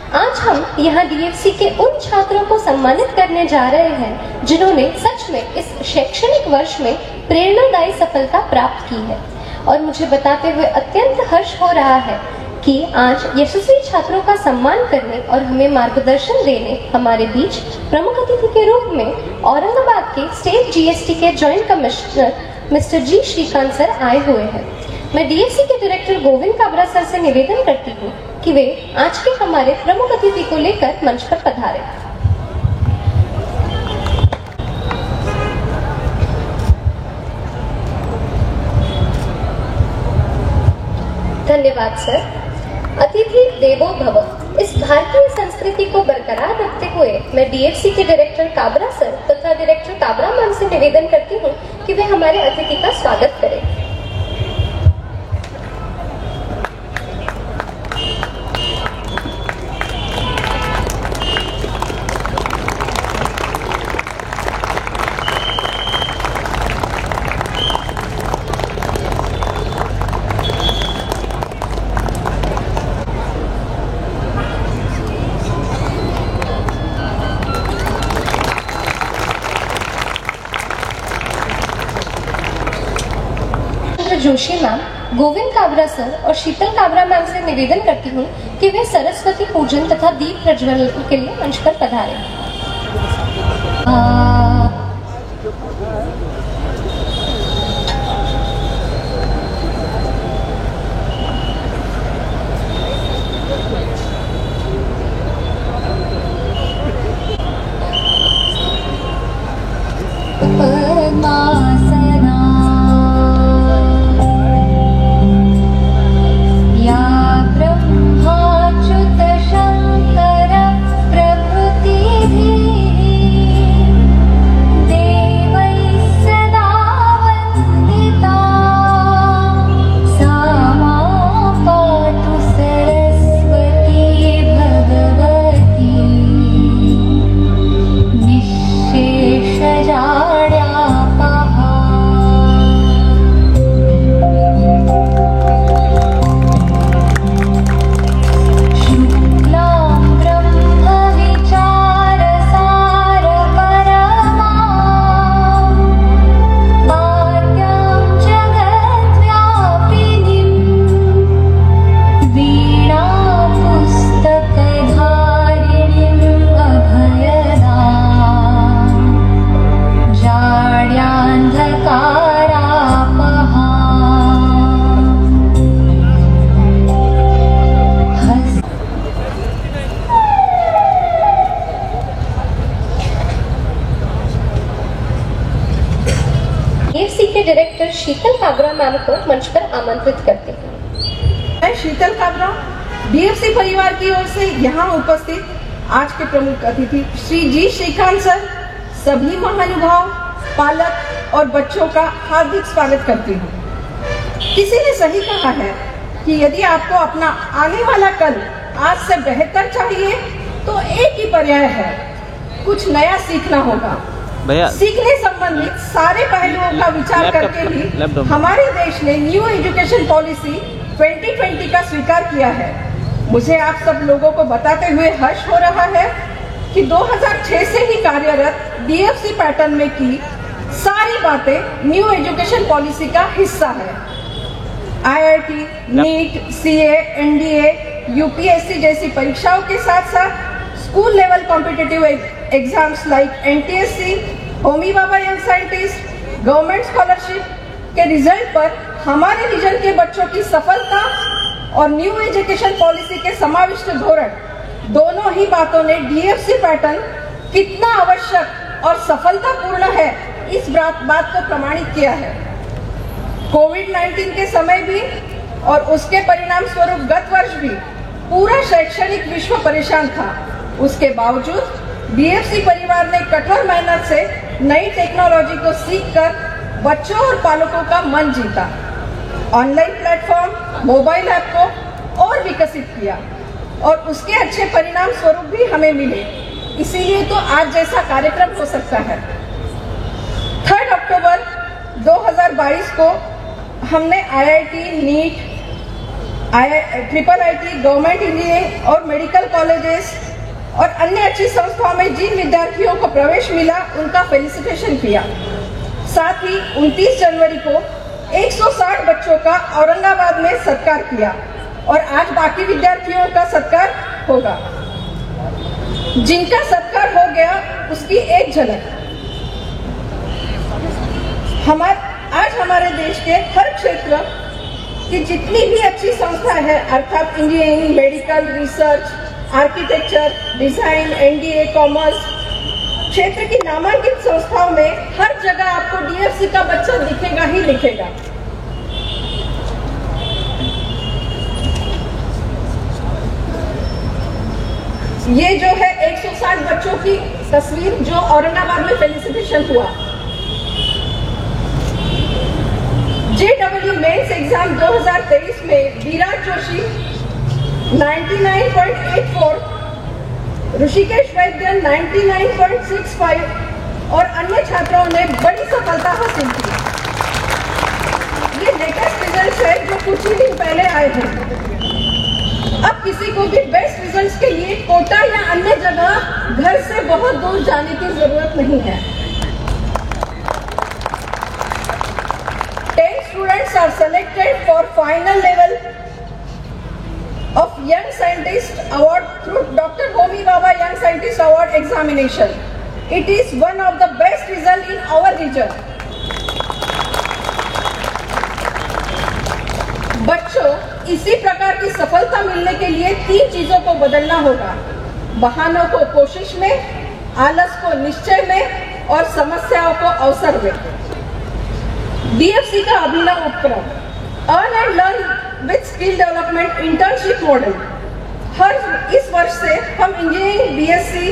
आज हम यहाँ डीएफसी के उन छात्रों को सम्मानित करने जा रहे हैं जिन्होंने सच में इस शैक्षणिक वर्ष में प्रेरणादायी सफलता प्राप्त की है। और मुझे बताते हुए अत्यंत हर्ष हो रहा है कि आज यशस्वी छात्रों का सम्मान करने और हमें मार्गदर्शन देने हमारे बीच प्रमुख अतिथि के रूप में औरंगाबाद के स्टेट जीएसटी के जॉइंट कमिश्नर मिस्टर जी श्रीकांत सर आए हुए हैं। मैं डीएफसी के डायरेक्टर गोविंद काबरा सर से निवेदन करती हूँ कि वे आज के हमारे प्रमुख अतिथि को लेकर मंच पर पधारें। धन्यवाद सर। अतिथि देवो भव। इस भारतीय संस्कृति को बरकरार रखते हुए मैं डीएफसी के डायरेक्टर काबरा सर तथा डायरेक्टर काबरा मैम से निवेदन करती हूँ कि वे हमारे अतिथि का स्वागत करें। जोशी मैम, गोविंद काबरा सर और शीतल काबरा मैम से निवेदन करती हूँ कि वे सरस्वती पूजन तथा दीप प्रज्वलन के लिए मंच पर पधारें। डायरेक्टर शीतल काबरा मैम को मंच पर आमंत्रित करते हैं। मैं शीतल काबरा डीएफसी परिवार की ओर से यहाँ उपस्थित आज के प्रमुख अतिथि श्री जी श्रीकांत सर, सभी महानुभाव, पालक और बच्चों का हार्दिक स्वागत करती हूँ। किसी ने सही कहा है कि यदि आपको अपना आने वाला कल आज से बेहतर चाहिए तो एक ही पर्याय है, कुछ नया सीखना होगा। सीखने संबंधित सारे पहलुओं का विचार करके ही हमारे देश ने न्यू एजुकेशन पॉलिसी 2020 का स्वीकार किया है। मुझे आप सब लोगों को बताते हुए हर्ष हो रहा है कि 2006 से ही कार्यरत डीएफसी पैटर्न में की सारी बातें न्यू एजुकेशन पॉलिसी का हिस्सा है। IIT, NEET, CA, NDA, UPSC जैसी परीक्षाओं के साथ साथ school level competitive exams like NTSC, Homi Bhabha young scientist, government scholarship के रिजल्ट पर हमारे रीजन के बच्चों की सफलता और न्यू एजुकेशन पॉलिसी के समाविष्ट धोरण, दोनों ही बातों ने डीएफसी पैटर्न कितना आवश्यक और सफलतापूर्ण है इस बात को प्रमाणित किया है। कोविड-19 के समय भी और उसके परिणाम स्वरूप गत वर्ष भी पूरा शैक्षणिक विश्व परेशान था। उसके बावजूद डीएफसी परिवार ने कठोर मेहनत से नई टेक्नोलॉजी को सीखकर बच्चों और पालकों का मन जीता, ऑनलाइन प्लेटफॉर्म, मोबाइल ऐप को और विकसित किया और उसके अच्छे परिणाम स्वरूप भी हमें मिले। इसीलिए तो आज जैसा कार्यक्रम हो सकता है। 3 अक्टूबर 2022 को हमने IIT, NEET, triple IT, government engineering और मेडिकल कॉलेजेस और अन्य अच्छी संस्थाओं में जिन विद्यार्थियों को प्रवेश मिला उनका फेलिसिटेशन किया। साथ ही 29 जनवरी को 160 बच्चों का औरंगाबाद में सत्कार किया और आज बाकी विद्यार्थियों का सत्कार होगा। जिनका सत्कार हो गया उसकी एक झलक। आज हमारे देश के हर क्षेत्र की जितनी भी अच्छी संस्था है अर्थात engineering, medical, research, architecture, design, NDA, commerce क्षेत्र की नामांकित संस्थाओं में हर जगह आपको डीएफसी का बच्चा दिखेगा ही दिखेगा। ये जो है 160 बच्चों की तस्वीर जो औरंगाबाद में फेलिसिटेशन हुआ। जेडब्ल्यू मेंस एग्जाम 2023 में विराट जोशी 99.84, ऋषिकेश वैद्य 99.65 और अन्य छात्रों ने बड़ी सफलता हासिल की। ये लेटेस्ट रिजल्ट है जो कुछ ही दिन पहले आए हैं। अब किसी को भी बेस्ट रिजल्ट्स के लिए कोटा या अन्य जगह घर से बहुत दूर जाने की जरूरत नहीं है। 10 students are selected for final level of Young Scientist Award through Dr. Homi Bhabha Young Scientist Award examination. It is one of the best result in our region. बच्चों, इसी प्रकार की सफलता मिलने के लिए 3 चीजों को बदलना होगा: बहानों को कोशिश में, आलस को निश्चय में और समस्याओं को अवसर में। डीएफसी का अभिनव उपक्रम अर्न एंड लर्न विद स्किल डेवलपमेंट इंटर्नशिप मॉडल। इस वर्ष से हम इंजीनियरिंग, बीएससी,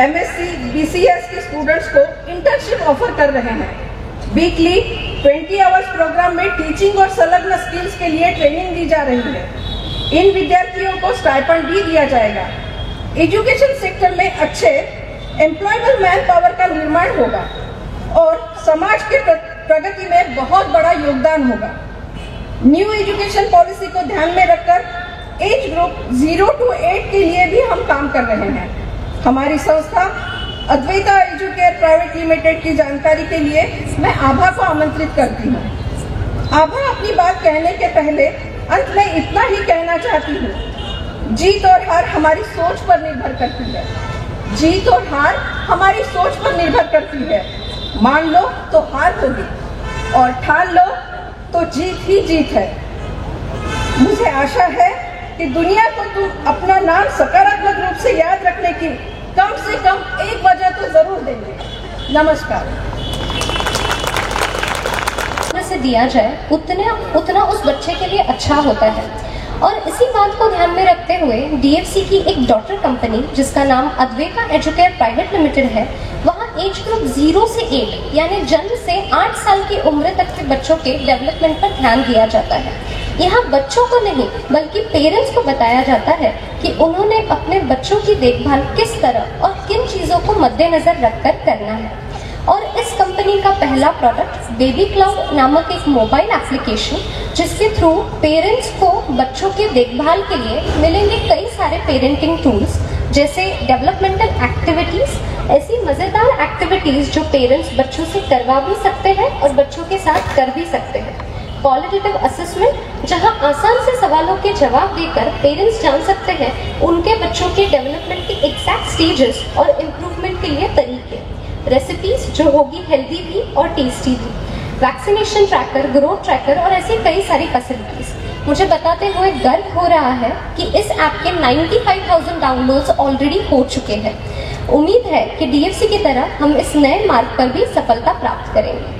एमएससी, बीसीएस के स्टूडेंट्स को इंटर्नशिप ऑफर कर रहे हैं। वीकली 20 आवर्स प्रोग्राम में टीचिंग और संलग्न स्किल्स के लिए ट्रेनिंग दी जा रही है। इन विद्यार्थियों को स्टाइपेंड भी दिया जाएगा। एजुकेशन सेक्टर में अच्छे एम्प्लॉयबल मैन पावर का निर्माण होगा और समाज के प्रगति में बहुत बड़ा योगदान होगा। न्यू एजुकेशन पॉलिसी को ध्यान में रखकर एज ग्रुप 0 to 8 के लिए भी हम काम कर रहे हैं। हमारी संस्था अद्वैता एजुकेयर प्राइवेट लिमिटेड की जानकारी के लिए मैं आभा को आमंत्रित करती हूँ। आभा अपनी बात कहने के पहले अंत में इतना ही कहना चाहती हूँ: जीत और हार हमारी सोच पर निर्भर करती है। जीत और हार हमारी सोच पर निर्भर करती है। मान लो तो हार होगी और ठान लो तो जीत ही जीत है। मुझे आशा है कि दुनिया को तुम अपना नाम सकारात्मक रूप से याद रखने की कम से कम एक वजह तो जरूर देंगे। नमस्कार। से दिया जाए उतना उस बच्चे के लिए अच्छा होता है। और इसी बात को ध्यान में रखते हुए डीएफसी की एक डॉटर कंपनी जिसका नाम अद्वैता एजुकेयर प्राइवेट लिमिटेड है, वहाँ एज ग्रुप 0 से 8 यानी जन्म से 8 साल की उम्र तक के बच्चों के डेवलपमेंट पर ध्यान दिया जाता है। यहाँ बच्चों को नहीं बल्कि पेरेंट्स को बताया जाता है कि उन्होंने अपने बच्चों की देखभाल किस तरह और किन चीज़ों को मद्देनजर रखकर करना है। और इस कंपनी का पहला प्रोडक्ट बेबी क्लाउड नामक एक मोबाइल एप्लीकेशन, जिसके थ्रू पेरेंट्स को बच्चों की देखभाल के लिए मिलेंगे कई सारे पेरेंटिंग टूल्स, जैसे डेवलपमेंटल एक्टिविटीज, ऐसी मज़ेदार एक्टिविटीज जो पेरेंट्स बच्चों से करवा भी सकते हैं और बच्चों के साथ कर भी सकते हैं। क्वालिटेटिव असेसमेंट, जहां आसान से सवालों के जवाब देकर पेरेंट्स जान सकते हैं उनके बच्चों के डेवलपमेंट के एग्जैक्ट स्टेजेस और इम्प्रूवमेंट के लिए तरीके। रेसिपीज जो होगी हेल्दी भी और टेस्टी भी। वैक्सीनेशन ट्रैकर, ग्रोथ ट्रैकर और ऐसी कई सारी फैसिलिटीज। मुझे बताते हुए गर्व हो रहा है कि इस ऐप के 95,000 डाउनलोड्स ऑलरेडी हो चुके हैं। उम्मीद है कि डीएफसी की तरह हम इस नए मार्ग पर भी सफलता प्राप्त करेंगे।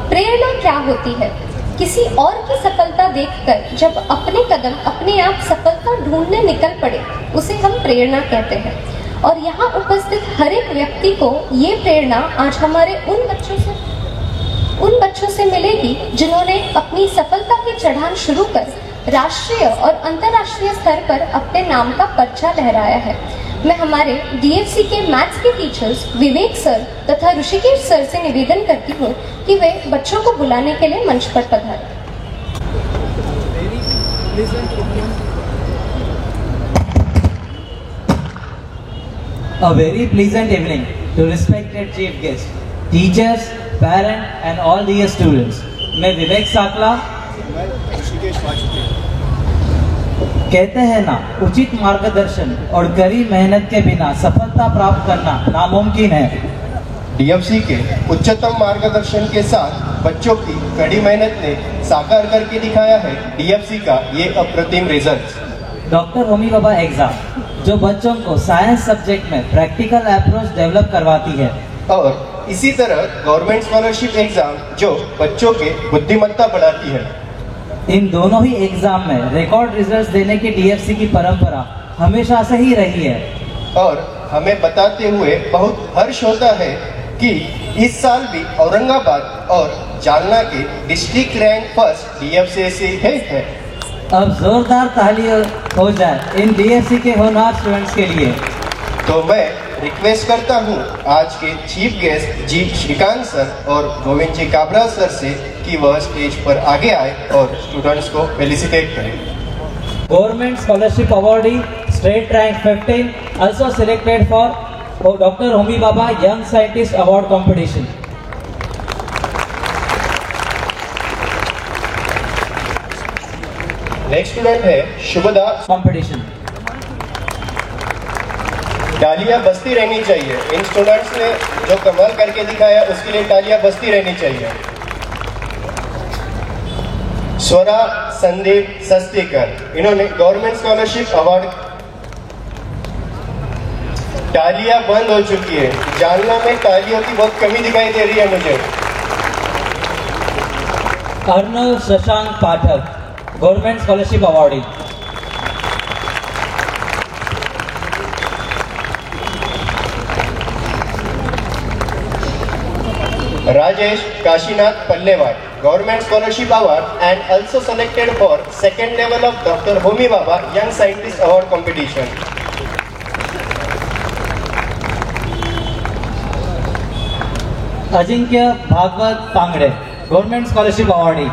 प्रेरणा क्या होती है? किसी और की सफलता देखकर जब अपने कदम अपने आप सफलता ढूंढने निकल पड़े उसे हम प्रेरणा कहते हैं। और यहाँ उपस्थित हर एक व्यक्ति को ये प्रेरणा आज हमारे उन बच्चों से मिलेगी जिन्होंने अपनी सफलता की चढ़ान शुरू कर राष्ट्रीय और अंतर्राष्ट्रीय स्तर पर अपने नाम का पर्चा लहराया है। मैं हमारे डीएफसी के मैथ्स के टीचर्स विवेक सर तथा ऋषिकेश सर से निवेदन करती हूँ कि वे बच्चों को बुलाने के लिए मंच पर पधारें। A very pleasant evening to respected chief guests, teachers, parents and all dear students. मैं विवेक साकला कहते हैं ना, उचित मार्गदर्शन और कड़ी मेहनत के बिना सफलता प्राप्त करना नामुमकिन है। डीएफसी के उच्चतम मार्गदर्शन के साथ बच्चों की कड़ी मेहनत ने साकार करके दिखाया है डीएफसी का ये अप्रतिम result. Doctor Homi Bhabha exam जो बच्चों को साइंस सब्जेक्ट में प्रैक्टिकल अप्रोच डेवलप करवाती है, और इसी तरह गवर्नमेंट स्कॉलरशिप एग्जाम जो बच्चों के बुद्धिमत्ता बढ़ाती है। इन दोनों ही एग्जाम में रिकॉर्ड रिजल्ट्स देने की डीएफसी की परंपरा हमेशा से ही रही है, और हमें बताते हुए बहुत हर्ष होता है कि इस साल भी औरंगाबाद और जालना के डिस्ट्रिक्ट रैंक फर्स्ट डीएफसी से है। अब जोरदार तालियां हो जाए इन डीएफसी के होनहार स्टूडेंट्स के लिए। तो मैं रिक्वेस्ट करता हूँ आज के चीफ गेस्ट जी श्रीकांत सर और गोविंद जी काबरा सर से कि वह स्टेज पर आगे आए और स्टूडेंट्स को फेलिसिटेट करें। Government scholarship awardee state rank 15 also selected for Dr. Homi Bhabha Young Scientist Award competition. Next student है शुभदा कंपटीशन। तालियां बजती रहनी चाहिए। इन स्टूडेंट्स ने जो कमाल करके दिखाया उसके लिए तालियां बजती रहनी चाहिए। स्वरा संदीप सस्तीकर, इन्होंने गवर्नमेंट स्कॉलरशिप अवार्ड। तालियां बंद हो चुकी है। जालना में तालियों की बहुत कमी दिखाई दे रही है मुझे। Arnav Shashank Pathak government scholarship awardee. Rajesh Kashinath Pallewal government scholarship award and also selected for second level of Dr. Homi Bhabha Young Scientist Award competition. Ajinkya Bhagwat पांगड़े government scholarship awardee.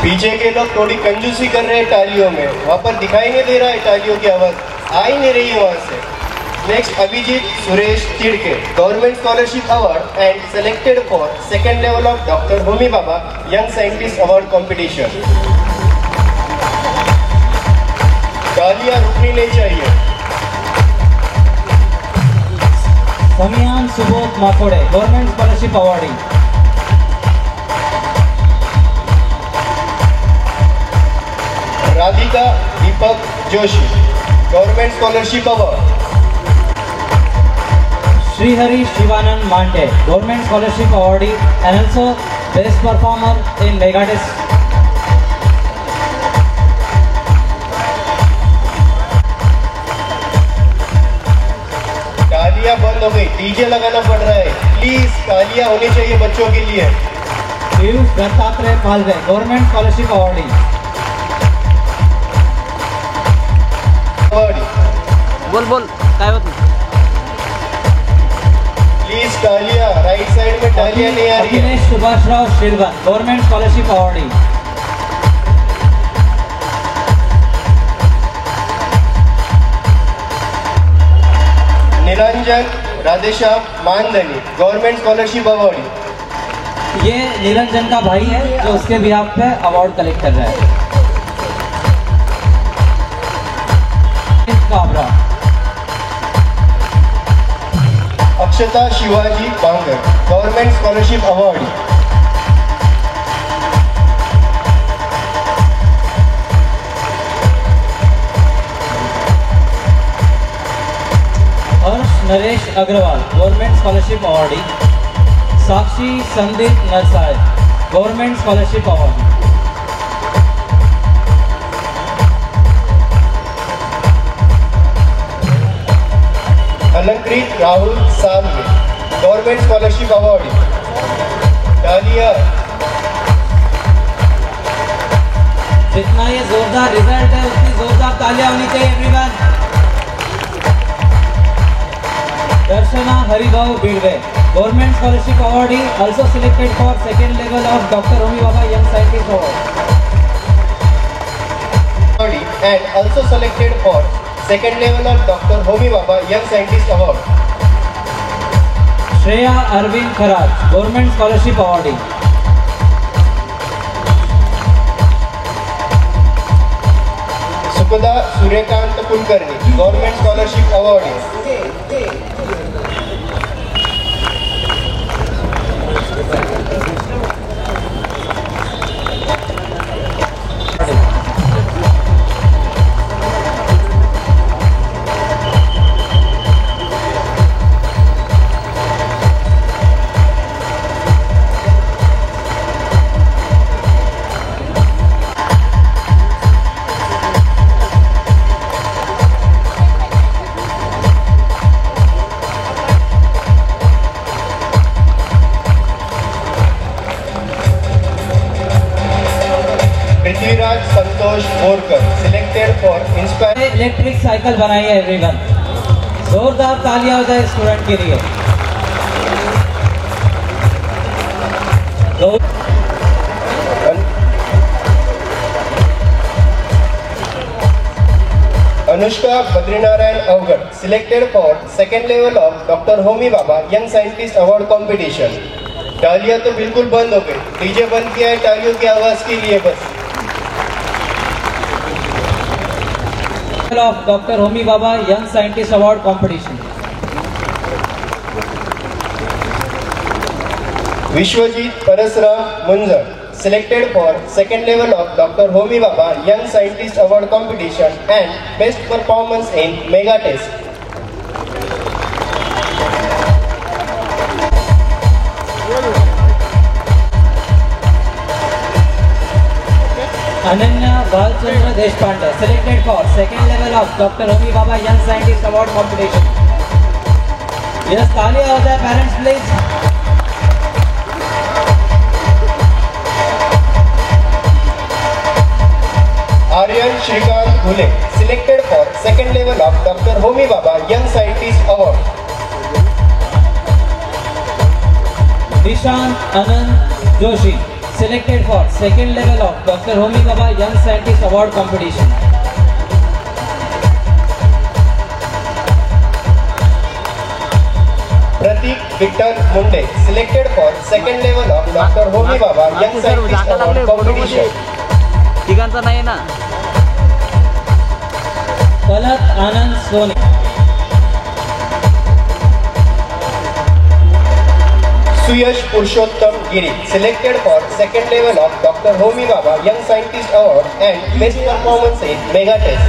पीछे के लोग थोड़ी कंजूसी कर रहे हैं तालियों में, वहां पर दिखाई नहीं दे रहा है, तालियों की आवाज आ ही नहीं रही है वहां से। Next Abhijeet Suresh Tidke government scholarship award and selected for second level of doctor Homi Bhabha young scientist award competition. तालियां रुकनी नहीं चाहिए। Samiyan Subodh Makode government scholarship awardee. Radhika Deepak Joshi government scholarship award. Shrihari Shivanand Mante government scholarship awardee and also best performer in मेगाडिस। तालियां बंद हो गई, डीजे लगाना पड़ रहा है। प्लीज तालियां होनी चाहिए बच्चों के लिए। Piyush Dattatreya Palve government scholarship awardee. बोल काय होत प्लीज तालियां, राइट साइड में तालियां नहीं आ रही है। Akhilesh Subhash Rao Shilwan government scholarship awardee. Niranjan Radheshyam Mandhani government scholarship awardee. ये निरंजन का भाई है जो उसके बिहाफ पे अवार्ड कलेक्ट कर रहा है। Kabra Akshata Shivaji Bangar government scholarship awardee. Harsh Naresh Agrawal government scholarship awardee. Sakshi Sandeep Narsay government scholarship awardee. Alankrit Rahul सामने गवर्नमेंट स्कॉलरशिप अवार्डी। तालियां। जितना ये जोरदार रिजल्ट है उतनी जोरदार तालियां होनी चाहिए everyone. Darshana हरिभाव Bidwe Government Scholarship Awardee, also selected for second level of Dr. Homi Bhabha Young Scientist Award. And also selected for second level of Dr. Homi Bhabha Young Scientist Award. Shreya Arvind Kharaj, Government Scholarship Awardee. Sukada Suryakant Kulkarni, Government Scholarship Awardee. Prithviraj Santosh Borkar, selected for inspire. Electric cycle बनाई है everyone, जोरदार तालियां हो जाए student के लिए। Anushka Badrinaarayan Avgad, selected for second level of Dr. Homi Bhabha Young Scientist Award competition. तालियां तो बिल्कुल बंद हो गई, डीजे बंद किया है तालियों की आवाज के लिए बस। of Dr. Homi Bhabha Young Scientist Award competition. Vishwajit Parasram Munzar, selected for second level of Dr. Homi Bhabha Young Scientist Award competition and best performance in mega test. Ananya Balchandra Deshpande, selected for second level of Dr. Homi Bhabha Young Scientist Award competition. Yes, तालियां हो जाए parents please. Aryan Shrikant Ghule, selected for second level of Dr. Homi Bhabha Young Scientist Award. Nishant Anand Joshi, selected for second level of Dr. Homi Bhabha Young Scientist Award competition. Pratik Victor Munde, selected for second level of Dr. Homi Bhabha Young Scientist Award competition. तिघांचा नाही ना. Palat Anand Soni, Suyash Purushottam Giri, selected for second level of Dr. Homi Bhabha Young Scientist Award and best performance in mega test.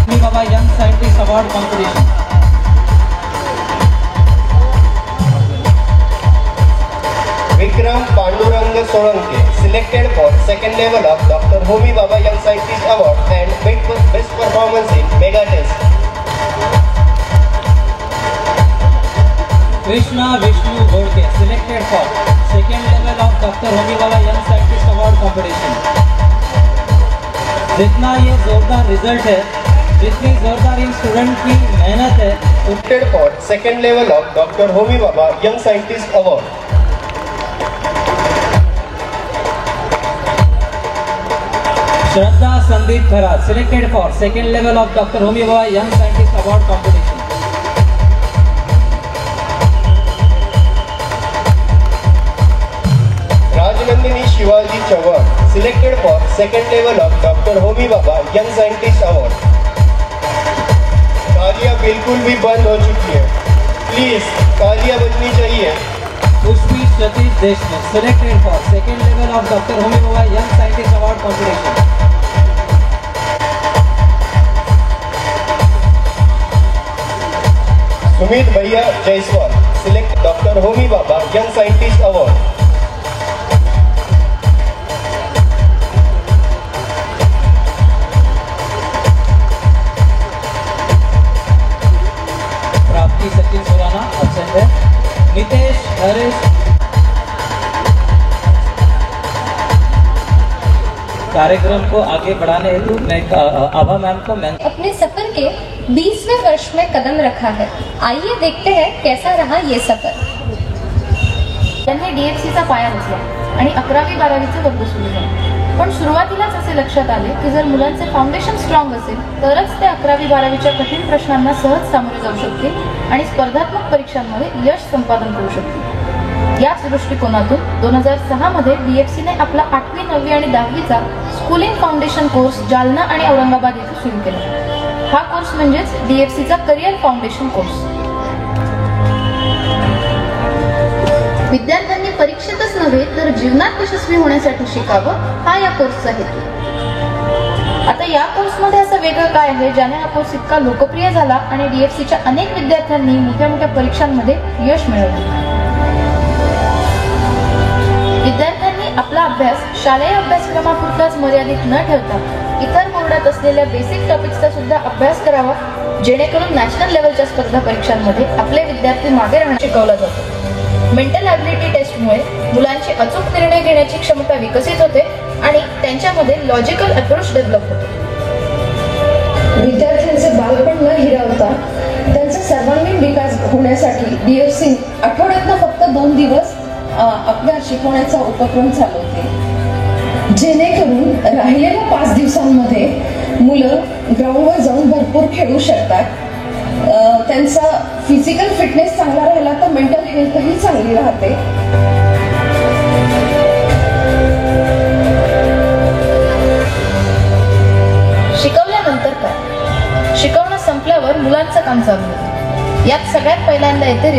Homi Bhabha Young Scientist Award competition. Vikram Pandurang Solanke, selected for second level of Dr. Homi Bhabha Young Scientist Award and best performance in mega test. Krishna Vishnu Godke, selected for second level of Dr. Homi Bhabha Young Scientist Award competition. जितना ये जोरदार result है, जितनी जोरदार in student की मेहनत है, Selected for second level of Dr. Homi Bhabha Young Scientist Award. Shraddha Sandeep Khara, selected for second level of Dr. Homi Bhabha Young Scientist Award competition. Rajnandini Shivaji Chauhan, selected for second level of Dr. Homi Bhabha Young Scientist Award. तालियां बिल्कुल भी बंद हो चुकी है, please तालियां बजनी चाहिए। Pushpi Satish Deshmukh, selected for second level of Dr. Homi Bhabha Young Scientist Award competition. Sumit Bhaiya Jaiswal, select Dr. Homi Bhabha Young Scientist Award. प्राप्ति सचिन सुराना absent है. नितेश हरीश कार्यक्रम को आगे बढ़ाने हेतु मैं आभा मैम को अपने सफर के 20वें वर्ष में कदम रखा है। आइए देखते हैं कैसा रहा ये सफर। त्यांनी DFCचा पाया रचला आणि 11वी 12वीचे वर्ग सुरू झाले। पण सुरुवातीलाच असे लक्षात आले की जर मुलांचे फाउंडेशन स्ट्रॉंग असेल तरच ते 11वी 12वीच्या कठीण प्रश्नांना सहज सामोरे जाऊ शकतील आणि स्पर्धात्मक परीक्षांमध्ये यश संपादन करू शकतील। याच दृष्टिकोनातून 2006 मध्ये DFCने आपला 8वी 9वी आणि 10वीचा स्कूलिंग फाउंडेशन कोर्स जालना आणि औरंगाबाद येथे सुरू केला। हा कोर्स म्हणजेच DFCचा करिअर फाउंडेशन कोर्स। विद्यार्थ्यांनी परीक्षेतच नव्हे तर जीवनात यशस्वी होण्यासाठी शिकावं हा या कोर्सचा हेतू। आता या कोर्समध्ये असं वेगळं काय आहे ज्याने हा कोर्स इतका लोकप्रिय झाला आणि DFCच्या अनेक विद्यार्थ्यांनी मोठ्या मोठ्या परीक्षांमध्ये यश मिळवलं? विद्यार्थ्यांनी आपला अभ्यास शालेय अभ्यासक्रमापुरताच मर्यादित न ठेवता इतर बोर्डात असलेल्या बेसिक टॉपिक्सचा सुद्धा अभ्यास करावा, जेणेकरून नॅशनल लेवलच्या स्पर्धा परीक्षांमध्ये आपले विद्यार्थी मागे राहणं शिकवला जातो। मेंटल ॲबिलिटी टेस्टमुळे मुलांची अचूक निर्णय घेण्याची क्षमता विकसित होते आणि त्यांच्यामध्ये लॉजिकल अप्रोच डेव्हलप होतो। विद्यार्थ्यांचे बालपण न हिरावता त्यांचा सर्वांगीण विकास होण्यासाठी DFC आठवड्यातनं फक्त 2 दिवस अभ्यास शिकवण्याचा उपक्रम चालवते, जेणेकरून राहिलेल्या 5 दिवसांमध्ये मुलं ग्राउंडवर जाऊन भरपूर खेळू शकतात। त्यांचा फिजिकल फिटनेस चांगला राहिला तर मेंटल हेल्थही चांगली राहते। शिकवल्यानंतर काय? शिकवणं संपल्यावर मुलांचं काम चालू होतं। यात सगळ्यात पहिल्यांदा येते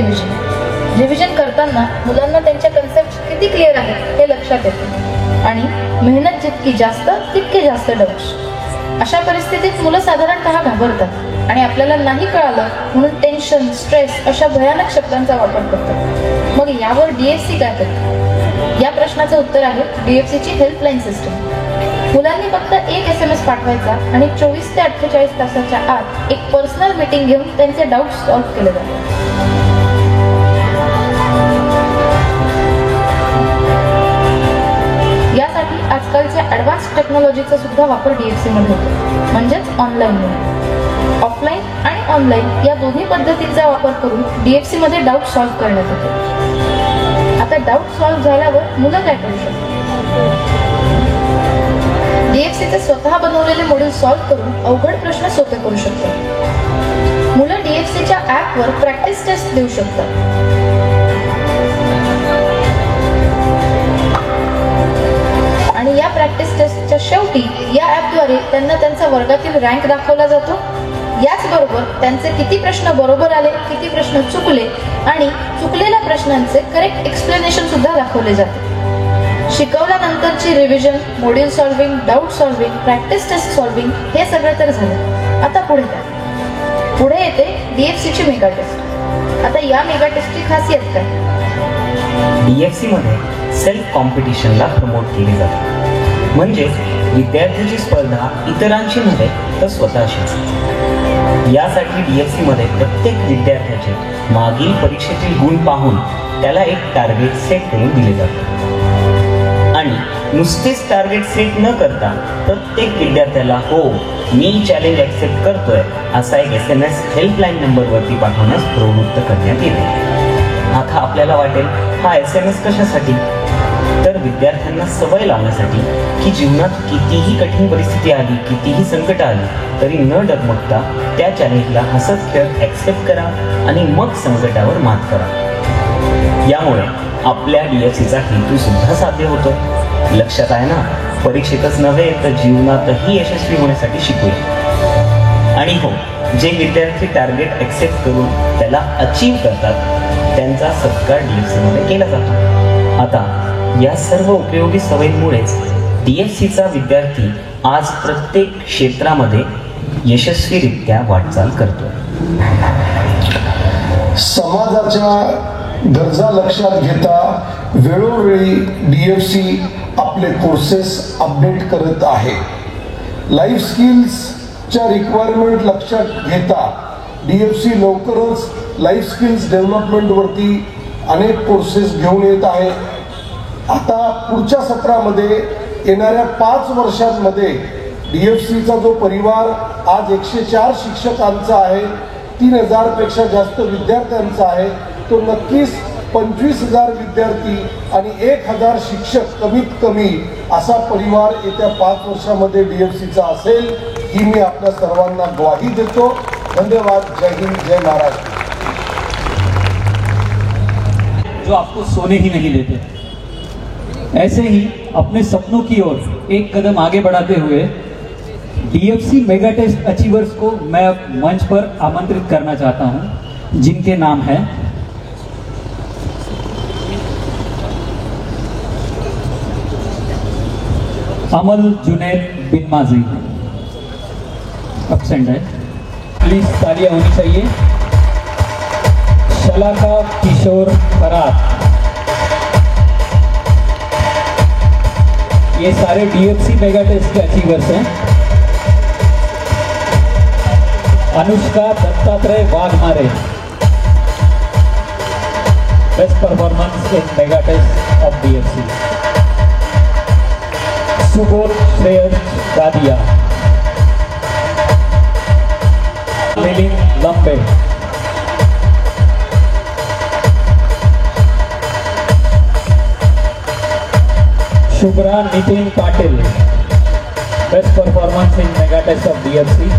रिव्हिजन करताना मुलांना त्यांच्या कन्सेप्ट किती क्लिअर आहेत हे लक्षात येते आणि मेहनत जितकी जास्त तितके जास्त डाऊट्स। अशा परिस्थितीत मुलं साधारणतः घाबरतात आणि आपल्याला नाही कळालं म्हणून टेन्शन, स्ट्रेस अशा भयानक शब्दांचा वापर करतात। मग यावर DFC काय करते? या प्रश्नाचं उत्तर आहे DFCची हेल्पलाईन सिस्टम। मुलांनी फक्त एक SMS पाठवायचा आणि 24 ते 48 तासाच्या आत एक पर्सनल मीटिंग घेऊन त्यांचे डाऊट्स सॉल्व्ह केले जातात। यासाठी आजकालच्या ॲडव्हान्स टेक्नॉलॉजीचा सुद्धा वापर DFC मध्ये होतो, म्हणजेच ऑनलाईन। ऑफलाईन आणि ऑनलाईन या दोन्ही पद्धतींचा वापर करून DFC मध्ये डाऊट सॉल्व्ह करण्यात येतो। आता डाऊट सॉल्व्ह झाल्यावर मुलं काय करू शकतात? DFCचे स्वतः बनवलेले मॉड्यूल सॉल्व्ह करून अवघड प्रश्न सोपे करू शकतात। मुलं DFCच्या ॲपवर प्रॅक्टिस टेस्ट देऊ शकतात। आणि या प्रॅक्टिस टेस्टच्या शेवटी या ॲपद्वारे त्यांना त्यांचा वर्गातील रँक दाखवला जातो। याचबरोबर त्यांचे किती प्रश्न बरोबर आले, किती प्रश्न चुकले आणि चुकलेल्या प्रश्नांचे करेक्ट एक्सप्लेनेशन सुद्धा दाखवले जाते। शिकवल्यानंतरची revision, module solving, doubt solving, practice test solving हे सगळं तर झालं। आता पुढे काय? पुढे येते DFCची मेगा टेस्ट। आता या मेगा टेस्टची खासियत काय? DFC मध्ये सेल्फ कॉम्पिटिशनला प्रमोट केले जाते, म्हणजे विद्यार्थ्यांची स्पर्धा इतरांशी नव्हे तर स्वतःशीच। यासाठी DFC मध्ये प्रत्येक विद्यार्थ्याचे मागील परीक्षेतील गुण पाहून त्याला एक टार्गेट सेट करून दिले जाते आणि नुसतेच टार्गेट सेट न करता प्रत्येक विद्यार्थ्याला हो मी चॅलेंज ॲक्सेप्ट करतोय असा एक SMS हेल्पलाईन नंबरवरती पाठवण्यास प्रवृत्त करण्यात येते। आता आपल्याला वाटेल हा SMS कशासाठी? तर विद्यार्थ्यांना सवय लावण्यासाठी की जीवनात कितीही कठीण परिस्थिती आली, कितीही संकट आली तरी न डगमगता त्या चॅलेंजला हसत खेळत ॲक्सेप्ट करा आणि मग संकटावर मात करा। यामुळे आपल्या DFCचा हेतू सुद्धा साध्य होतो। लक्षात आहे ना? परीक्षेतच नव्हे तर जीवनातही यशस्वी होण्यासाठी शिकूया। आणि हो, जे विद्यार्थी टार्गेट ॲक्सेप्ट करून त्याला अचीव करतात त्यांचा सत्कार DFC मध्ये केला जातो। आता या सर्व उपयोगी सवयींमुळेच DFCचा विद्यार्थी आज प्रत्येक क्षेत्रामध्ये यशस्वीरित्या वाटचाल करतो। समाजाच्या गरजा लक्षात घेता वेळोवेळी DFC आपले कोर्सेस अपडेट करत आहे। लाईफ स्किल्सच्या रिक्वायरमेंट लक्षात घेता DFC लवकरच लाईफ स्किल्स डेव्हलपमेंटवरती अनेक कोर्सेस घेऊन येत आहे। आता पुढच्या सत्रामध्ये येणाऱ्या 5 वर्षांमध्ये DFCचा जो परिवार आज 104 शिक्षकांचा आहे, 3000 पेक्षा जास्त विद्यार्थ्यांचा आहे, तो नक्कीच 25,000 विद्यार्थी आणि 1000 शिक्षक कमीत कमी असा परिवार येत्या 5 वर्षामध्ये DFCचा असेल ही मी आपल्या सर्वांना ग्वाही देतो. धन्यवाद. जय हिंद, जय महाराष्ट्र. जो आपको सोने ही नहीं देते, ऐसे ही अपने सपनों की ओर एक कदम आगे बढ़ाते हुए DFC मेगा टेस्ट अचीवर्स को मैं मंच पर आमंत्रित करना चाहता हूं, जिनके नाम है अमल जुनैद बिन माजी. एब्सेंट है, प्लीज तालियां होनी चाहिए. शलाका किशोर फरार. ये सारे DFC मेगा टेस्ट के अचीवर्स हैं. Anushka Dattatreya Waghmare, best performance in mega test of DFC. Subodh Shreyas Dadiya. Milind Lambe. Shubhra Nitin Patil, best performance in mega test of DFC.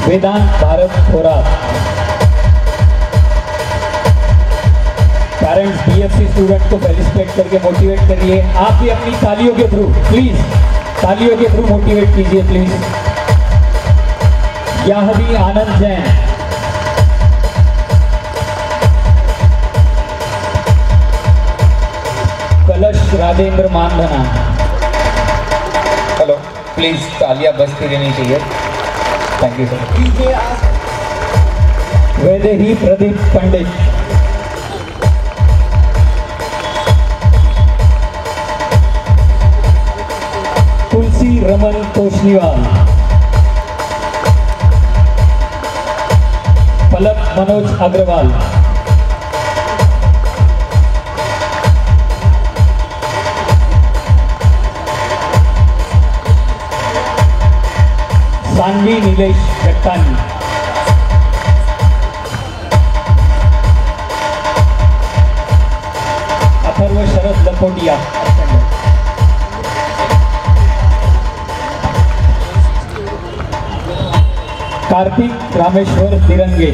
Vedant Bharat Thorat. Parents DFC student को फेलिसिटेट करके मोटिवेट करिए. आप भी अपनी तालियों के थ्रू, प्लीज तालियों के थ्रू मोटिवेट कीजिए please. Yahvi Anand Jain. Kalash Rajendra Mandhana. Hello, please तालियां बजती रहनी चाहिए. Thank you sir. Vaidehi Pradeep Pandit. Tulsi Raman Toshniwal. Palak Manoj Agrawal. Sanvi Nilesh Jattani. Atharva Sharad Lapotiya. Kartik Rameshwar Tirange.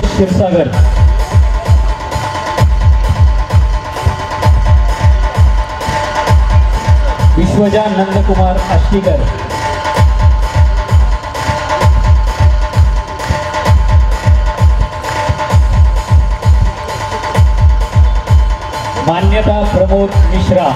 Kshirsagar. विश्वजा Nandkumar Ashtikar. मान्यता प्रमोद मिश्रा.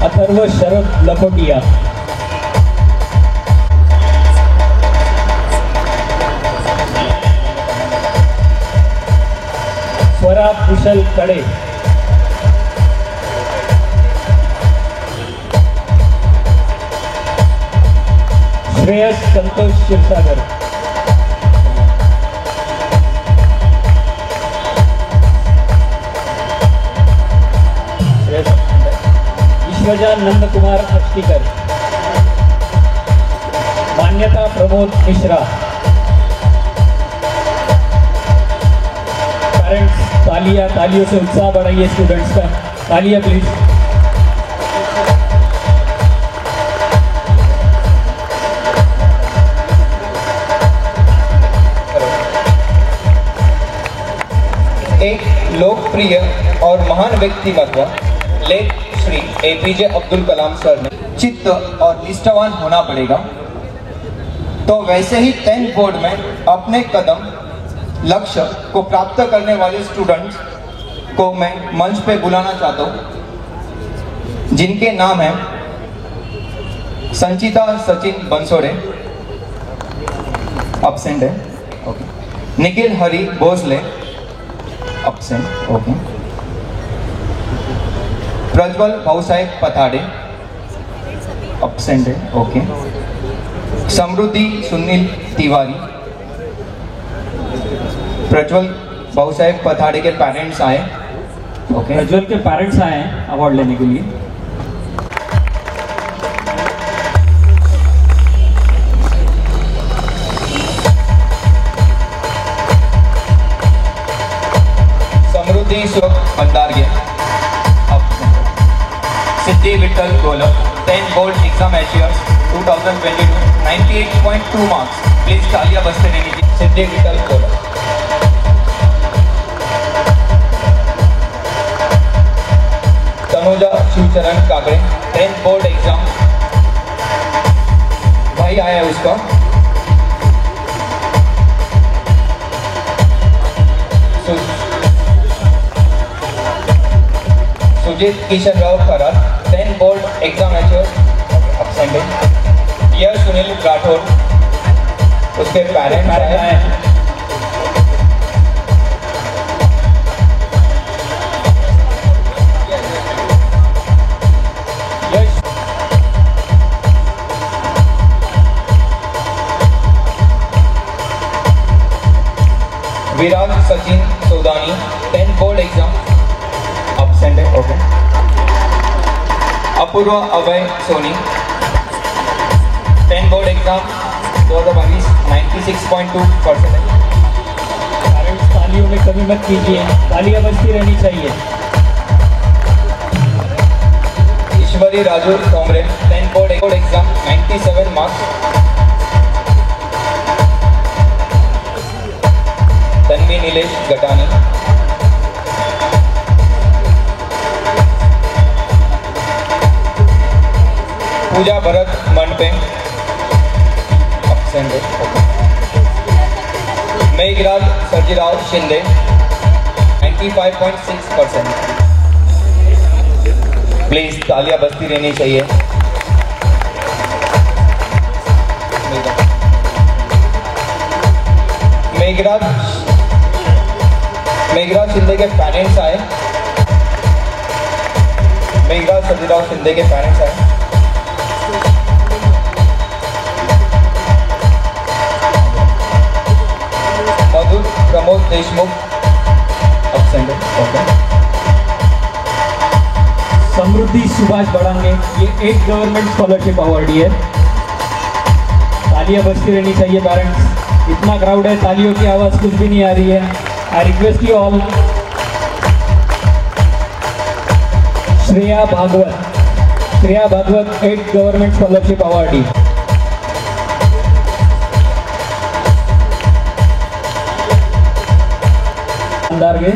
अथर्व शरद लखोटिया. स्वरा कुशल कड़े. श्रेयस संतोष क्षीरसागर. विश्वजा नंदकुमार आष्टीकर. मान्यता प्रमोद मिश्रा. पेरेंट्स तालियों से उत्साह बढ़ाइए स्टूडेंट्स का. तालियां प्लीज. एक लोकप्रिय और महान व्यक्तिमत्व late Shri APJ Abdul Kalam sir ने चित्त और निष्ठावान होना पड़ेगा, तो वैसे ही 10th बोर्ड में अपने कदम लक्ष्य को प्राप्त करने वाले स्टूडेंट्स को मैं मंच पे बुलाना चाहता हूँ, जिनके नाम है संचिता सचिन बंसोड़े, एब्सेंट है, okay. Nikhil Hari Bhosale, absent, okay. Prajwal Bhausaheb Pathade, absent है, ओके। समृद्धि सुनील तिवारी, प्रज्वल भाऊसाहेब पथाड़े के पेरेंट्स आए, ओके। प्रज्वल के पेरेंट्स आए हैं अवार्ड लेने के लिए। समृद्धि सुख भंडारगे, सिद्धि Vitthal Golak, 10th board exam achievers 2022, 98.2 marks. Please तालियां बजते रहनी चाहिए। Siddhi Vitthal Golak. Tanuja Shivcharan Kakade, 10th board exam, भाई आया है उसका। Sujeet Kishan Rao Kharat, 10th board exam absent है। यह सुनील राठौर, उसके पेरेंट्स आए हैं। Virat Sachin Sodani, 10th board exam, absent है, okay. Apurva Abhay Soni, 10th board exam 2022, 96.2%। Parents तालियों में कमी मत कीजिए, तालियां बजती रहनी चाहिए। Ishwari Raju Kamre, 10th board exam, 97 marks. Tanvi Nilesh Gatani, Pooja Bharat Mandape, absent है, ओके। मेघराज सर्जीराव शिंदे, 95.6%। प्लीज तालियां बजती रहनी चाहिए। मेघराज शिंदे के पेरेंट्स आए। मेघराज सर्जीराव शिंदे के पेरेंट्स आए। Madhur Pramod Deshmukh, absent, okay. समृद्धि सुभाष बड़ांगे, ये एक गवर्नमेंट स्कॉलरशिप अवार्डी है। तालियां बजती रहनी चाहिए पेरेंट्स। इतना क्राउड है, तालियों की आवाज कुछ भी नहीं आ रही है। I request you all. Shreya Bhagwat 8 government scholarship awardee. Bhandarge,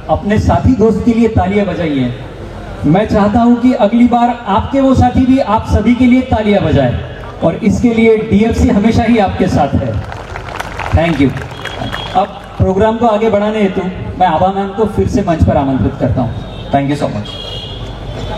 अपने साथी दोस्त के लिए तालियां बजाइए। मैं चाहता हूं कि अगली बार आपके वो साथी भी आप सभी के लिए तालियां बजाएं, और इसके लिए DFC हमेशा ही आपके साथ है। Thank you. अब प्रोग्राम को आगे बढ़ाने हेतु मैं आभा मैम को फिर से मंच पर आमंत्रित करता हूं। Thank you so much.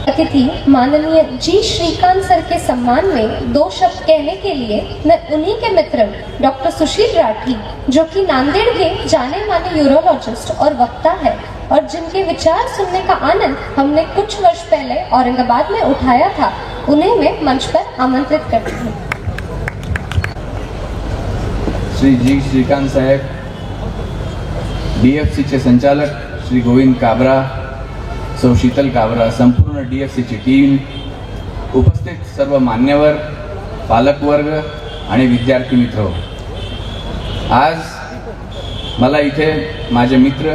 अतिथि माननीय जी श्रीकांत सर के सम्मान में 2 शब्द कहने के लिए मैं उन्हीं के मित्र डॉक्टर सुशील राठी, जो कि नांदेड़ के जाने माने यूरोलॉजिस्ट और वक्ता है, और जिनके विचार सुनने का आनंद हमने कुछ वर्ष पहले औरंगाबाद में उठाया था, उन्हें मैं मंच पर आमंत्रित करती हूँ। श्री जी श्रीकांत साहेब, DFC चे संचालक श्री गोविंद काबरा, सौ शीतल काबरा, संपूर्ण DFC ची टीम, उपस्थित सर्व मान्यवर, पालकवर्ग आणि विद्यार्थी मित्र, आज मला इथे माझे मित्र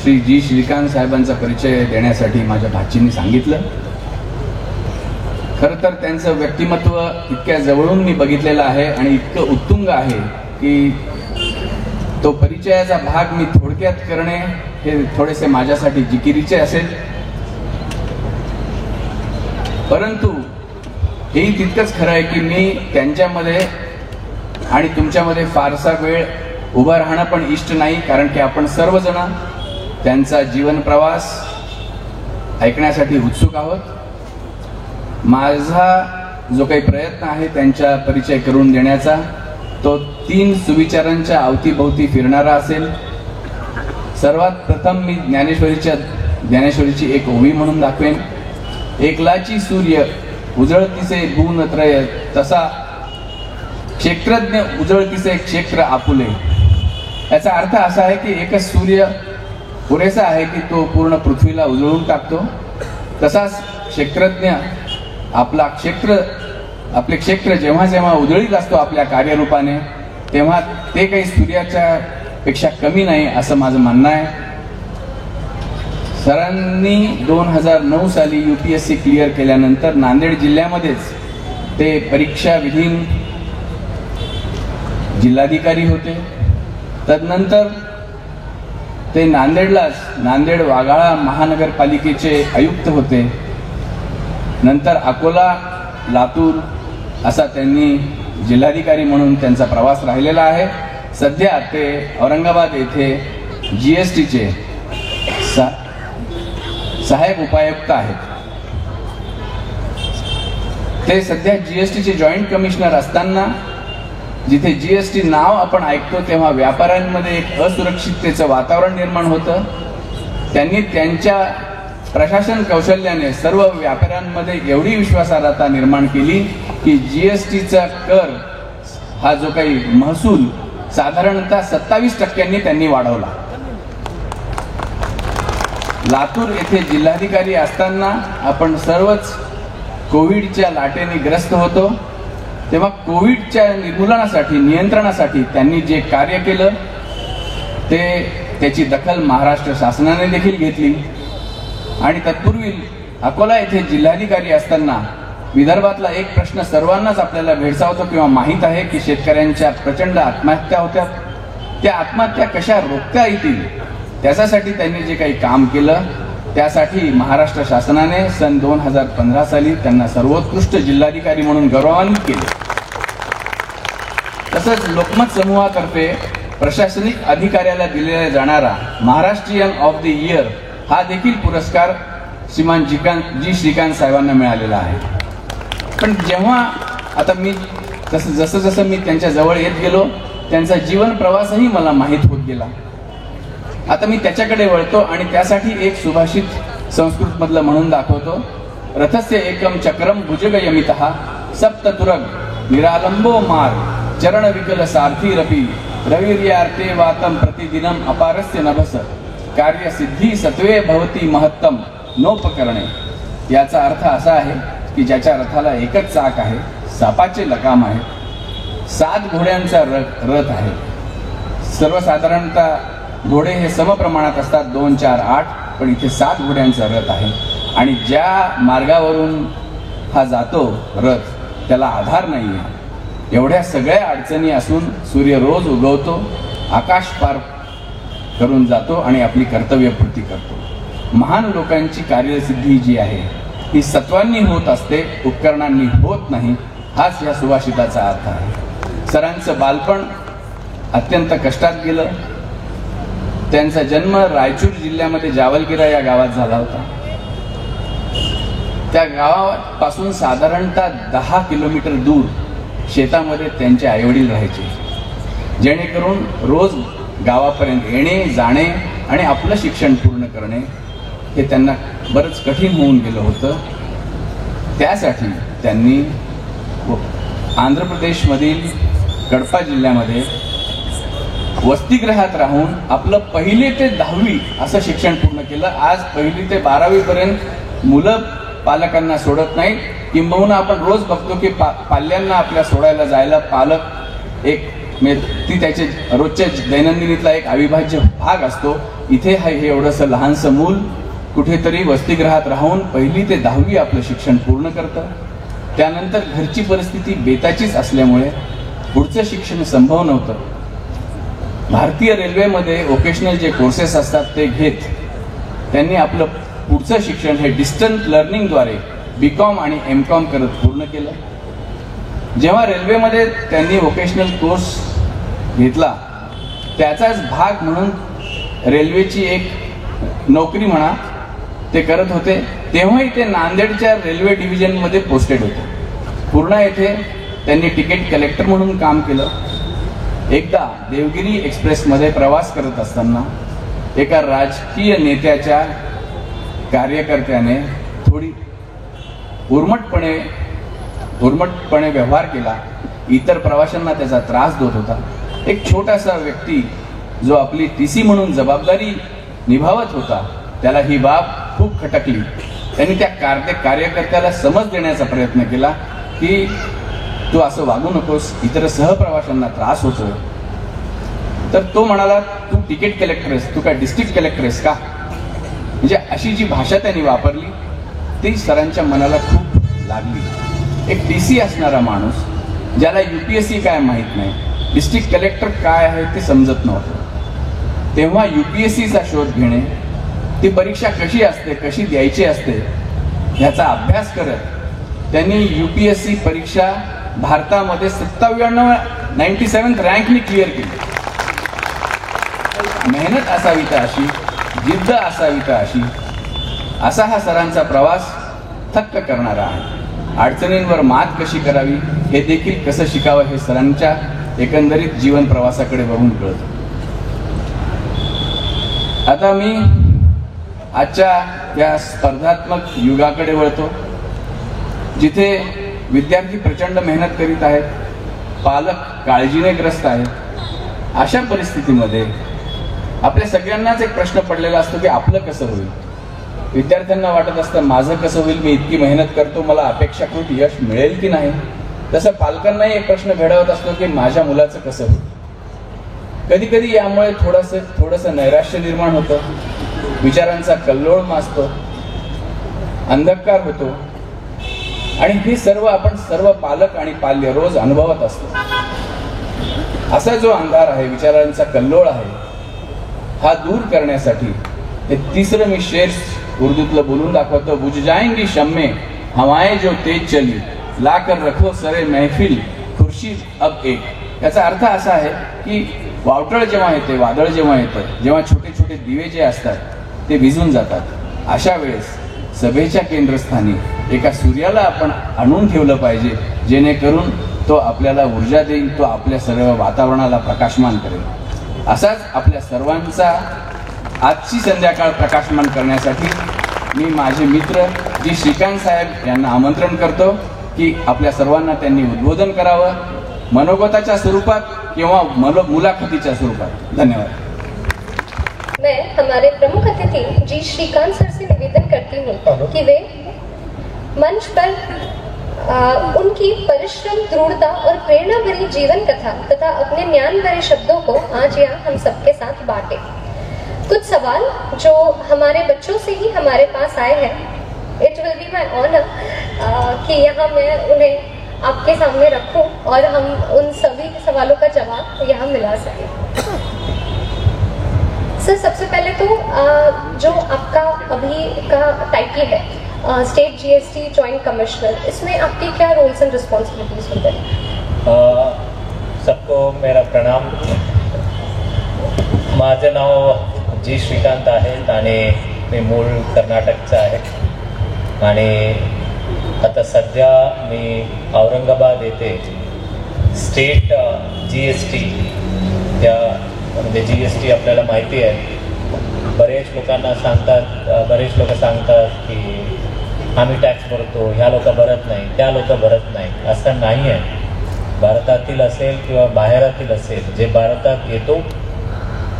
श्री जी श्रीकांत साहेबांचा परिचय देण्यासाठी माझ्या भाचींनी सांगितलं. खरं तर त्यांचं व्यक्तिमत्व इतक्या जवळून मी बघितलेलं आहे आणि इतकं उत्तुंग आहे की तो परिचयाचा भाग मी थोडक्यात करणे हे थोडेसे माझ्यासाठी जिकिरीचे असेल. परंतु हेही तितकंच खरं आहे की मी त्यांच्यामध्ये आणि तुमच्यामध्ये फारसा वेळ उभं राहणं पण इष्ट नाही, कारण की आपण सर्वजण त्यांचा जीवन प्रवास ऐकण्यासाठी उत्सुक आहोत. माझा जो काही प्रयत्न आहे त्यांचा परिचय करून देण्याचा तो 3 सुविचारांच्या अवतीभोवती फिरणारा असेल. सर्वात प्रथम मी ज्ञानेश्वरीची एक ओवी म्हणून दाखवेन. एकलाची सूर्य उजळतीसे गुण त्रय, तसा क्षेत्रज्ञ उजळतीसे क्षेत्र आपुले. याचा अर्थ असा आहे की एकच सूर्य पुरेसा आहे की तो पूर्ण पृथ्वीला उजळून टाकतो. तसाच क्षेत्रज्ञ आपले क्षेत्र जेव्हा जेव्हा उजळीत असतो आपल्या कार्यरूपाने, तेव्हा ते काही सूर्याच्या पेक्षा कमी नाही असं माझं म्हणणं आहे. सरांनी 2009 साली UPSC क्लिअर केल्यानंतर नांदेड जिल्ह्यामध्येच ते परीक्षा विधीन जिल्हाधिकारी होते. तदनंतर ते नांदेड वाघाळा महानगरपालिकेचे आयुक्त होते. नंतर अकोला, लातूर असा त्यांनी जिल्हाधिकारी म्हणून त्यांचा प्रवास राहिलेला आहे. सध्या ते औरंगाबाद येथे GSTचे सहाय्यक उपायुक्त आहेत. ते सध्या GSTचे जॉईंट कमिशनर असताना जिथे GST नाव आपण ऐकतो तेव्हा व्यापाऱ्यांमध्ये एक असुरक्षिततेचं वातावरण निर्माण होतं. त्यांनी त्यांच्या प्रशासन कौशल्याने सर्व व्यापाऱ्यांमध्ये एवढी विश्वासार्हता निर्माण केली की GSTचा कर हा जो काही महसूल साधारणतः 27% त्यांनी वाढवला. लातूर येथे जिल्हाधिकारी असताना आपण सर्वच कोविडच्या लाटेने ग्रस्त होतो. तेव्हा कोविडच्या निर्मूलनासाठी, नियंत्रणासाठी त्यांनी जे कार्य केलं त्याची दखल महाराष्ट्र शासनाने देखील घेतली. आणि तत्पूर्वी अकोला येथे जिल्हाधिकारी असताना विदर्भातला एक प्रश्न सर्वांनाच आपल्याला भेडसावतो किंवा माहीत आहे की शेतकऱ्यांच्या प्रचंड आत्महत्या होत्या. त्या आत्महत्या कशा रोखता येतील त्याच्यासाठी त्यांनी जे काही काम केलं त्यासाठी महाराष्ट्र शासनाने सन 2015 साली त्यांना सर्वोत्कृष्ट जिल्हाधिकारी म्हणून गौरवान्वित केले. तसंच लोकमत समूहातर्फे प्रशासनिक अधिकाऱ्याला दिलेला जाणारा महाराष्ट्रीयन ऑफ द इयर हा देखील पुरस्कार श्रीमान जी श्रीकांत साहेबांना मिळालेला आहे. पण जेव्हा आता मी जसं मी त्यांच्या जवळ येत गेलो त्यांचा जीवन प्रवासही मला माहीत होत गेला. आता मी त्याच्याकडे वळतो आणि त्यासाठी एक सुभाषित संस्कृत मधलं म्हणून दाखवतो. रथस्य एकम चक्रम भुजगयमितः सप्ततुरग निरालंबो मार्ग चरण विकल सारथी रपी रविर्यार्ते वातम प्रतिदिनम अपारस्य नभस कार्य सिद्धी सत्वे भवती महत्तम नोपकरणे. याचा अर्थ असा आहे की ज्याच्या रथाला एकच चाक आहे, सापाचे लगाम आहे, 7 घोड्यांचा रथ आहे. सर्वसाधारणतः घोडे हे समप्रमाणात असतात 2, 4, 8, पण इथे 7 घोड्यांचा रथ आहे. आणि ज्या मार्गावरून हा जातो रथ त्याला आधार नाही आहे. एवढ्या सगळ्या अडचणी असून सूर्य रोज उगवतो, आकाश पार करून जातो आणि आपली कर्तव्यपूर्ती करतो. महान लोकांची कार्यसिद्धी जी आहे ही सत्वांनी होत असते, उपकरणांनी होत नाही. हाच या सुभाषिताचा अर्थ आहे. सरांचं बालपण अत्यंत कष्टात गेलं. त्यांचा जन्म रायचूर जिल्ह्यामध्ये जावलगिरा या गावात झाला होता. त्या गावापासून साधारणतः 10 किलोमीटर दूर शेतामध्ये त्यांचे आईवडील राहायचे, जेणेकरून रोज गावापर्यंत येणे जाणे आणि आपलं शिक्षण पूर्ण करणे हे त्यांना बरंच कठीण होऊन गेलं होतं. त्यासाठी त्यांनी आंध्र प्रदेशमधील कडपा जिल्ह्यामध्ये वसतिगृहात राहून आपलं 1ली ते 10वी असं शिक्षण पूर्ण केलं. आज 1ली ते 12वी पर्यंत मुलं पालकांना सोडत नाही. किंबहुना आपण रोज बघतो की पाल्यांना आपल्या सोडायला जायला पालक एक ती त्याचे रोजच्या दैनंदिनीतला एक अविभाज्य भाग असतो. इथे हे एवढंसं लहानसं मूल कुठेतरी वसतिगृहात राहून 1ली ते 10वी आपलं शिक्षण पूर्ण करतं. त्यानंतर घरची परिस्थिती बेताचीच असल्यामुळे पुढचं शिक्षण संभव नव्हतं. भारतीय रेल्वेमध्ये व्होकेशनल जे कोर्सेस असतात ते घेत त्यांनी आपलं पुढचं शिक्षण हे डिस्टन्स लर्निंगद्वारे BCom आणि MCom करत पूर्ण केलं. जेव्हा रेल्वेमध्ये त्यांनी व्होकेशनल कोर्स घेतला त्याचाच भाग म्हणून रेल्वेची एक नोकरी म्हणा ते करत होते, तेव्हाही ते नांदेडच्या रेल्वे डिव्हिजनमध्ये पोस्टेड होते. पूर्णा येथे त्यांनी तिकीट कलेक्टर म्हणून काम केलं. एकदा देवगिरी एक्सप्रेसमध्ये प्रवास करत असताना एका राजकीय नेत्याच्या कार्यकर्त्याने थोडी उर्मटपणे व्यवहार केला. इतर प्रवाशांना त्याचा त्रास देत होता. एक छोटासा व्यक्ती जो आपली TC म्हणून जबाबदारी निभावत होता त्याला ही बाब खूप खटकली. त्यांनी त्या कार्यकर्त्याला समज देण्याचा प्रयत्न केला की तू असं वागू नकोस, इतर सहप्रवाशांना त्रास होतोय. तर तो म्हणाला तू तिकीट कलेक्टर आहेस, तू काय डिस्ट्रिक्ट कलेक्टर आहेस का? म्हणजे अशी जी भाषा त्यांनी वापरली ती सरांच्या मनाला खूप लागली. एक TC असणारा माणूस ज्याला UPSC काय माहीत नाही, डिस्ट्रिक्ट कलेक्टर काय आहे ते समजत नव्हतं, तेव्हा UPSCचा शोध घेणे, ती परीक्षा कशी असते, कशी द्यायची असते ह्याचा अभ्यास करत त्यांनी UPSC परीक्षा भारतामध्ये 97 रँकनी क्लिअर केली. मेहनत असावी तर अशी, जिद्द असावी तर अशी, असा हा सरांचा प्रवास थक्क करणारा आहे. अडचणींवर मात कशी करावी हे देखील कसं शिकावं हे सरांच्या एकंदरीत जीवन प्रवासाकडे बघून कळतं. आता मी आजच्या या स्पर्धात्मक युगाकडे वळतो जिथे विद्यार्थी प्रचंड मेहनत करीत आहेत, पालक काळजीने ग्रस्त आहेत. अशा परिस्थितीमध्ये आपल्या सगळ्यांनाच एक प्रश्न पडलेला असतो की आपलं कसं होईल. विद्यार्थ्यांना वाटत असतं माझं कसं होईल, मी इतकी मेहनत करतो, मला अपेक्षाकृत यश मिळेल की नाही. तसं पालकांनाही एक प्रश्न भेडावत असतो की माझ्या मुलाचं कसं होईल. कधी कधी यामुळे थोडंसं नैराश्य निर्माण होतं, विचारांचा कल्लोळ माजतो, अंधकार होतो. आणि हे सर्व आपण सर्व पालक आणि पाल्य रोज अनुभवत असतो. असा जो अंधार आहे, विचारांचा कल्लोळ आहे, हा दूर करण्यासाठी हे तिसरं मी शेर उर्दूतलं बोलून दाखवतो. बुझ जाएंगी शम्मे हवाएं जो तेज चली, लाकर रखो सरे महफिल खुर्शीद अब एक. याचा अर्थ असा आहे की वावटळ जेव्हा येते, वादळ जेव्हा येतं, जेव्हा छोटे छोटे दिवे जे असतात ते विझून जातात, अशा वेळेस सभेच्या केंद्रस्थानी एका सूर्याला आपण आणून ठेवलं पाहिजे, जेणेकरून तो आपल्याला ऊर्जा देईल, तो आपल्या सर्व वातावरणाला प्रकाशमान करेल. असाच आपल्या सर्वांचा आजची संध्याकाळ प्रकाशमान करण्यासाठी मी माझे मित्र जी श्रीकांत साहेब यांना आमंत्रण करतो की आपल्या सर्वांना त्यांनी उद्बोधन करावं, मनोगताच्या स्वरूपात किंवा मुलाखतीच्या स्वरूपात. धन्यवाद. मैं हमारे प्रमुख अतिथि जी श्रीकांत सर से निवेदन करती हूँ कि वे मंच पर उनकी परिश्रम, दृढ़ता और प्रेरणा भरी जीवन कथा तथा अपने ज्ञान भरे शब्दों को आज यहाँ हम सबके साथ बांटे. कुछ सवाल जो हमारे बच्चों से ही हमारे पास आए हैं, it will be my honour कि यहाँ मैं उन्हें आपके सामने रखूं और हम उन सभी सवालों का जवाब यहाँ मिला सकें. सर, सबसे पहले तो जो आपका अभी का टाइटल है स्टेट GST जॉइंट कमिश्नर, इसमें आपके क्या रोल्स एंड रिस्पॉन्सिबिलिटीज होते हैं? सबको मेरा प्रणाम. माझं नाव जी श्रीकांत आहे आणि मी मूळ कर्नाटकचा आहे आणि आता सध्या मी औरंगाबाद येथे स्टेट GST या म्हणजे GST आपल्याला माहिती आहे, बरेच लोकांना सांगतात, बरेच लोक सांगतात की आम्ही टॅक्स भरतो, ह्या लोक भरत नाही, त्या लोक भरत नाही. असं नाही आहे. भारतातील असेल किंवा बाहेरातील असेल, जे भारतात येतो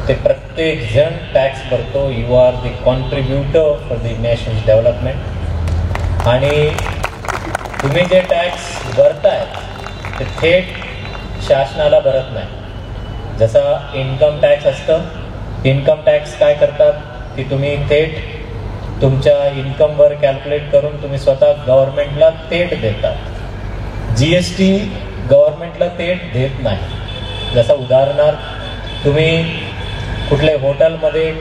ते प्रत्येक जण टॅक्स भरतो. You are the contributor for the nation's development. आणि तुम्ही जे टॅक्स भरताय ते थेट शासनाला भरत नाही. जसा इन्कम टॅक्स असतं, इन्कम टॅक्स काय करतात की तुम्ही थेट तुमच्या इन्कमवर कॅल्क्युलेट करून तुम्ही स्वतः गव्हर्नमेंटला थेट देतात. GST गव्हर्नमेंटला थेट देत नाही. जसं उदाहरणार्थ तुम्ही कुठल्या हॉटेलमध्ये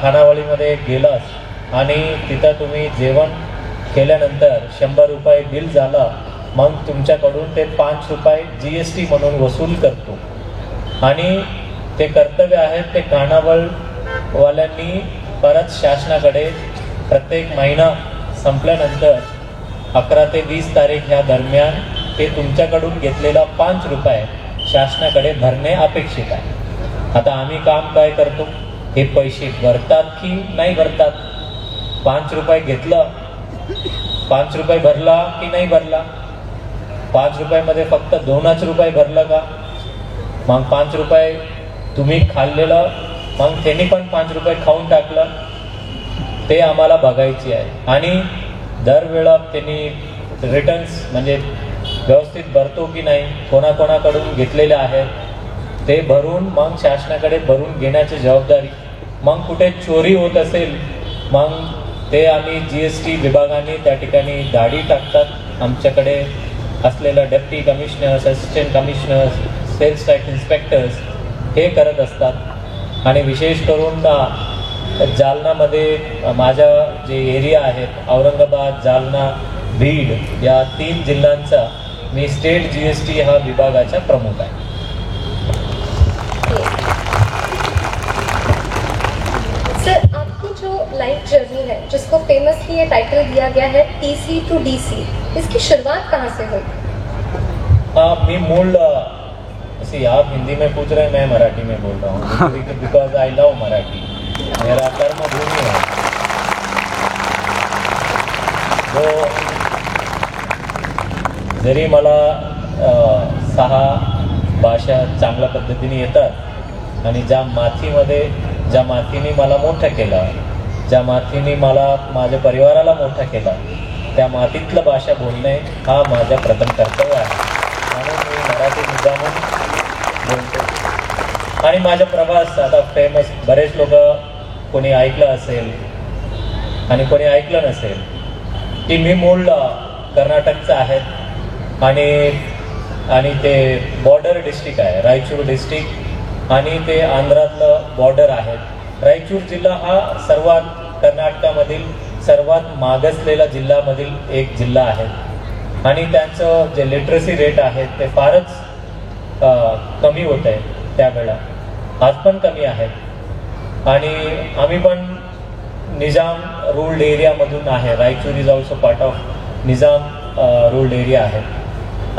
खानावळीमध्ये गेलात आणि तिथं तुम्ही जेवण केल्यानंतर 100 रुपये बिल झालं, मग तुमच्याकडून ते 5 रुपये GST म्हणून वसूल करतो. आणि ते कर्तव्य आहेत ते खानावळवाल्यांनी परत शासनाकडे प्रत्येक महिना संपल्यानंतर 11 ते 20 तारीख ह्या दरम्यान ते तुमच्याकडून घेतलेला 5 रुपये शासनाकडे भरणे अपेक्षित आहे. आता आम्ही काम काय करतो, हे पैसे भरतात की नाही भरतात. 5 रुपये घेतलं, 5 रुपये भरला की नाही भरला. 5 रुपयामध्ये फक्त 2च रुपये भरलं का. मग 5 रुपये तुम्ही खाल्लेलं, मग त्यांनी पण 5 रुपये खाऊन टाकलं, ते आम्हाला बघायची आहे. आणि दरवेळा त्यांनी रिटर्न्स म्हणजे व्यवस्थित भरतो की नाही, कोणाकोणाकडून घेतलेले आहेत ते भरून मग शासनाकडे भरून घेण्याची जबाबदारी. मग कुठे चोरी होत असेल मग ते आम्ही GST विभागाने त्या ठिकाणी दाढी टाकतात. आमच्याकडे असलेलं deputy commissioners, assistant commissioners, sales tax inspectors हे करत असतात. आणि विशेष करून जालनामध्ये माझ्या जे एरिया आहेत औरंगाबाद, जालना, बीड या 3 जिल्ह्यांचा मी स्टेट GST हा विभागाचा प्रमुख आहे. सर, आपकी जो लाइफ जर्नी है जिसको फेमसली ये टाइटल दिया गया है TC to DC, इसकी शुरुआत कहाँ से हुई? मैं मूल आप हिंदी में पूछ रहे हैं, मैं मराठी में बोल रहा हूँ बिकॉज आई लव मराठी, मेरा कर्मभूमि है. तो जरी मला 6 भाषा चांगल्या पद्धतीने येतात आणि ज्या मातीने मला मोठं केलं, ज्या मातीने मला माझ्या परिवाराला मोठा केला, त्या मातीतलं भाषा बोलणे हा माझा प्रथम कर्तव्य आहे. म्हणून मी मराठी मुद्दामून बोलतो. आणि माझा प्रवास आता फेमस बरेच लोक कोणी ऐकलं असेल आणि कोणी ऐकलं नसेल की मी मूळ कर्नाटकचं आहे आणि ते बॉर्डर डिस्ट्रिक्ट आहे रायचूर डिस्ट्रिक्ट आणि ते आंध्रातलं बॉर्डर आहे. रायचूर जिल्हा हा सर्वात कर्नाटकामधील सर्वात मागासलेला जिल्ह्यामधील एक जिल्हा आहे आणि त्यांचं जे लिटरसी रेट आहे ते फारच कमी होत आहे त्यावेळेला, आज पण कमी आहे. आणि आम्ही पण निजाम रूल्ड एरियामधून आहे. Raichur is also part of Nizam ruled area आहे.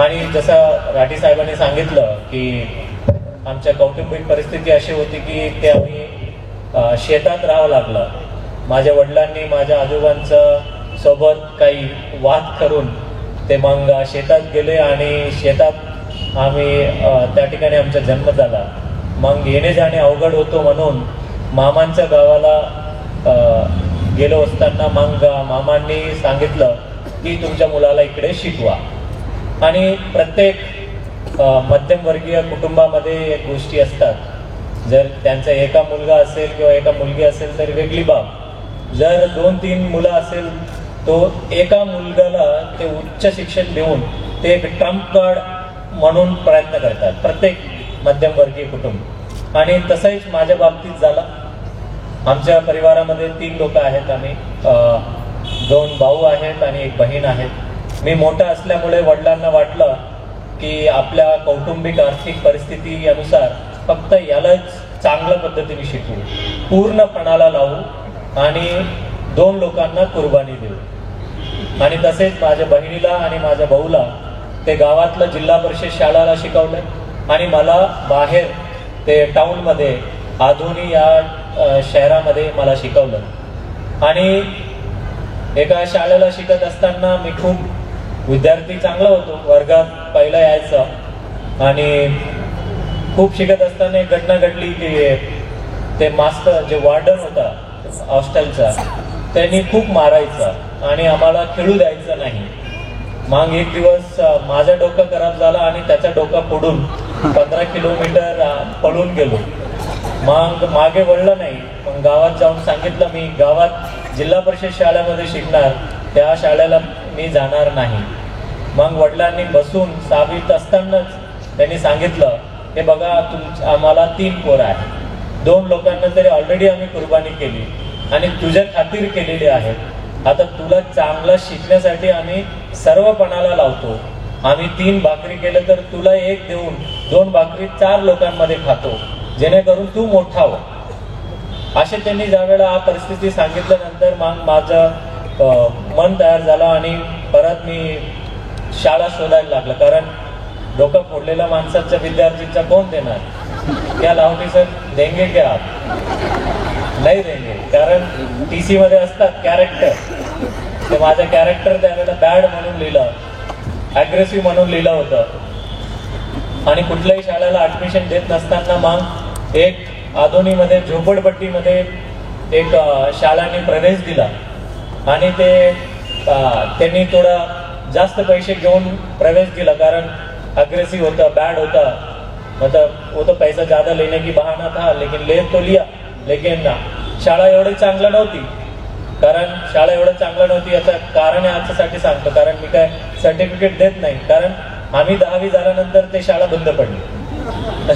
आणि जसं राठी साहेबांनी सांगितलं की आमच्या कौटुंबिक परिस्थिती अशी होती की ते आम्ही शेतात राहावं लागलं. माझ्या वडिलांनी माझ्या आजोबांचं सोबत काही वाद करून ते मग शेतात गेले आणि शेतात आम्ही त्या ठिकाणी आमचा जन्म झाला. मग येणे जाणे अवघड होतो म्हणून मामांच्या गावाला गेलो असताना मग मामांनी सांगितलं की तुमच्या मुलाला इकडे शिकवा. आणि प्रत्येक मध्यमवर्गीय कुटुंबामध्ये एक गोष्टी असतात, जर त्यांचा एका मुलगा असेल किंवा एका मुलगी असेल तर वेगळी बाब, जर 2-3 मुलं असेल तो एका मुलगाला ते उच्च शिक्षण देऊन ते एक ट्रम्प कार्ड म्हणून प्रयत्न करतात प्रत्येक मध्यमवर्गीय कुटुंब. आणि तसंच माझ्या बाबतीत झालं. आमच्या परिवारामध्ये 3 लोक आहेत. आम्ही 2 भाऊ आहेत आणि 1 बहीण आहेत. मी मोठा असल्यामुळे वडिलांना वाटलं की आपल्या कौटुंबिक आर्थिक परिस्थिती अनुसार फक्त यालाच चांगल्या पद्धतीने शिकवू, पूर्णपणाला लावू आणि 2 लोकांना कुर्बानी देऊ. आणि तसेच माझ्या बहिणीला आणि माझ्या भाऊला ते गावातलं जिल्हा परिषद शाळेला शिकवलं आणि मला बाहेर ते टाउनमध्ये आधुनी या शहरामध्ये मला शिकवलं. आणि एका शाळेला शिकत असताना मी खूप विद्यार्थी चांगला होतो, वर्गात पहिला यायचं. आणि खूप शिकत असताना एक घटना घडली की ते मास्टर जे वॉर्डन होता हॉस्टेलचा त्यांनी खूप मारायचं आणि आम्हाला खेळू द्यायचं नाही. मग एक दिवस माझं डोकं खराब झालं आणि त्याचा डोका फोडून 15 किलोमीटर पळून गेलो. मग मागे वळलं नाही. मग गावात जाऊन सांगितलं मी गावात जिल्हा परिषद शाळेमध्ये शिकणार, त्या शाळेला मी जाणार नाही. मग वडिलांनी बसून 6वीत असतानाच त्यांनी सांगितलं, हे बघा आम्हाला 3 पोरं आहे, 2 लोकांना तरी ऑलरेडी आम्ही कुर्बानी केली आणि तुझ्या खातीर केलेली आहे. आता तुला चांगलं शिकण्यासाठी आम्ही सर्वपणाला लावतो. आम्ही 3 भाकरी केलं तर तुला 1 देऊन 2 भाकरी 4 लोकांमध्ये खातो, जेणेकरून तू मोठा हो. असे त्यांनी ज्यावेळेला हा परिस्थिती सांगितल्यानंतर मग माझं मन तयार झालं आणि परत मी शाळा शोधायला लागलं. कारण डोकं फोडलेल्या माणसाच्या विद्यार्थीचा कोण देणार? क्या लावणी सर देंगे क्या आप? नाही देंगे. कारण TC मध्ये असतात कॅरेक्टर, ते माझं कॅरेक्टर त्यावेळेला बॅड म्हणून लिहिलं, ॲग्रेसिव्ह म्हणून लिहिलं होतं. आणि कुठल्याही शाळेला ऍडमिशन देत नसताना मग एक आधोनीमध्ये झोपडपट्टीमध्ये एक शाळांनी प्रवेश दिला आणि ते त्यांनी थोडा जास्त पैसे घेऊन प्रवेश दिला. कारण अग्रेसिव होता, बैड होता, मतलब वो तो पैसा ज्यादा लेने की बहाना था, लेकिन ले तो लिया. लेकिन शाळा एवढी चांगलं नव्हती. कारण शाळा एवढं चांगलं नव्हती याचं कारण याच्यासाठी सांगतो, कारण मी काय सर्टिफिकेट देत नाही. कारण आम्ही 10वी झाल्यानंतर ते शाळा बंद पडली.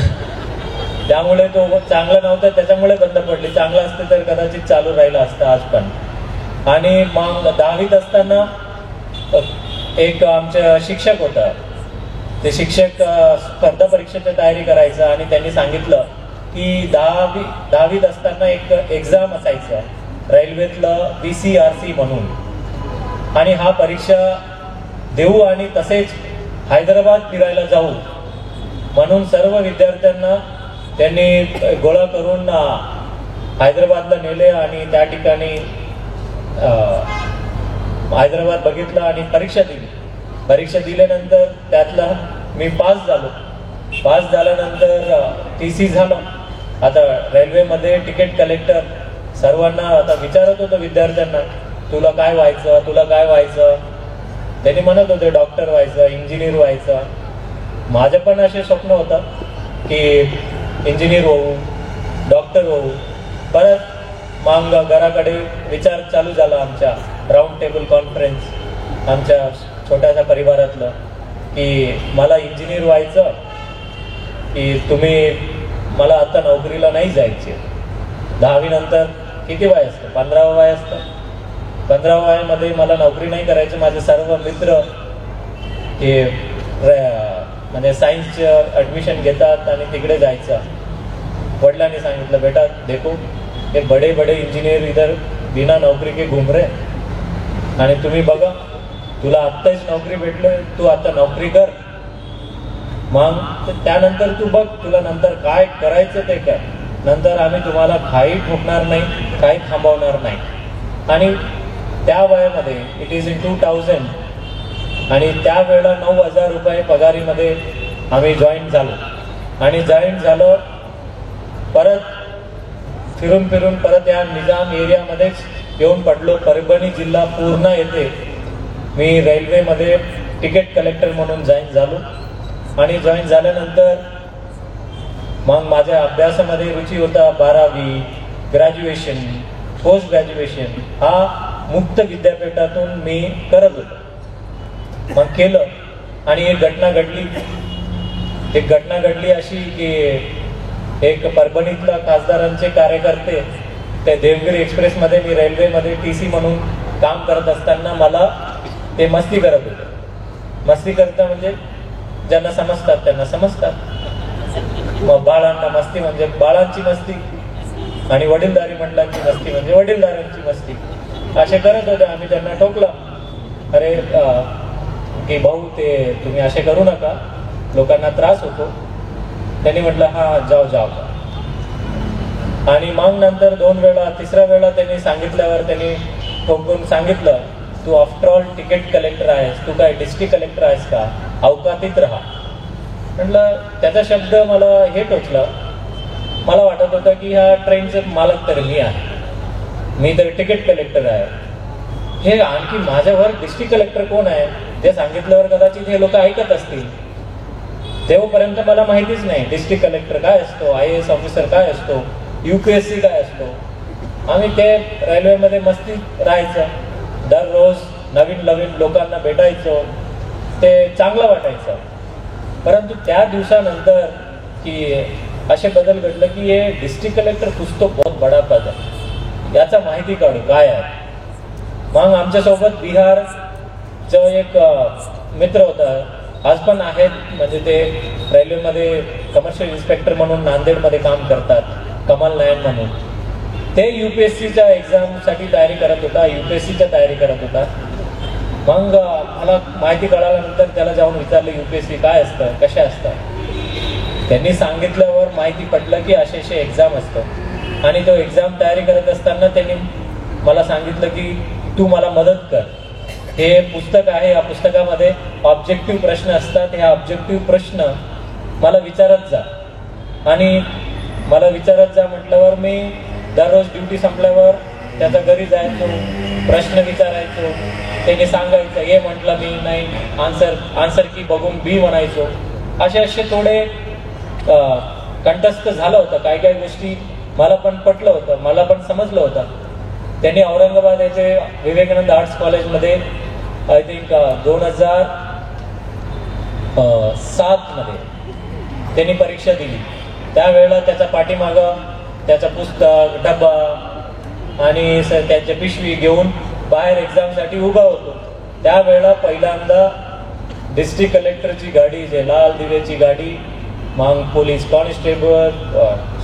त्यामुळे तो चांगला नव्हता, त्याच्यामुळे बंद पडली. चांगलं असतं तर कदाचित चालू राहिलं असतं आज पण. आणि मग 10वीत असताना एक आमचे शिक्षक होता, ते शिक्षक स्पर्धा परीक्षेची तयारी करायचं आणि त्यांनी सांगितलं की 10वीत असताना एक एक्झाम असायचं रेल्वेतलं BCRC म्हणून, आणि हा परीक्षा देऊ आणि तसेच हैदराबाद फिरायला जाऊ म्हणून सर्व विद्यार्थ्यांना त्यांनी गोळा करून हैदराबादला नेले आणि त्या ठिकाणी हैदराबाद बघितलं आणि परीक्षा दिली. परीक्षा दिल्यानंतर त्यातला मी पास झालो. पास झाल्यानंतर TC झालो. आता रेल्वेमध्ये तिकीट कलेक्टर सर्वांना आता विचारत होतो विद्यार्थ्यांना, तुला काय व्हायचं, तुला काय व्हायचं. त्यांनी म्हणत होते डॉक्टर व्हायचं, इंजिनियर व्हायचं. माझं पण असे स्वप्न होतं की इंजिनियर होऊ, डॉक्टर होऊ. परत मग घराकडे विचार चालू झाला आमच्या राऊंड टेबल कॉन्फरन्स आमच्या छोट्याशा परिवारातलं, की मला इंजिनियर व्हायचं की तुम्ही मला आता नोकरीला नाही जायचे. 10वी नंतर किती वय असतं? 15वं वय असतं. 15व्या वयामध्ये मला नोकरी नाही करायची. माझे सर्व मित्र हे म्हणजे सायन्सचं ॲडमिशन घेतात आणि तिकडे जायचं. वडिलांनी सांगितलं, बेटा देखो ये बड़े बड़े इंजिनियर इधर बिना नौकरी के घूम रहे, आणि तुम्ही बघा तुला आत्ताच नोकरी भेटले, तू आता नोकरी कर. मग त्यानंतर तू बघ तुला नंतर काय करायचं ते कर. नंतर आम्ही तुम्हाला काही ठोकणार नाही, काही थांबवणार नाही. आणि त्या वयामध्ये इट इज इन 2000 आणि त्यावेळेला 9,000 रुपये पगारीमध्ये आम्ही जॉईन झालो. आणि जॉईन झालो परत फिरून फिरून परत या निजाम एरियामध्येच येऊन पडलो. परभणी जिल्हा पूर्ण येथे मी रेल्वेमध्ये तिकीट कलेक्टर म्हणून जॉईन झालो. आणि जॉईन झाल्यानंतर मग माझ्या अभ्यासामध्ये रुची होता. 12वी, ग्रॅज्युएशन, पोस्ट ग्रॅज्युएशन हा मुक्त विद्यापीठातून मी करत होतो. मग केलं आणि एक घटना घडली अशी की एक परभणीतला खासदारांचे कार्यकर्ते त्या देवगिरी एक्सप्रेसमध्ये मी रेल्वेमध्ये TC म्हणून काम करत असताना मला ते मस्ती करत होते. मस्ती करता म्हणजे ज्यांना समजतात त्यांना समजतात. मग बाळांना मस्ती म्हणजे बाळांची मस्ती आणि वडीलधारी मंडळांची मस्ती म्हणजे वडीलधाऱ्यांची मस्ती असे करत होते. आम्ही त्यांना टोकलं, अरे की भाऊ ते तुम्ही असे करू नका, लोकांना त्रास होतो. त्यांनी म्हटलं हा जाओ. आणि मग नंतर 2 वेळा 3ऱ्या वेळा त्यांनी सांगितल्यावर त्यांनी ठोकून सांगितलं, तू आफ्टर ऑल तिकीट कलेक्टर आहेस, तू काय डिस्ट्रिक्ट कलेक्टर आहेस का, अवकातीत राहा. म्हटलं त्याचा शब्द मला हे टोचलं. मला वाटत होतं की ह्या ट्रेनचे मालक तर मी आहे, मी तर तिकीट कलेक्टर आहे. हे आणखी माझ्यावर डिस्ट्रिक्ट कलेक्टर कोण आहे ते सांगितल्यावर कदाचित हे लोक ऐकत असतील. तेव्हापर्यंत मला माहितीच नाही डिस्ट्रिक्ट कलेक्टर काय असतो, IAS ऑफिसर काय असतो, UPSC काय असतो. आम्ही ते रेल्वेमध्ये मस्ती राहायचं, दररोज नवीन नवीन लोकांना भेटायचो, ते चांगलं वाटायचं. परंतु त्या दिवसानंतर की असे बदल घडले की हे डिस्ट्रिक्ट कलेक्टर कुछ तो बहुत बडा पद आहे, याचा माहिती काढू काय आहे. मग आमच्यासोबत बिहारचं एक मित्र होता, आज पण आहेत, म्हणजे ते रेल्वेमध्ये कमर्शियल इन्स्पेक्टर म्हणून नांदेडमध्ये काम करतात, कमल नायन म्हणून. ते UPSCच्या एक्झामसाठी तयारी करत होता, UPSCच्या तयारी करत होता. मग मला माहिती कळाल्यानंतर त्याला जाऊन विचारलं UPSC काय असतं, कशा असतात. त्यांनी सांगितल्यावर माहिती पडलं की असे असे एक्झाम असतं. आणि तो एक्झाम तयारी करत असताना त्यांनी मला सांगितलं की तू मला मदत कर, हे पुस्तक आहे, या पुस्तकामध्ये ऑब्जेक्टिव्ह प्रश्न असतात, हे ऑब्जेक्टिव्ह प्रश्न मला विचारत जा. आणि मला विचारत जा म्हटल्यावर मी दररोज ड्युटी संपल्यावर त्याच्या घरी जायचो, प्रश्न विचारायचो, त्याने सांगायचं हे म्हटलं मी नाही, आन्सर की बघून बी म्हणायचो. असे थोडे कंटस्थ झालं होतं. काही काही गोष्टी मला पण पटलं होतं, मला पण समजलं होतं. त्यांनी औरंगाबाद येथे विवेकानंद आर्ट्स कॉलेजमध्ये आय थिंक 2007 मध्ये त्यांनी परीक्षा दिली. त्यावेळेला त्याचा पाठीमागं त्याचा पुस्तक, डब्बा आणि त्याची पिशवी घेऊन बाहेर एक्झामसाठी उभा होतो. त्यावेळेला पहिल्यांदा डिस्ट्रिक्ट कलेक्टरची गाडी, जे लाल दिव्याची गाडी, मग पोलीस कॉन्स्टेबल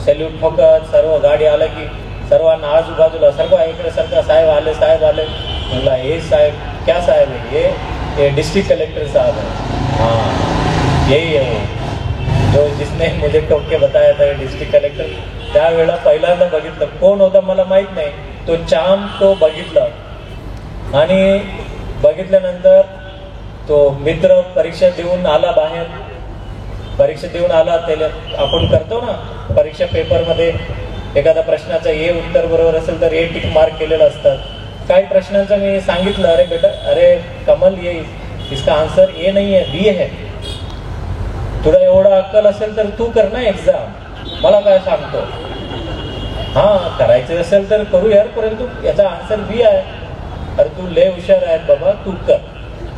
सॅल्यूट ठोकत सर्व गाडी आला की सर्वांना आजूबाजूला सर्व इकडे सारखा साहेब आले, साहेब आले. म्हणला हे साहेब क्या साहेब है, ये डिस्ट्रिक्ट कलेक्टर साहब है. हाँ यही है वो जो जिसने मुझे टोक के बताया था डिस्ट्रिक्ट कलेक्टर. त्यावेळेला पहिल्यांदा बघितलं, कोण होता मला माहित नाही, तो चाम तो बघितलं. आणि बघितल्यानंतर तो मित्र परीक्षा देऊन आला बाहेर, परीक्षा देऊन आला. त्याला आपण करतो ना परीक्षा पेपरमध्ये एखाद्या प्रश्नाचं ए उत्तर बरोबर असेल तर ए टिक मार्क केलेलं असतात. काही प्रश्नांचं मी सांगितलं, अरे बेटा, अरे कमल, ये इसका आन्सर ए नाही आहे, बी आहे. तुला एवढा अक्कल असेल तर तू कर ना एक्झाम, मला काय सांगतो. हां करायचं असेल तर करू यार, परंतु याचा आन्सर बी आहे. अरे तू लय हुशार आहे बाबा, तू कर,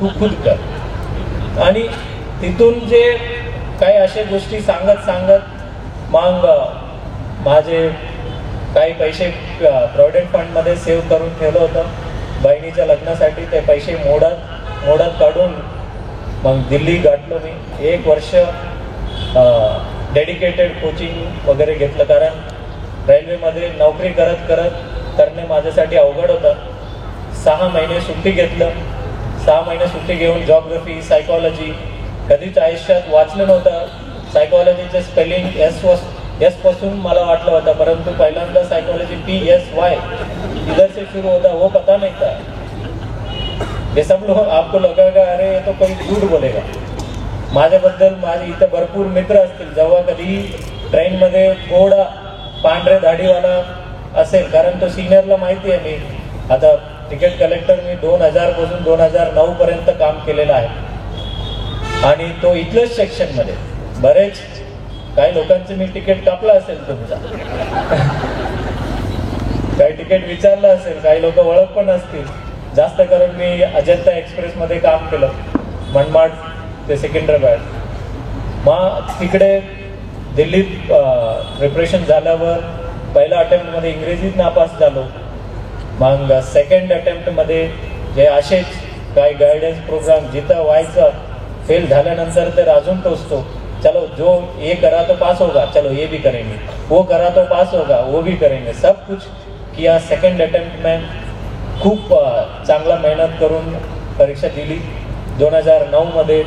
तू खुद कर. आणि तिथून जे काही अशा गोष्टी सांगत सांगत मग माझे काही पैसे प्रॉव्हिडंट फंडमध्ये सेव्ह करून ठेवलं होतं बहिणीच्या लग्नासाठी. ते पैसे मोडात काढून मग दिल्ली गाठलो मी. 1 वर्ष डेडिकेटेड कोचिंग वगैरे घेतलं, कारण रेल्वेमध्ये नोकरी करणे माझ्यासाठी अवघड होतं. 6 महिने सुट्टी घेतलं. 6 महिने सुट्टी घेऊन जॉग्रफी, सायकॉलॉजी कधीच आयुष्यात वाचलं नव्हतं. सायकॉलॉजीचं स्पेलिंग एस पासून मला वाटलं होतं, परंतु पहिल्यांदा सायकोलॉजी PSY इधर से शुरू होता, वो पता नहीं था. ये सब लोग आपको लगेगा अरे ये तो कोई झूठ बोलेगा. माझ्याबद्दल माझे इथं भरपूर मित्र असतील, जेव्हा कधी ट्रेनमध्ये थोडा पांढरे दाढीवाला असेल, कारण तो सिनियरला माहिती आहे मी आता तिकीट कलेक्टर मी 2000 पासून 2009 पर्यंत काम केलेलं आहे. आणि तो इथलंच सेक्शनमध्ये बरेच काही लोकांचं मी तिकीट कापलं असेल तुमचा, काही तिकीट विचारलं असेल, काही लोक ओळख पण असतील. जास्त करून मी अजंता एक्सप्रेसमध्ये काम केलं, मनमाड ते सिकंदराबाद. मग तिकडे दिल्लीत प्रिपरेशन झाल्यावर पहिल्या अटेम्प्टमध्ये इंग्रजीत नापास झालो. मग सेकंड अटेम्प्टमध्ये जे असेच काही गायडन्स प्रोग्राम जिथं व्हायचं, फेल झाल्यानंतर तर अजून टोचतो. चलो जो ये करा तो पास होगा, चलो ये भी करेंगे, वो करा तो पास होगा, वो भी करेंगे. सब कुछ किया. सेकंड अटेम्प्ट में खूप चांगला मेहनत करून परीक्षा दिली. 2009 मध्ये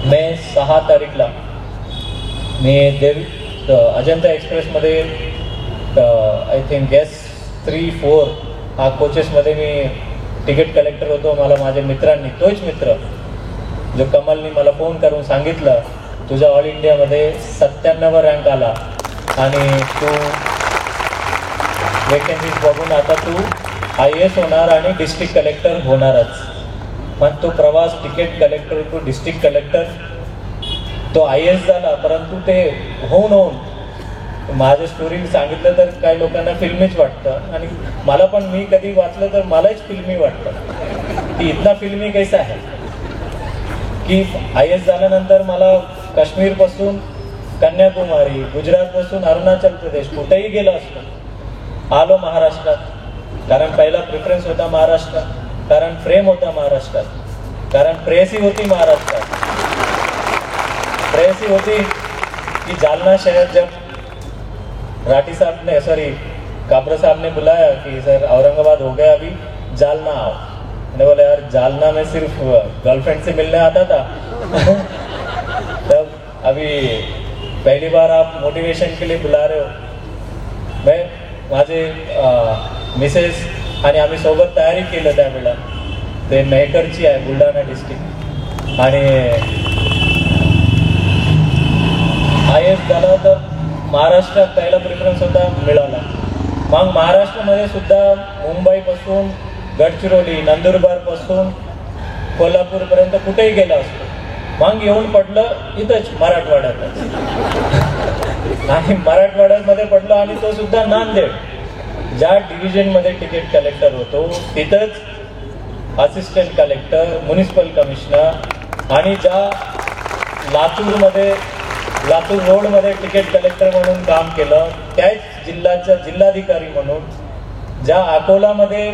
मे 6 तारीखला मी अजंता एक्सप्रेसमध्ये आय थिंक S34 हा कोचेसमध्ये मी तिकीट कलेक्टर होतो. मला माझ्या मित्रांनी, तोच मित्र जो कमलनी मला फोन करून सांगितलं तुझा ऑल इंडियामध्ये 97 रँक आला आणि तू वेकन्सीज बघून आता तू IAS होणार आणि डिस्ट्रिक्ट कलेक्टर होणारच. पण तो प्रवास ticket collector to district collector तो IAS झाला, परंतु ते होऊन माझं स्टोरी सांगितलं तर काही लोकांना फिल्मीच वाटतं आणि मला पण मी कधी वाचलं तर मलाच फिल्मी वाटतं की इतना फिल्मी कैसा आहे की IAS झाल्यानंतर मला काश्मीरपासून कन्याकुमारी, गुजरातपासून अरुणाचल प्रदेश कुठेही गेलो असतो. आलो महाराष्ट्रात, कारण पहिला प्रेफरन्स होता महाराष्ट्रात, कारण फ्रेम होता महाराष्ट्रात, कारण प्रेयसी होती महाराष्ट्रात. प्रेयसी होती कि जालना शहर जब राठी साहब ने काबरा साहब ने बुलाया कि सर औरंगाबाद हो गया, अभी जालना आओ. मैंने बोला यार जालना में सिर्फ गर्लफ्रेंड से मिलने आता था. तब अभी पहली बार आप मोटिवेशन के लिए बुला रहे हो. मैं माझे मिसेस आणि आम्ही सोबत तयारी केलं त्यावेळेला. ते मेहकरची आहे, बुलढाणा डिस्ट्रिक्ट. आणि IAS झाला तर महाराष्ट्रात पहिला प्रेफरन्स होता, मिळाला. मग महाराष्ट्रामध्ये सुद्धा मुंबईपासून गडचिरोली, नंदुरबारपासून कोल्हापूरपर्यंत कुठेही गेला असतो. मग येऊन पडलं इथंच मराठवाड्यातच आणि मराठवाड्यामध्ये पडलो आणि तो सुद्धा नांदेड, ज्या डिव्हिजनमध्ये तिकीट कलेक्टर होतो तिथंच असिस्टंट कलेक्टर, म्युनिसिपल कमिशनर आणि ज्या लातूर रोडमध्ये तिकीट कलेक्टर म्हणून काम केलं, त्याच जिल्ह्याचा जिल्हाधिकारी म्हणून. ज्या अकोलामध्ये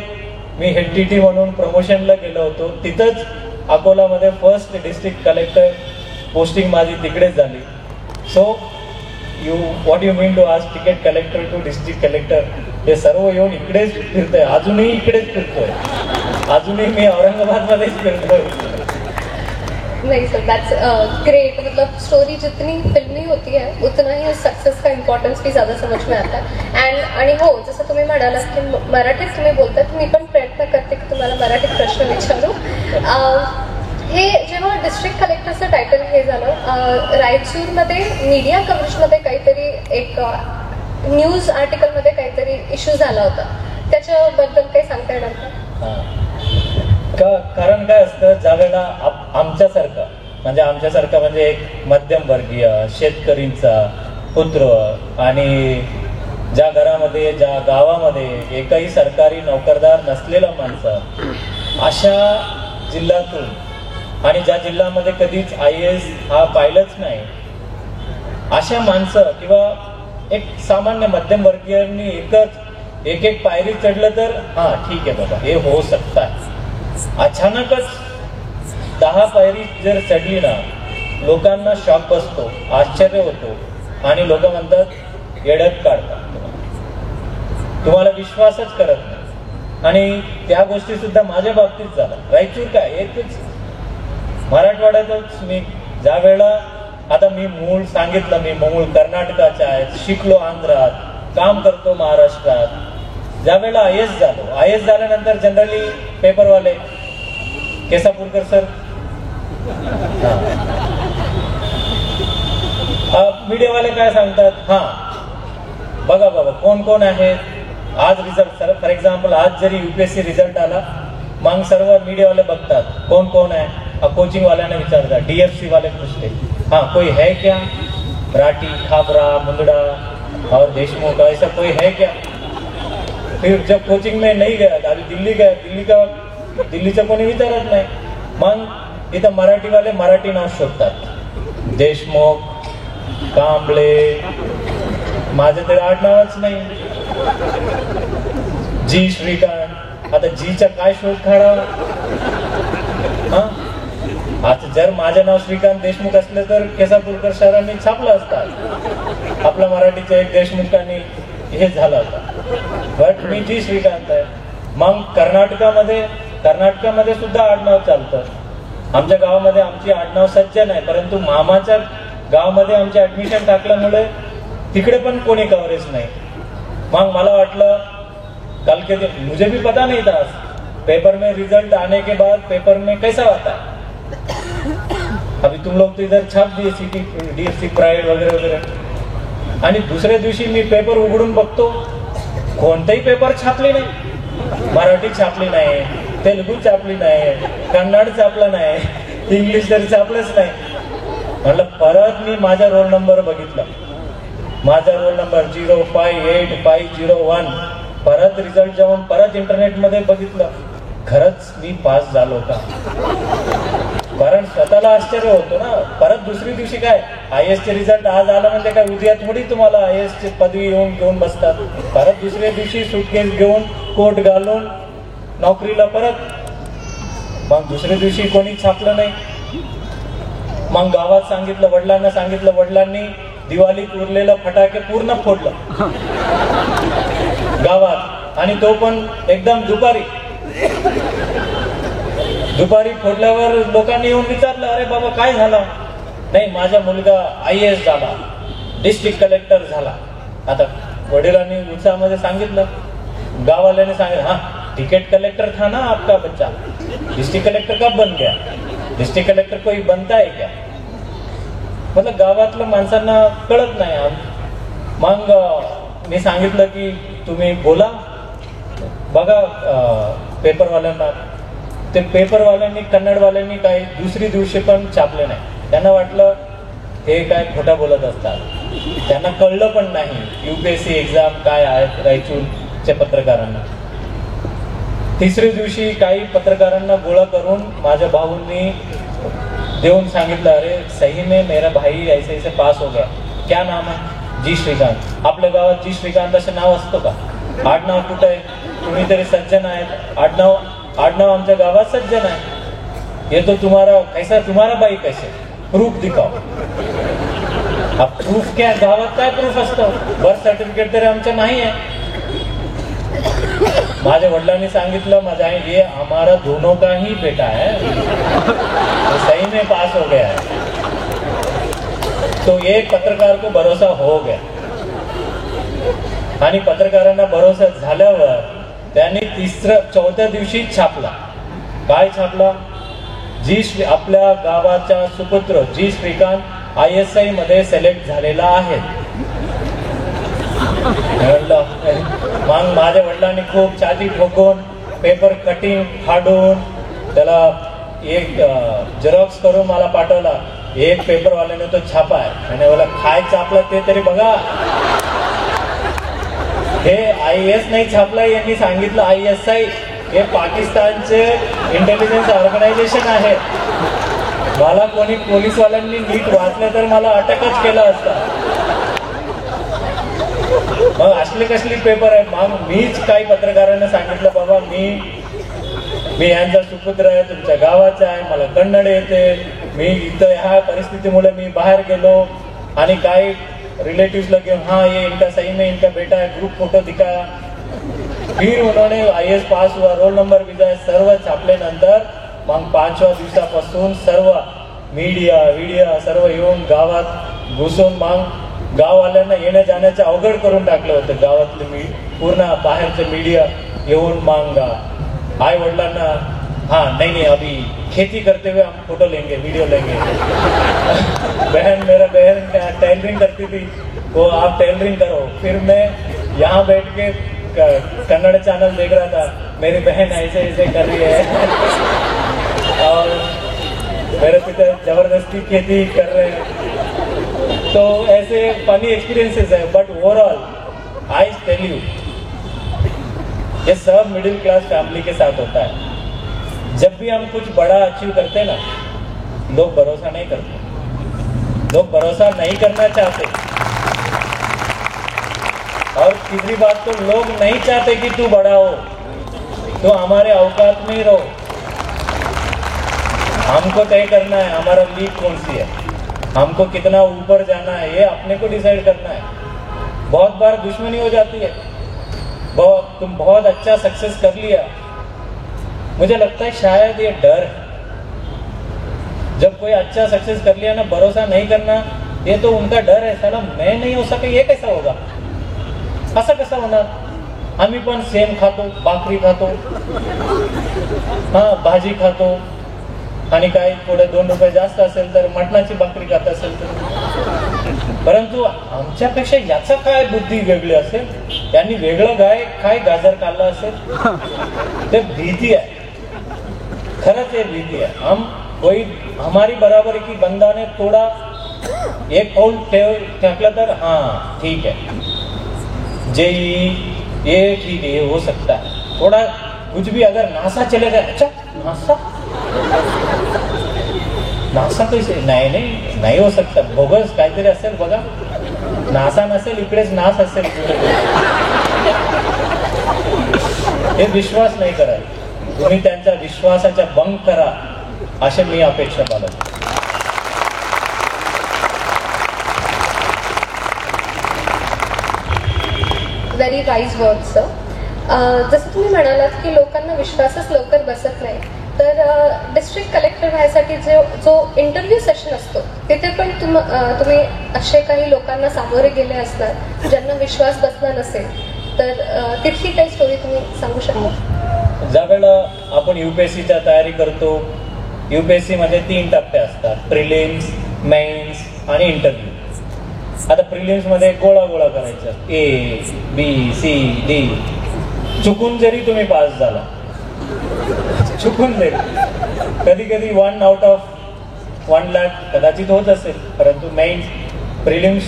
मी HTT म्हणून प्रमोशनला गेलो होतो तिथंच अकोलामध्ये फर्स्ट डिस्ट्रिक्ट कलेक्टर पोस्टिंग माझी तिकडेच झाली. So what you mean to आज ticket collector to district collector हे सर्व येऊन इकडेच फिरतोय, अजूनही इकडेच फिरतोय, अजूनही मी औरंगाबादमध्येच फिरतोय. नहीं सर, दैट्स ग्रेट. मतलब स्टोरी जितनी फिल्मी होती है उतना ही उस सक्सेस का इम्पॉर्टन्स भी ज़्यादा समझ में आता है. आणि हो, जसं तुम्ही म्हणालात की मराठीत तुम्ही बोलता, मी पण प्रयत्न करते की तुम्हाला मराठीत प्रश्न विचारू. हे जेव्हा डिस्ट्रिक्ट कलेक्टरचं टायटल हे झालं, रायचूरमध्ये मीडिया कव्हरेजमध्ये काहीतरी एक न्यूज आर्टिकलमध्ये काहीतरी इश्यू झाला होता, त्याच्याबद्दल काही सांगता येणार का? कारण काय असतं, ज्या वेळेला आमच्यासारखं म्हणजे एक मध्यमवर्गीय शेतकरींचा पुत्र आणि ज्या घरामध्ये, ज्या गावामध्ये एकही सरकारी नोकरदार नसलेला माणसं, अशा जिल्ह्यातून आणि ज्या जिल्ह्यामध्ये कधीच IAS हा पाहिलंच नाही, अशा माणसं किंवा एक सामान्य मध्यमवर्गीयांनी एक पायरी चढलं तर हां ठीक आहे बाबा हे होऊ शकतं आहे. अचानकच 10 पायरी जर चढली ना, लोकांना शॉक बसतो, आश्चर्य होतो आणि लोक म्हणतात येड्यात काढतात, तुम्हाला विश्वासच करत नाही. आणि त्या गोष्टी सुद्धा माझ्या बाबतीत झाल्या. रायचूर काय एकच मराठवाड्यातच मी ज्या वेळेला, आता मी मूळ सांगितलं, मी मूळ कर्नाटकाचा आहे, शिकलो आंध्रात, काम करतो महाराष्ट्रात. ज्या वेळेला IAS झाल्यानंतर जनरली पेपरवाले केसापूरकर सर, मीडियावाले काय सांगतात, हां बघा बाबा कोण कोण आहे आज रिझल्ट. फॉर एक्झाम्पल आज जरी UPSC रिझल्ट आला, मग सर्व मीडियावाले बघतात कोण कोण आहे, कोचिंग वाल्यांना विचारतात, DFC वाले पूछते हाँ कोई है क्या, राठी, खाबरा, मुंदड़ा और देशमुख ऐसा कोई है क्या. फिर जब कोचिंग में नहीं गया, अभी दिल्ली गया, दिल्लीचं कोणी विचारत नाही, मग इथं मराठीवाले मराठी नाव शोधतात, देशमुख, कांबळे, माझं तर आडनावच नाही, जी श्रीकांत. आता जीचा काय शोध काढावा. आता जर माझं नाव श्रीकांत देशमुख असलं तर केसापूरकर सरांनी छापलं असतात, आपला मराठीचं एक देशमुखांनी हे झालं होता. बट मी जी श्रीकांत आहे. मग कर्नाटकामध्ये सुद्धा आडनाव चालतं. आमच्या गावामध्ये आमची आडनाव सज्जन आहे, परंतु मामाच्या गावामध्ये आमचे ऍडमिशन टाकल्यामुळे तिकडे पण कोणी कव्हरेज नाही. मग मला वाटलं कल के दिन, मुझे भी पता नहीं था, पेपर में रिजल्ट आने के बाद पेपर में कैसा आता है, अभी तुम लोग तो इधर छाप दिए DFC प्राइड वगैरे वगैरे. आणि दुसऱ्या दिवशी मी पेपर उघडून बघतो, कोणताही पेपर छापले नाही, मराठी छापली नाही, तेलुगू छापली नाही, कन्नड छापला नाही, इंग्लिश तरी छापलंच नाही. म्हटलं परत मी माझा रोल नंबर बघितला, माझा रोल नंबर 058501. परत रिझल्ट जाऊन परत इंटरनेटमध्ये बघितलं, खरंच मी पास झालो का? कारण स्वतःला आश्चर्य होतो ना. परत दुसरी दिवशी काय IAS चे रिझल्ट आज आला म्हणजे काय उद्या थोडी तुम्हाला IAS ची पदवी घेऊन बसतात. परत दुसऱ्या दिवशी सुटकेस घेऊन कोट घालून नोकरीला परत. मग दुसऱ्या दिवशी कोणी छापलं नाही. मग गावात सांगितलं, वडिलांना सांगितलं, वडिलांनी दिवाळीत उरलेलं फटाके पूर्ण फोडलं गावात, आणि तो पण एकदम दुपारी फोडल्यावर लोकांनी येऊन विचारलं, अरे बाबा काय झालं? नाही, माझा मुलगा IAS झाला, डिस्ट्रिक्ट कलेक्टर झाला. आता वडिलांनी उत्साहामध्ये सांगितलं, गाववाल्याने सांगितलं, हाँ टिकट कलेक्टर था ना आपका बच्चा, डिस्ट्रिक्ट कलेक्टर कब बन गया? डिस्ट्रिक्ट कलेक्टर कोई बनता है क्या? मतलब गावातल्या माणसांना कळत नाही. मग मी सांगितलं की तुम्ही बोला बघा पेपरवाल्यांना. ते पेपरवाल्यांनी, कन्नडवाल्यांनी काही दुसरी दिवशी पण छापले नाही. त्यांना वाटलं हे काय खोटं बोलत असतात. त्यांना कळलं पण नाही UPSC एक्झाम काय आहेत रायचूरच्या पत्रकारांना. तिसऱ्या दिवशी काही पत्रकारांना गोळा करून माझ्या भाऊंनी देऊन सांगितलं, अरे सही में मेरा भाई ऐसे ऐसे पास हो गया. क्या नाम है? जी श्रीकांत. आपल्या गावात जी श्रीकांत असं नाव असतो का? आडनाव कुठं आहे? कुणीतरी सज्जन आहेत, आडनाव आमच्या गावात सज्जन आहे. ये तो तुम्हारा कैसा, तुम्हारा भाई कैसे? प्रूफ दिखाओ. अब प्रूफ क्या? गावात काय प्रूफ असतं? बर्थ सर्टिफिकेट तरी आमचं नाही आहे. माझ्या वडिलांनी सांगितलं, माझा ये हमारा दोनों का ही बेटा है, तो सही में पास हो गया है. तो एक पत्रकार को भरोसा हो गया. आणि पत्रकारांना भरोसा झाल्यावर त्यांनी चौथ्या दिवशी छापला. काय छापला? आपल्या गावाचा सुपुत्र जी श्रीकांत ISI मध्ये सिलेक्ट झालेला आहे. मग माझ्या वडिलांनी खूप छाती ठोकून पेपर कटिंग फाडून त्याला एक झेरॉक्स करून मला पाठवला. एक पेपरवाल्याने तो छापा आहे आणि मला काय छापला ते तरी बघा. हे IAS नाही छापला, यांनी सांगितलं ISI हे पाकिस्तानचे इंटेलिजन्स ऑर्गनायझेशन आहे. मला कोणी पोलीसवाल्यांनी नीट वाचलं तर मला अटकच केला असता. मग असले कसली पेपर आहे. मग मीच काही पत्रकारांना सांगितलं, बाबा मी यांचा सुपुत्र आहे, तुमच्या गावाचा आहे, मला कन्नड येते, मी इथं ह्या परिस्थितीमुळे मी बाहेर गेलो. आणि काही रिलेटिव्सला घेऊन, हाँ ये इनका सही में इनका बेटा है, ग्रुप फोटो दिखाया. फिर उन्होंने IAS पास हुआ, रोल नंबर विजा सर्व छापल्यानंतर मग 5व्या दिवसापासून सर्व मीडिया सर्व येऊन गावात घुसून मग गाववाल्यांना येण्या जाण्याचं अवघड करून टाकलं होतं. गावातले पूर्ण बाहेरचे मीडिया येऊन मग आई वडिलांना, हाँ नहीं अभी खेती करते हुए हम फोटो लेंगे, वीडियो लेंगे. मेरा बहन टेलरिंग करती थी, वो आप टेलरिंग करो. फिर मैं यहाँ बैठ के कन्नड़ चैनल देख रहा था, मेरी बहन ऐसे ऐसे कर रही है और मेरे पिता जबरदस्ती खेती कर रहे हैं. तो ऐसे फनी एक्सपीरियंसेस है. But overall I tell you, ये सब मिडिल क्लास फैमिली के साथ होता है. जब भी हम कुछ बड़ा अचीव करते हैं ना, लोग भरोसा नहीं करते, लोग भरोसा नहीं करना चाहते. और तीसरी बात तो लोग नहीं चाहते कि तू बड़ा हो, तो हमारे औकात में ही रहो. हमको तय करना है हमारा लीग कौन सी है, हमको कितना ऊपर जाना है, ये अपने को डिसाइड करना है. बहुत बार दुश्मनी हो जाती है. तुम बहुत अच्छा सक्सेस कर लिया, मुझे लगता है शायद ये डर है. जब कोई अच्छा सक्सेस कर लिया ना, भरोसा नहीं करना, ये तो उनका डर है. साला मैं नहीं हो सके, ये कैसा होगा, असं कसं होणार. आम्ही पण सेम खातो, भाकरी खातो, हाँ भाजी खातो, आणि काही पुढे 2 रुपये जास्त असेल तर मटणाची भाकरी खात असेल तर. परंतु आमच्यापेक्षा याचा काय बुद्धी वेगळी असेल, यांनी वेगळं काय गाजर खाल्लं असेल, ते भीती आहे. खरंच ये भीती है. हम कोई हमारी बराबरी की बंदा ने थोड़ा एक पाउल फेंकला तर हाँ ठीक है, ये ठीक है, ये हो सकता है. थोड़ा कुछ भी अगर नासा चले गए, अच्छा नासा कैसे, नाही हो सकता, बोगस काहीतरी असेल बघा. नासा नसेल, इकडेच नास असेल. हे विश्वास नाही करायचा. तुम्ही त्यांच्या विश्वासाचा भंग करा असे मी अपेक्षा बाळगतो. Very wise word sir. जसं तुम्ही म्हणालात की लोकांना विश्वासच लवकर बसत नाही, तर डिस्ट्रिक्ट कलेक्टर व्हायसाठी जो इंटरव्ह्यू सेशन असतो तिथे पण तुम्ही असे काही लोकांना सामोरे गेले असणार ज्यांना विश्वास बसला नसेल, तर तिथली काही स्टोरी तुम्ही सांगू शकता? ज्या वेळेला आपण UPSCच्या तयारी करतो, UPSC मध्ये 3 टप्पे असतात, प्रिलिम्स, मेन्स आणि इंटरव्ह्यू. आता प्रिलिम्स मध्ये गोळा करायचं, A, B, C, D. चुकून जरी तुम्ही पास झाला, चुकून जरी, कधी 1 आउट ऑफ 1 लाख कदाचित होत असेल, परंतु मेन्स, प्रिलिम्स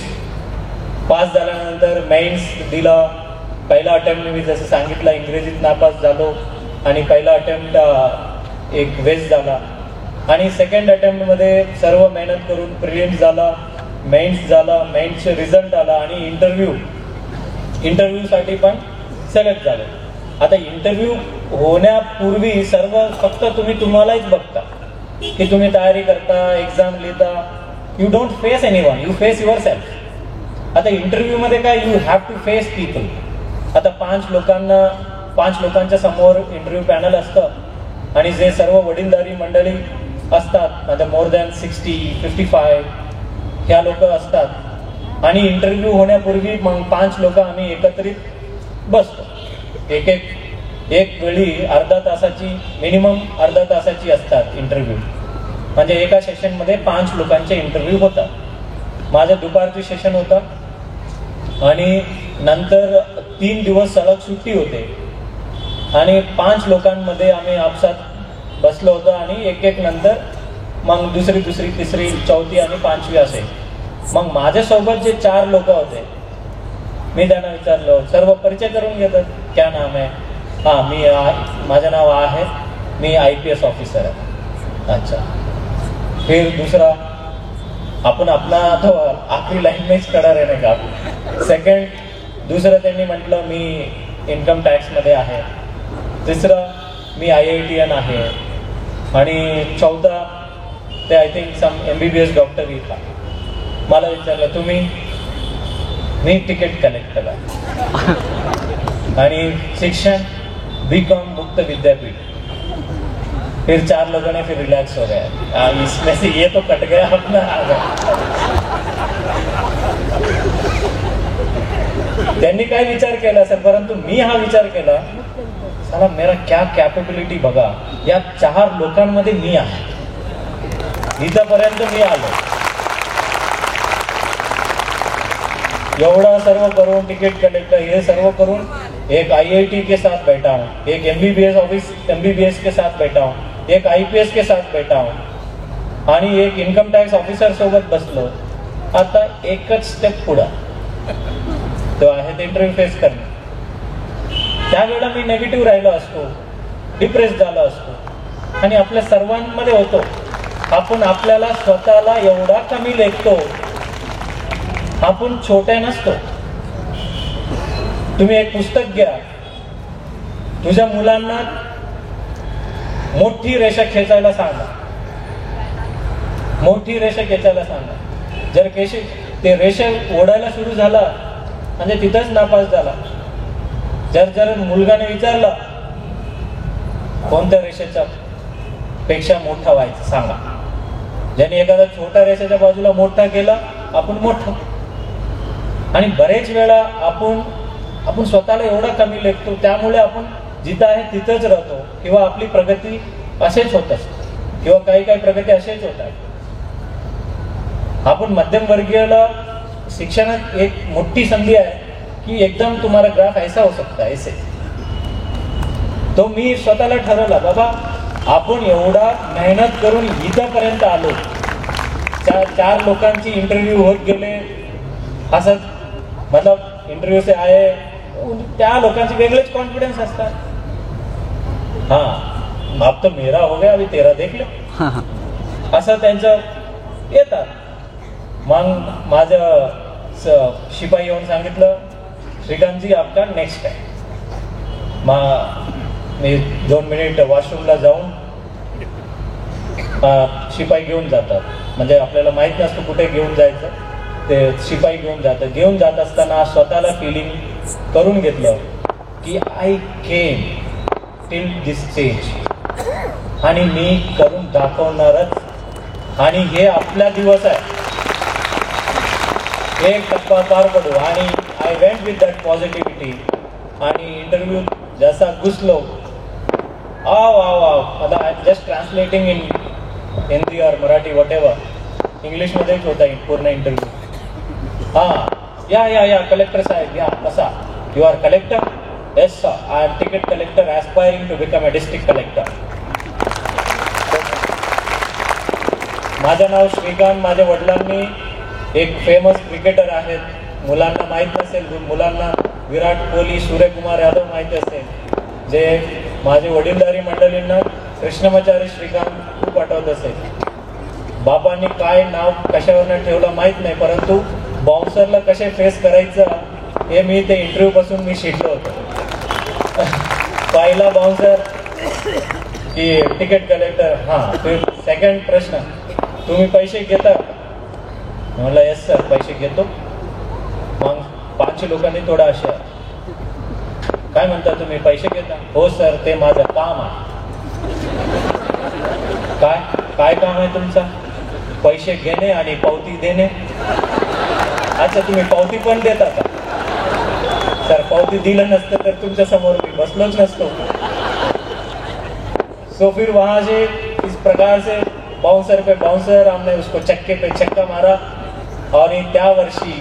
पास झाल्यानंतर मेन्स दिला. पहिला अटेम्प्ट मी जसं सांगितलं इंग्रजीत नापास झालो आणि पहिला अटेम्प्ट एक वेस्ट झाला, आणि सेकंड अटेम्प्ट मध्ये सर्व मेहनत करून प्रिलिम्स झाला, मेन्स झाला, मेन्सचे रिझल्ट आला आणि इंटरव्ह्यू साठी पण सिलेक्ट झाले. आता इंटरव्ह्यू होण्यापूर्वी सर्व फक्त तुम्हालाच बघता की तुम्ही तयारी करता, एक्झाम लिहिता. You don't face anyone, you face yourself. आता इंटरव्ह्यू मध्ये काय, you have to face people. आता 5 लोकांच्या समोर इंटरव्ह्यू पॅनल असतं आणि जे सर्व वडीलधारी मंडळी असतात, आता मोर दॅन 60, 55 ह्या लोक असतात, आणि इंटरव्ह्यू होण्यापूर्वी मग 5 लोक आम्ही एकत्रित बसतो. एक वेळी मिनिमम अर्धा तासाची असतात इंटरव्ह्यू. म्हणजे एका सेशन मध्ये 5 लोकांचे इंटरव्ह्यू होतात. माझं दुपारची सेशन होता आणि नंतर 3 दिवस सलग सुट्टी होते आणि 5 लोकांमध्ये आम्ही आपसात बसलो होतो आणि एक नंतर मग दुसरी, तिसरी, चौथी आणि 5वी असे. मग माझ्यासोबत जे 4 लोक होते, मी त्यांना विचारलं, सर्व परिचय करून घेतात, क्या नाम है, माझं नाव आहे, मी IPS ऑफिसर आहे. अच्छा. फिर दूसरा, आपण आपला तो आखरी लँग्वेज कळणार आहे का. दुसरं त्यांनी म्हटलं मी इन्कम टॅक्स मध्ये आहे. तिसरं मी IITian आहे. आणि चौथा ते I think some MBBS doctor इथला. मला विचारलं तुम्ही, मी तिकीट कलेक्टर आहे आणि शिक्षण BCom मुक्त विद्यापीठ. फिर 4 लोगों ने फिर रिलैक्स हो गया, इसमें से ये तो कट गया अपना. त्यांनी काय विचार केला असेल, परंतु मी हा विचार केला, साला मेरा क्या कॅपेबिलिटी बघा, या 4 लोकांमध्ये मी आहे, इथपर्यंत मी आलो. एवढा सर्व करून तिकीट कलेक्टर हे सर्व करून एक IIT के साथ बैठा हूँ, एक MBBS के साथ बैठा हूँ, एक IPS के साथ बैठा हूँ आणि एक इन्कम टॅक्स ऑफिसर सोबत बसलो. आता एकच स्टेप पुढे तो आहे ते इंटरव्ह्यू फेस करणे. त्यावेळेला मी नेगेटिव्ह राहिलो असतो, डिप्रेस झालो असतो आणि आपल्या सर्वांमध्ये होतो. आपण आपल्याला स्वतःला एवढा कमी लेखतो, आपण छोटे नसतो. तुम्ही एक पुस्तक घ्या, तुझ्या मुलांना मोठी रेषा खेचायला सांगा, मोठी रेषा खेचायला सांगा. जर ते रेषा ओढायला सुरू झाला म्हणजे तिथंच नापास झाला. जर मुलगाने विचारलं कोणत्या रेषेच्या पेक्षा मोठा व्हायचं सांगा, ज्याने एखादा छोट्या रेषेच्या बाजूला मोठा केला आपण मोठा. आणि बरेच वेळा आपण स्वतःला एवढा कमी लेखतो, त्यामुळे आपण जिथं आहे तिथंच राहतो किंवा आपली प्रगती असेच होत असते. किंवा काही काही प्रगती असेच होतात. आपण मध्यमवर्गीयाला शिक्षणात एक मोठी संधी आहे की एकदम तुम्हाला ग्राफ ऐसा हो सकता ऐसे. तो मी स्वतःला ठरवला, बाबा आपण एवढा मेहनत करून इथपर्यंत आलो, चार लोकांची इंटरव्ह्यू होत गेले, असं मतलब इंटरव्ह्यू से आए, त्या लोकांचे वेगळेच कॉन्फिडन्स असतात. हाँ अब तो मेरा हो गया, अभी तेरा देख लो, असं त्यांचं येतात. मग माझं शिपाई येऊन सांगितलं, श्रीकांतजी आपका नेक्स्ट आहे. मग मी 2 मिनिट वॉशरूमला जाऊन शिपाई घेऊन जातात. म्हणजे आपल्याला माहित नसतं कुठे घेऊन जायचं, ते शिपाई घेऊन जातात. घेऊन जात असताना स्वतःला फिलिंग करून घेतलं की I came till this stage आणि मी करून दाखवणारच. आणि हे आपला दिवस आहे, एक टप्पा पार पडू. आणि I went with that positivity. आणि इंटरव्ह्यू जसा घुसलो, मतलब I just translating in Hindi और मराठी वॉट एव्हर, इंग्लिशमध्येच होता पूर्ण इंटरव्ह्यू. या कलेक्टर साहेब या बसा. You are collector? Yes sir, I am ticket collector aspiring to become a district collector. माझं नाव श्रीकांत. माझ्या वडिलांनी एक फेमस क्रिकेटर आहेत, मुलांना माहीत नसेल, मुलांना विराट कोहली, सूर्यकुमार यादव माहिती असेल, जे माझे वडीलधारी मंडळींना कृष्णमाचार्य श्रीकांत खूप आठवत असेल. बाबांनी काय नाव कशावरनं ठेवलं माहीत नाही, परंतु बाउन्सरला कसे फेस करायचं हे मी ते इंटरव्ह्यू पासून मी शिकलो होतो. पहिला बाउन्सर की तिकीट कलेक्टर. हां, फिर सेकंड प्रश्न, तुम्ही पैसे घेता? म्हणलं येस सर, पैसे घेतो. मग 5 लोकांनी थोडा अशा, काय म्हणता तुम्ही, पैसे घेता? हो सर, ते माझं काम आहे. काय काम आहे तुमचं? पैसे घेणे आणि पावती देणे. अच्छा, तुम्ही पावती पण देता का? सर, पावती दिलं नसतं तर तुमच्या समोर मी बसलोच नसतो. सो फिर वहां से इस प्रकार से बाउंसर पे बाउंसर, हमने उसको चक्के पे चक्का मारा. और त्या वर्षी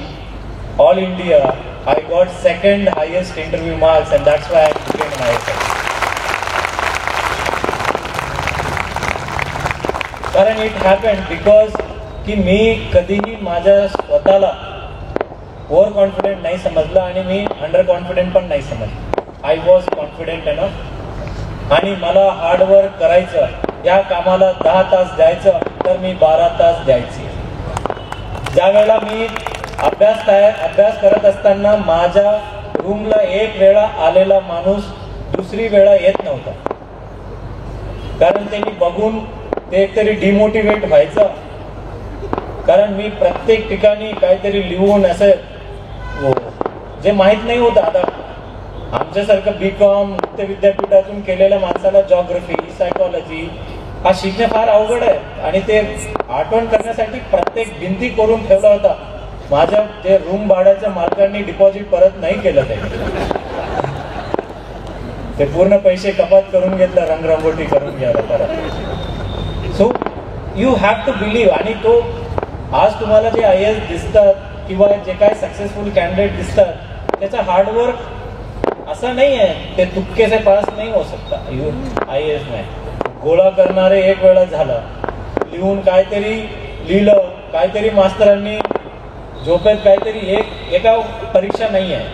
all India I got second highest interview marks and that's why I became an ISS. कारण it happened because की मी कधीही माझ्या स्वतःला ओव्हर कॉन्फिडेंट नाही समजलं आणि मी अंडर कॉन्फिडेंट पण नाही समजलं. I was confident enough. आणि मला हार्डवर्क करायचं, या कामाला 10 तास द्यायचं तर मी 12 तास द्यायचे. ज्या वेळेला मी अभ्यास करत असताना माझ्या रूमला एक वेळा आलेला माणूस दुसरी वेळा येत नव्हता, कारण त्यांनी बघून ते एकतरी डिमोटिवेट व्हायचं. कारण मी प्रत्येक ठिकाणी काहीतरी लिहून असं जे माहीत नाही होतं. आता आमच्यासारखं BCom ते विद्यापीठातून केलेल्या माणसाला जॉग्रफी, सायकॉलॉजी हा शिकणे फार अवघड आहे. आणि ते आठवण करण्यासाठी प्रत्येक भिंती करून ठेवला होता. माझ्या ते रूम भाड्याच्या मालकांनी डिपॉझिट परत नाही केलं, ते पूर्ण पैसे कपात करून घेतला, रंगरंगोटी करून घ्यायला परत. So you have to believe. आणि तो आज तुम्हाला जे IAS दिसतात किंवा जे काय सक्सेसफुल कॅन्डिडेट दिसतात, त्याचा हार्डवर्क असा नाही आहे, ते तुक्के से पास नाही हो सकता. IAS नाही, गोळा करणारे एक वेळा झाला, लिहून काहीतरी लिहिलं, काहीतरी मास्तरांनी झोपेत काहीतरी एका परीक्षा नाही आहे.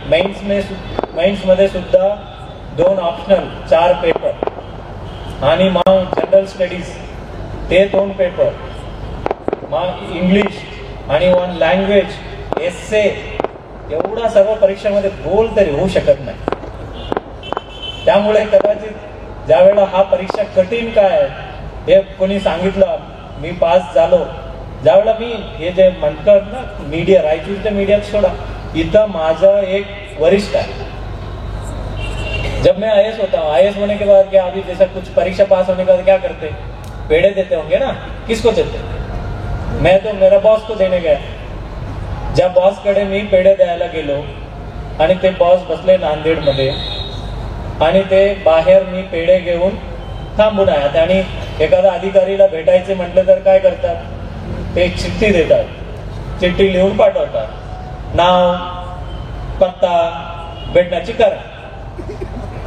मेन्समध्ये सुद्धा 2 ऑप्शनल 4 पेपर आणि मग जनरल स्टडीज ते 2 पेपर, मग इंग्लिश आणि 1 लँग्वेज एस्से, एवढा सर्व परीक्षेमध्ये गोल तरी होऊ शकत नाही. त्यामुळे कदाचित ज्या वेळेला हा परीक्षा कठीण काय हे कोणी सांगितलं, मी पास झालो. ज्यावेळेला मी हे जे म्हणतात ना मीडिया, रायचूरच्या मीडियात सोडा, इथं माझं एक वरिष्ठ है. जब मैं IAS होता हूँ, IAS होने के बाद क्या अभी जैसा कुछ परीक्षा पास होने के बाद क्या करते, पेड़े देते होंगे ना, किसको देते? मैं तो मेरा बॉस को देने गया. ज्या बॉस कडे मी पेढे द्यायला गेलो आणि ते बॉस बसले नांदेड मध्ये आणि ते बाहेर मी पेढे घेऊन थांबून आहेत आणि एखादा अधिकारीला भेटायचे म्हटलं तर काय करतात, ते एक चिठ्ठी देतात, चिठ्ठी लिहून पाठवतात, नाव, पत्ता, भेटण्याची कारण.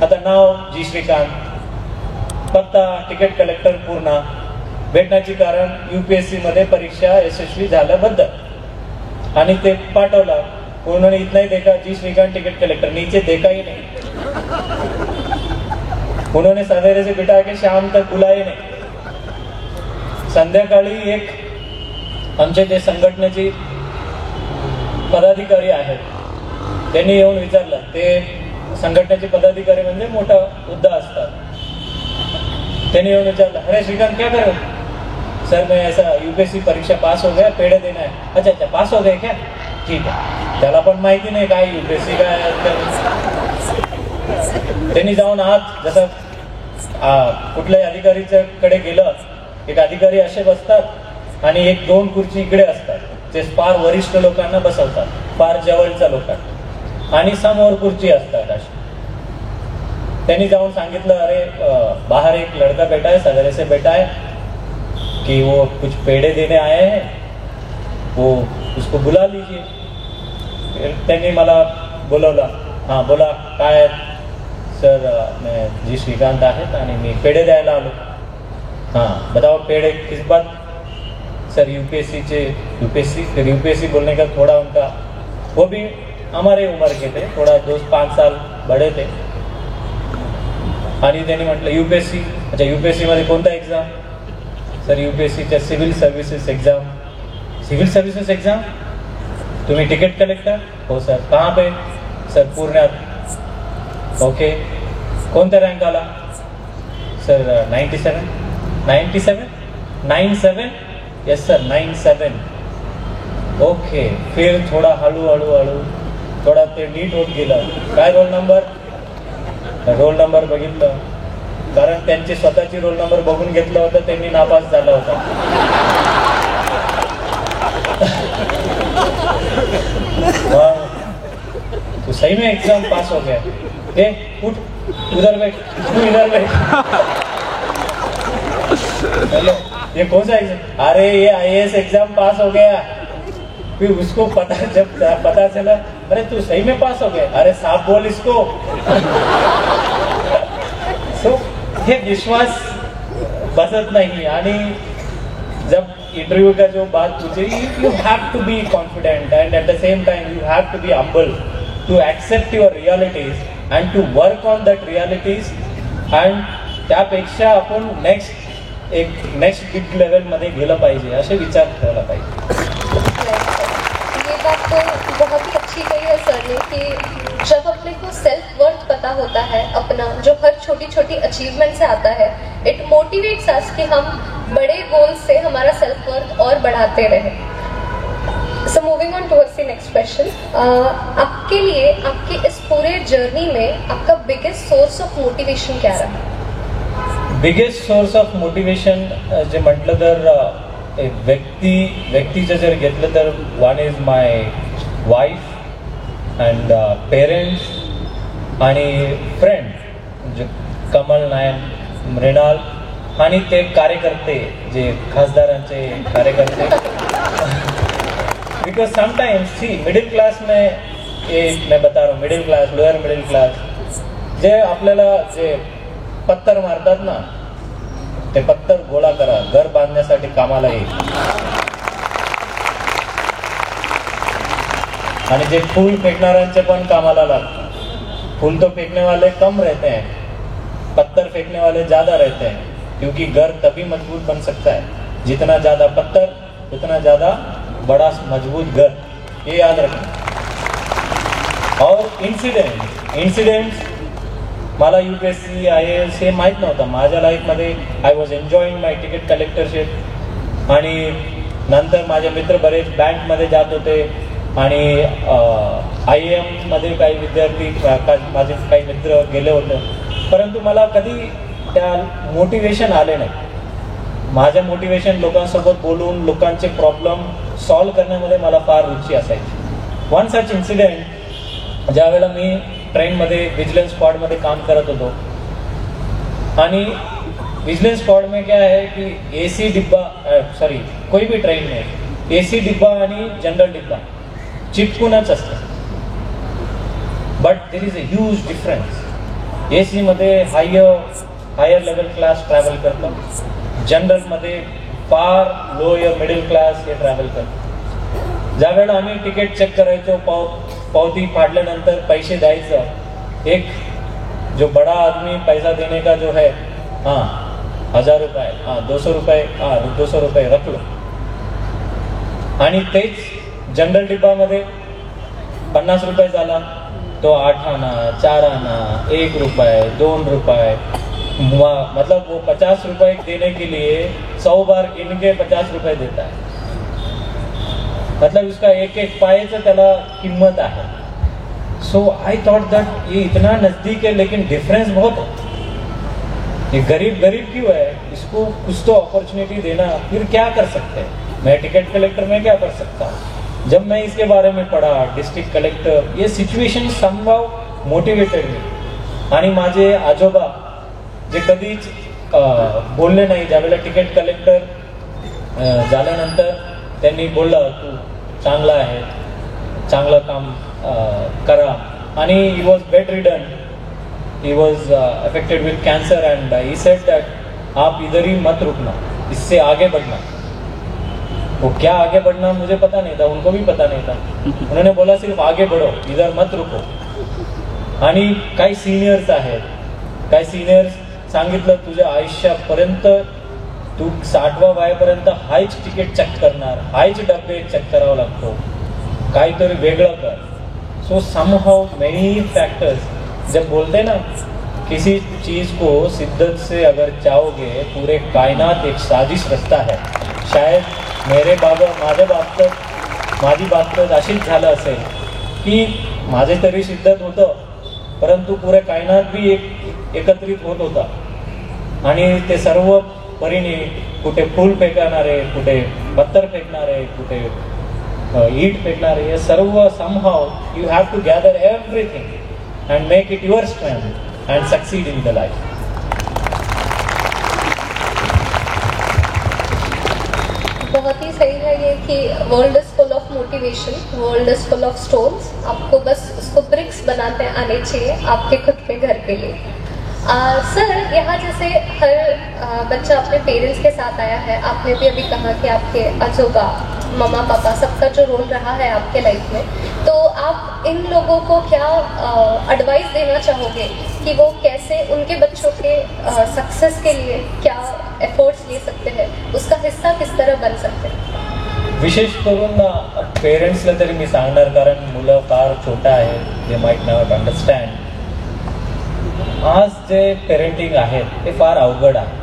आता नाव जी श्रीकांत, पत्ता तिकीट कलेक्टर पूर्णा, भेटण्याची कारण UPSC मध्ये परीक्षा यशस्वी झाल्याबद्दल. आणि ते पाठवला. उन्होंने इतना ही देखा, जी श्रीकांत टिकट कलेक्टर, नीचे देखा ही नहीं. उन्होंने सवेरे से बिठा के शाम तक बुलाए नहीं. संध्याकाळी एक आमचे जे संघटनेचे पदाधिकारी आहेत त्यांनी येऊन विचारलं. ते संघटनेचे पदाधिकारी म्हणजे मोठा हुद्दा असतात. त्यांनी येऊन विचारलं, अरे श्रीकांत क्या करो? सर मैं ऐसा UPSC परीक्षा पास हो गया, पेड़े देना है. अच्छा अच्छा, पास हो गए क्या? ठीक आहे. त्याला पण माहिती नाही काय UPSC काय. त्यांनी जाऊन आत जसं कुठल्याही अधिकारीच्या कडे गेलं, एक अधिकारी असे बसतात आणि एक दोन खुर्ची इकडे असतात, ते फार वरिष्ठ लोकांना बसवतात, फार जवळच्या लोकांना, आणि समोर खुर्ची असतात अशी. त्यांनी जाऊन सांगितलं, अरे बाहर एक लड़का बैठा है, सवेरे से बैठा है कि वो कुछ पेड़े देने आए हैं, वो उसको बुला लीजिए. त्यांनी मला बोलवलं. हां बोला, काय? सर मैं जी श्रीकांत आहेत आणि मी पेड़े द्यायला आलो. हाँ बताओ पेड़े किस बात? सर UPSC फिर UPSC बोलने का थोड़ा उनका, वो भी हमारे उम्र के थे, थोड़ा 2-5 साल बड़े थे. आणि त्यांनी म्हटलं UPSC, अच्छा UPSC मध्ये कोणता एग्जाम? सर UPSCच्या civil services exam. Civil services exam? तुम्ही टिकट कलेक्टर? हो सर. कहाँ पे? सर पुण्यात. ओके. कोणत्या रँक आला? सर 97. 97? Yes sir 97. ओके. फिर थोडा हळू थोडा ते नीट होत गेलं. काय रोल नंबर? रोल नंबर बघितलं, कारण त्यांची स्वतःची रोल नंबर बघून घेतलं होतं, त्यांनी नापास झाला होता. तो सही में एग्जाम पास हो गया. उठ उधर बैठ, तू इधर बैठ. हेलो, ये कौन सा एग्जाम? अरे ये IAS एग्जाम पास हो गया. फिर उसको पता चला, अरे तू सही में पास हो गया. अरे साफ बोल इसको. सो हे विश्वास बसत नहीं. आणि जब इंटरव्यू का जो बात पूछे, you have to be confident and at the same time you have to be humble to accept your realities and to work on that realities. And त्यापेक्षा आपण नेक्स्ट बिग लेवल मध्ये गेलं पाहिजे, असे विचार ठेवला पाहिजे. ये बात तो बहुत ही अच्छी कही है सर ने कि जब अपने को सेल्फ वर्थ पता होता है अपना, जो हर छोटी छोटी अचीवमेंट से आता है, इट मोटिवेट्स अस कि हम बड़े गोल से हमारा सेल्फ वर्थ और बढ़ाते रहें. So moving on towards the next question, आपके लिए आपकी इस पूरे जर्नी में आपका बिगेस्ट सोर्स ऑफ मोटिवेशन क्या रहा? बिगेस्ट सोर्स ऑफ मोटिवेशन जे म्हटलं तर व्यक्तीचं जर घेतलं तर one is my wife and parents आणि फ्रेंड म्हणजे कमल नायन, मृणाल, आणि ते कार्यकर्ते जे खासदारांचे कार्यकर्ते. Because sometimes see middle class में, ये मैं बता रहा हूँ, middle class, lower middle class, जे आपल्याला जे पत्तर मारतात ना, ते पत्तर गोळा करा, घर बांधण्यासाठी कामाला येईल. आणि जे फूल फेकणाऱ्यांचे पण कामाला लागतात. फूल तो फेंकने वाले कम रहते हैं, पत्थर फेंकने वाले ज्यादा रहते हैं, क्योंकि घर तभी मजबूत बन सकता है जितना ज्यादा पत्थर उतना ज्यादा बड़ा मजबूत घर. ये याद रखना. और इन्सिडेंट्स मला UPSC IAS हे माहीत नव्हतं. माझ्या लाईफमध्ये I was enjoying my ticket collectorship. आणि नंतर माझे मित्र बरेच बँकमध्ये जात होते आणि IIM मध्ये काही विद्यार्थी, माझे काही मित्र गेले होते, परंतु मला कधी त्या मोटिवेशन आले नाही. माझं मोटिवेशन लोकांसोबत बोलून लोकांचे प्रॉब्लेम सॉल्व्ह करण्यामध्ये मला फार रुची असायची. वन सच इन्सिडेंट, ज्यावेळेला मी ट्रेनमध्ये विजिलन्स स्क्वॉडमध्ये काम करत होतो आणि विजिलेंस स्क्वॉड में क्या है कि एसी डिब्बा सॉरी कोई भी ट्रेन में एसी डिब्बा आणि जनरल डिब्बा चिटकूनच असतं. But there is a huge difference. AC मध्ये हायर लेवल क्लास ट्रॅव्हल करतं, जनरलमध्ये फार लोअर मिडल क्लास हे ट्रॅव्हल करतं. ज्यावेळेला आम्ही तिकीट चेक करायचो, पावती फाडल्यानंतर पैसे द्यायचं, एक जो बड़ा आदमी पैसा देने का जो है, हाँ 1000 रुपये, हाँ 200 रुपये, हाँ 200 रुपये रख लो. आणि तेच जनरल डिब्बामध्ये 50 रुपये झाला तो 8 आना, 4 आना, 1 रुपये, 2 रुपये, मतलब वो 50 रुपये देने के लिए 100 बार गिन के 50 रुपये देता है. मतलब उसका एक एक पायेचं त्याला किंमत आहे. सो आई थॉट दैट ये इतना नजदीक है लेकिन डिफरेंस बहुत है. ये गरीब क्यों है, इसको कुछ तो अपॉर्चुनिटी देना. फिर क्या कर सकते हैं, मैं टिकट कलेक्टर में क्या कर सकता हूँ. जब मैं इसके बारे में पढ़ा, डिस्ट्रिक्ट कलेक्टर, ये सिच्युएशन समहाव मोटिवेटेड मी. आणि माझे आजोबा जे कधीच बोलले नाही, ज्यावेळेला टिकट कलेक्टर झाल्यानंतर त्यांनी बोललं तू चांगला आहे, चांगलं काम करा. आणि he was bed ridden, he was affected with cancer and he said that आप इधर ही मत रुकना, इससे आगे बढ़ना. वो क्या आगे बढ़ना मुझे पता नहीं था, उनको भी पता नहीं था. उन्होंने बोला सिर्फ आगे बढ़ो, इधर मत रुको. आणि काही सिनियर्स आहेत, काही सिनियर्स सांगितलं तुझ्या आयुष्यापर्यंत तू 60व्या वयापर्यंत हायच तिकीट चेक करणार, हायच डब्बे चेक करावं लागतो, काहीतरी वेगळं कर. So somehow many factors. जब बोलते ना किसी चीज़ को शिद्दत से अगर चाहोगे, पूरे कायनात एक साजिश रचता है. शायद माझी बाबतीत अशीच झालं असेल की माझे तरी शिद्दत होतं, परंतु पुरे कायनात भी एकत्रित होत होता. आणि ते सर्व परीने कुठे फूल फेकणारे, कुठे पत्थर फेकणारे, कुठे ईट फेकणारे, हे सर्व somehow you have to gather everything and make it your strength and succeed in the life. बहुत ही सही है ये कि world is full of motivation, world is full of stones. आपको बस उसको ब्रिक्स बनाते आने चाहिए आपके खुद के घर के लिए. सर, यहाँ जैसे हर बच्चा अपने पेरेंट्स के साथ आया है, आपने भी अभी कहा कि आपके आजोबा, मम्मा पापा, सबका जो रोल रहा है आपके लाइफ में, तो आप इन लोगों को क्या एडवाइस देना चाहोगे कि वो कैसे उनके बच्चों के सक्सेस के लिए क्या एफर्ट्स ले सकते हैं, उसका हिस्सा किस तरह बन सकते हैं? विशेष करून पेरेंट्सला तरी मी सांगणार, कारण मुलं फार छोटा आहे, दे माइट नॉट अंडरस्टँड. आज जे पेरेंटिंग आहे ते फार अवघड आहे.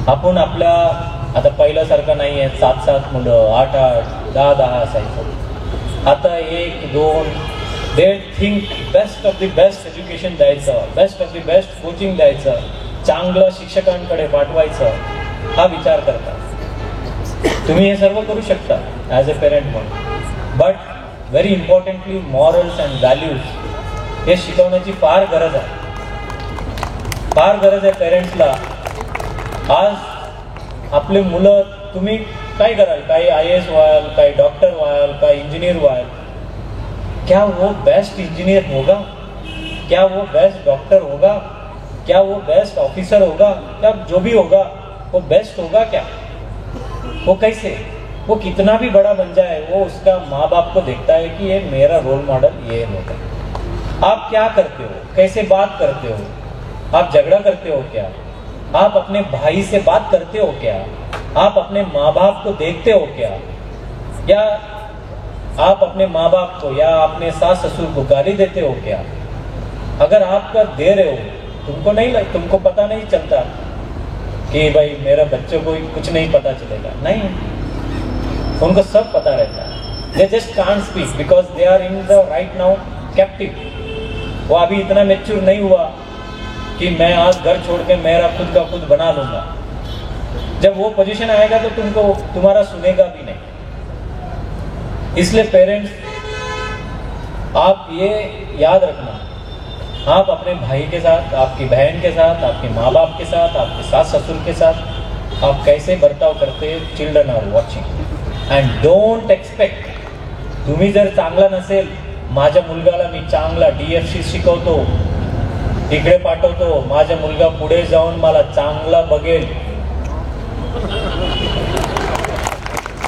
आपण आपल्या आता पहिल्यासारखं नाही आहे, 7 मुलं, 8, 10 असायचं. आता 1, 2 they think best of the best education द्यायचं, best of the best coaching द्यायचं, चांगलं शिक्षकांकडे पाठवायचं, हा विचार करतात. तुम्ही हे सर्व करू शकता ॲज अ पेरेंट म्हणून, but very importantly morals and values हे शिकवण्याची फार गरज आहे. फार गरज आहे पेरेंट्सला. आज आपले मुलं, तुम्ही काय कराल, काही IAS व्हाल, काही डॉक्टर व्हाल, काही इंजिनियर व्हाल, क्या वो बेस्ट इंजीनियर होगा, क्या वो बेस्ट डॉक्टर होगा, क्या वो बेस्ट ऑफिसर होगा, क्या जो भी होगा वो बेस्ट होगा क्या? वो कैसे, वो कितना भी बड़ा बन जाए, वो उसका माँ बाप को देखता है कि ये मेरा रोल मॉडल ये होगा. आप क्या करते हो, कैसे बात करते हो, आप झगड़ा करते हो क्या, आप अपने भाई से बात करते हो क्या, आप अपने माँ बाप को देखते हो क्या, या आप अपने माँ बाप को या अपने सास ससुर को गाली देते हो क्या? अगर आप कर दे रहे हो, तुमको पता नहीं चलता कि भाई मेरा बच्चों को कुछ नहीं पता चलेगा. नहीं, उनको सब पता रहता है. They just can't speak because they are in the right now captive. वो अभी इतना मैच्योर नहीं हुआ कि मैं आज घर छोड़ के मेरा खुद का खुद बना लूंगा. जब वो पोजीशन आएगा तो तुमको तुम्हारा सुनेगा भी नहीं. इसलिए पेरेंट्स, आप ये याद रखना आप अपने भाई के साथ, आपकी बहन के साथ, आपके माँ बाप के साथ, आपके सास ससुर के साथ आप कैसे बर्ताव करते, children are watching and don't expect. तुम्ही जर चांगला नसेल, माझ्या मुलगाला मी चांगला DFC शिकवतो, तिकडे पाठवतो, माझा मुलगा पुढे जाऊन मला चांगला बघेल.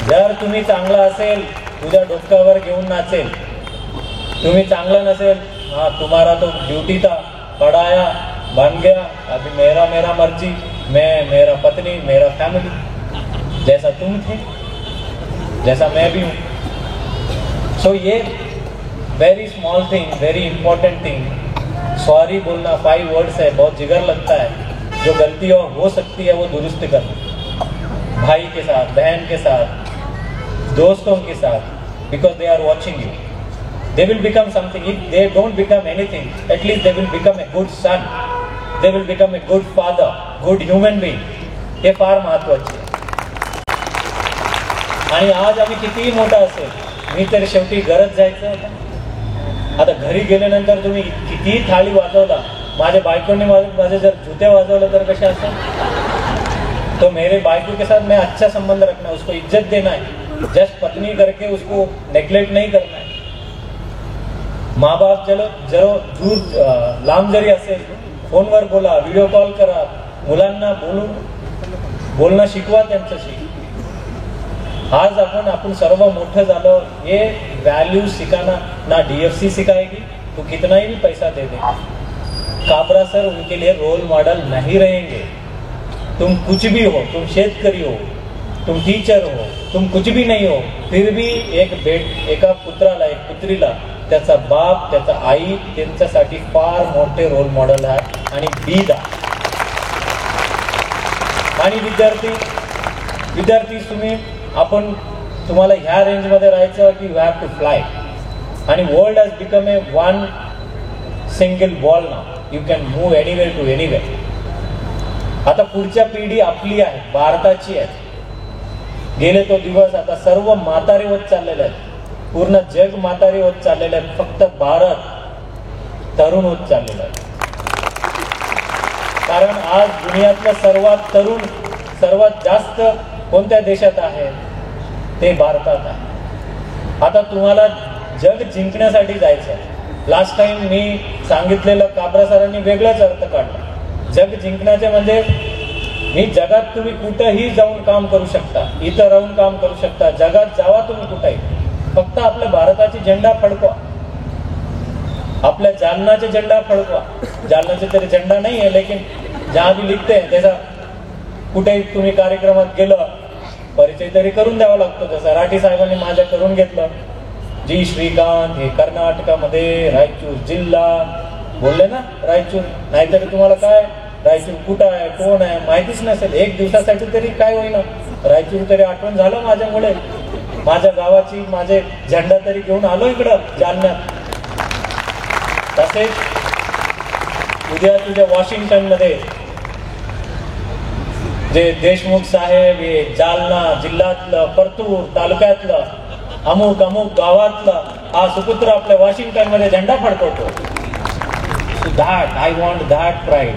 जर तुम्ही चांगला असेल, तुझ्या डोक्यावर घेऊन नाचेल. तुम्ही चांगला नसेल, हाँ तुम्हारा तो ड्यूटी था, पढ़ाया, बन गया, अभी मेरा मर्जी, मैं, मेरा पत्नी, मेरा फैमिली, जैसा तुम थे जैसा मैं भी हूँ. सो ये very small thing, very important thing, sorry बोलना 5 वर्ड्स है, बहुत जिगर लगता है. जो गलती हो सकती है वो दुरुस्त करना, भाई के साथ, बहन के साथ, दोस्तों के साथ, because they are watching you. They will become something. If they don't become anything, at least they will become a good son. They will become a good father, good human being. हे फार महत्वाचे आहे. आणि आज आम्ही कितीही मोठा असेल, मी तर शेवटी घरच जायचं होतं. आता घरी गेल्यानंतर तुम्ही कितीही थाळी वाजवला, माझ्या बायकोने माझे जर जुते वाजवलं तर कसे असेल. तो मेरे बायको के साथ मैं अच्छा संबंध रखना है, उसको इज्जत देना है, जस्ट पत्नी करके उसको नेग्लेक्ट नहीं करना है. माँ बाप जरो दूर लांब जरी असेल, फोनवर बोला, व्हिडिओ कॉल करा, मुलांना बोलणं शिकवा त्यांच्याशी. आज आपण सर्व मोठं झालो, ये वैल्यू सिखाना ना DFC सिखाएगी, तो कितना ही भी पैसा दे दे. काबरा सर उनके लिए रोल मॉडल नहीं रहेंगे. तुम कुछ भी हो, तुम शेतकरी हो, तुम टीचर हो, तुम कुछ भी नहीं हो, फिर भी एका पुत्राला, एक पुत्रीला त्याचा बाप, त्याचा आई त्यांच्यासाठी फार मोठे रोल मॉडेल आहे आणि बीद आहे. आणि विद्यार्थी तुम्हाला ह्या रेंजमध्ये राहायचं की यू हॅव टू फ्लाय. आणि world has become a one single ball now, you can move anywhere to anywhere. आता पुढच्या पिढी आपली आहे, भारताची आहे. गेले तो दिवस आता सर्व म्हातारे होत चाललेले आहेत, पूर्ण जग म्हातारी होत चाललेलं आहे, फक्त भारत तरुण होत चाललेला आहे. कारण आज दुनियातलं सर्वात तरुण, सर्वात जास्त कोणत्या देशात आहे, ते भारतात आहे. आता तुम्हाला जग जिंकण्यासाठी जायचं. लास्ट टाइम मी सांगितलेलं काबरा सरांनी वेगळाच अर्थ काढला. जग जिंकण्याचे म्हणजे मी जगात तुम्ही कुठेही जाऊन काम करू शकता, इथं राहून काम करू शकता, जगात जावा तुम्ही कुठेही, फक्त आपल्या भारताची झेंडा फडकवा, आपल्या जालनाचे झेंडा फडकवा. जालनाचे तरी झेंडा नाही आहे, लेकिन जहां भी लिखते हैं त्याचा कुठेही तुम्ही कार्यक्रमात गेलं, परिचय तरी करून द्यावा लागतो. जसं राठी साहेबांनी माझ्या करून घेतलं. जी श्रीकांत हे कर्नाटकामध्ये रायचूर जिल्हा बोलले ना, रायचूर. नाहीतरी तुम्हाला काय रायचूर कुठं आहे, कोण आहे माहितीच नसेल. एक दिवसासाठी तरी काय होईना, रायचूर तरी आठवण झालं माझ्यामुळे. माझ्या गावाची माझे झेंडा तरी घेऊन आलो इकडं जालन्यात. तसेच उद्या तुझ्या वॉशिंग्टनमध्ये जे देशमुख साहेब हे जालना जिल्ह्यातलं, परतूर तालुक्यातलं, अमुक गावातलं हा सुपुत्र आपल्या वॉशिंग्टन मध्ये झेंडा फडकवतो. That I want that pride.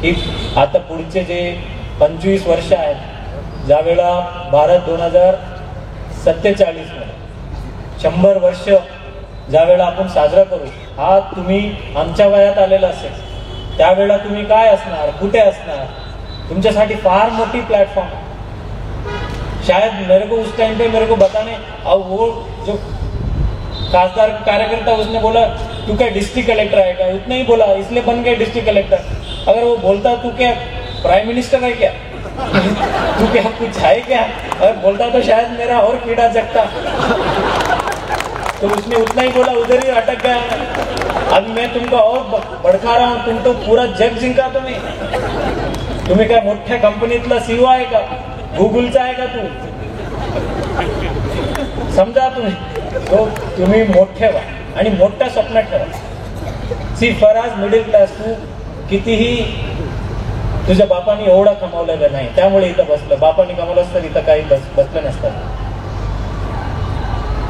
की आता पुढचे जे 25 वर्ष आहेत, ज्यावेळेला भारत 2047 मध्ये 100 वर्ष ज्यावेळेला आपण साजरा करू, हा तुम्ही आमच्या वयात आलेला असेल, त्यावेळेला तुम्ही काय असणार, कुठे असणार, तुमच्यासाठी फार मोठी प्लेटफॉर्म. शायद मेरे को उस टाइम पे मेरे को बताने, अब वो जो खासदार कार्यकर्ता उसने बोला तू क्या डिस्ट्रिक्ट कलेक्टर आएगा, उतना ही बोला इसलिए बन गए डिस्ट्रिक्ट कलेक्टर. अगर वो बोलता तू क्या प्राइम मिनिस्टर है क्या, तू क्या कुछ है क्या, अगर बोलता तो शायद मेरा और कीड़ा जगता. तो उसने उतना ही बोला, उधर ही अटक गया. अभी मैं तुमको और भड़का रहा हूँ, तुम तो पूरा जग जिंका. तुम्ही काय मोठ्या कंपनीतला CEO आहे का, गुगलचा आहे का तू, समजा तुम्ही. तो तुम्ही मोठे व्हा आणि मोठ्या स्वप्न ठेवा. सी फराज मिडल क्लास, तू कितीही तुझ्या बापाने एवढा कमावलेलं नाही, त्यामुळे इथं बसलं. बापाने कमावलं असतं इथं काही बसलं नसतं.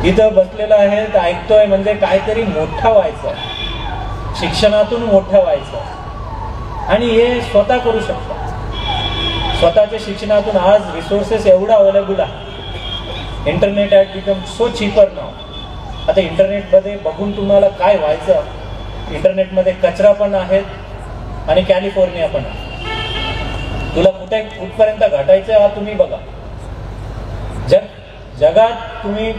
इथं बसलेलं आहे तर ऐकतोय म्हणजे काहीतरी मोठा व्हायचं. शिक्षणातून मोठं व्हायचं आणि हे स्वतः करू शकता. स्वतःच्या शिक्षणातून आज रिसोर्सेस एवढा अवेलेबल आहे. Internet has become so cheaper now. आता इंटरनेटमध्ये बघून तुम्हाला काय व्हायचं, इंटरनेटमध्ये कचरा पण आहेत आणि कॅलिफोर्निया पण आहे. तुला कुठपर्यंत घटायचं हा तुम्ही बघा. जगात तुम्ही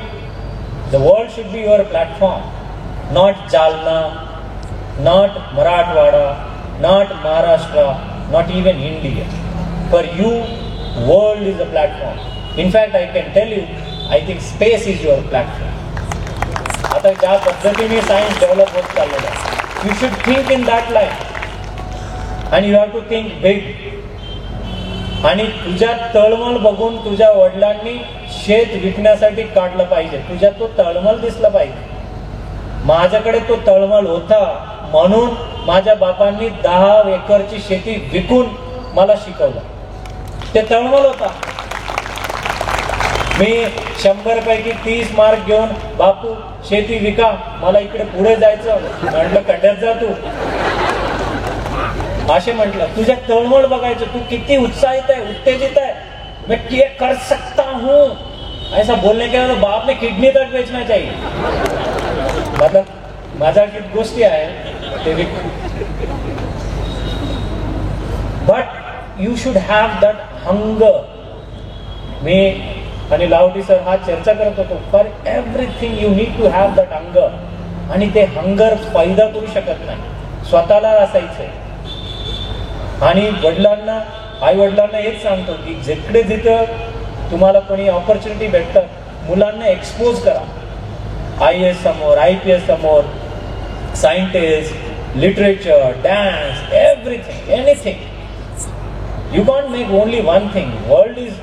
the world should be your platform, not Jalna, not Marathwada, not Maharashtra, not even India. For you, world is a platform. In fact, I can tell you, I think space is your platform. आता ज्या पद्धतीने सायन्स डेव्हलप होत चाललेलं आहे, you should think in that line. And you have to think big. आणि तुझ्या तळमळ बघून तुझ्या वडिलांनी शेत विकण्यासाठी काढलं पाहिजे. तुझ्यात तो तळमळ दिसला पाहिजे. माझ्याकडे तो तळमळ होता म्हणून माझ्या बापांनी 10 एकरची शेती विकून मला शिकवलं. ते तळमळ होता. मी 100 पैकी 30 मार्क घेऊन बापू शेती विका, मला इकडे पुढे जायचं. म्हटलं खड्ड्यात जा तू, असे म्हटलं. तुझ्या तळमळ बघायचं, तू किती उत्साहित आहे, उत्तेजित आहे. मैं ये कर सकता हूं ऐसा बोलने के बाद बाप ने किडनी तक बेचना चाहिए. मतलब माझ्या किती गोष्टी आहे ते but you should have that hunger. मी आणि लावटी सर हा चर्चा करत होतो. For everything you need to have that hunger. आणि ते हंगर पैदा करू शकत नाही, स्वतःला असायचंय. आणि वडिलांना, आई वडिलांना हेच सांगतो की जिकडे जिथं तुम्हाला कोणी ऑपॉर्च्युनिटी भेटतात, मुलांना एक्सपोज करा. IAS समोर, IPS समोर, scientist, literature, dance, everything, anything. You can't make only one thing. World is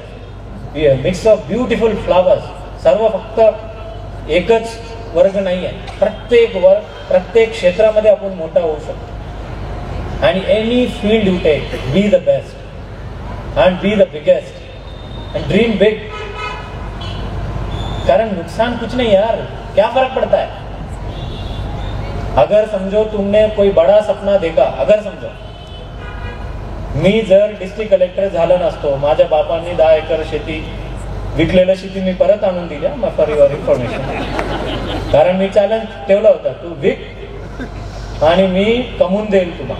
a mix of beautiful flowers. सर्व फक्त एकच वर्ग नाही आहे. प्रत्येक वर्ग, प्रत्येक क्षेत्रामध्ये आपण मोठा होऊ शकतो. आणि any field you take, be the best and be the biggest and dream big. कारण नुकसान कुछ नहीं यार, क्या फर्क पड़ता है. अगर समझो तुमने कोई बड़ा सपना देखा, अगर समझो मी जर डिस्ट्रिक्ट कलेक्टर झालो नसतो, माझ्या बापांनी 10 एकर शेती विकलेलं शेती मी परत आणून दिल्या फॉर युअर इन्फॉर्मेशन. कारण मी चॅलेंज ठेवलं होतं, तू विक आणि मी कमवून देईल तुला.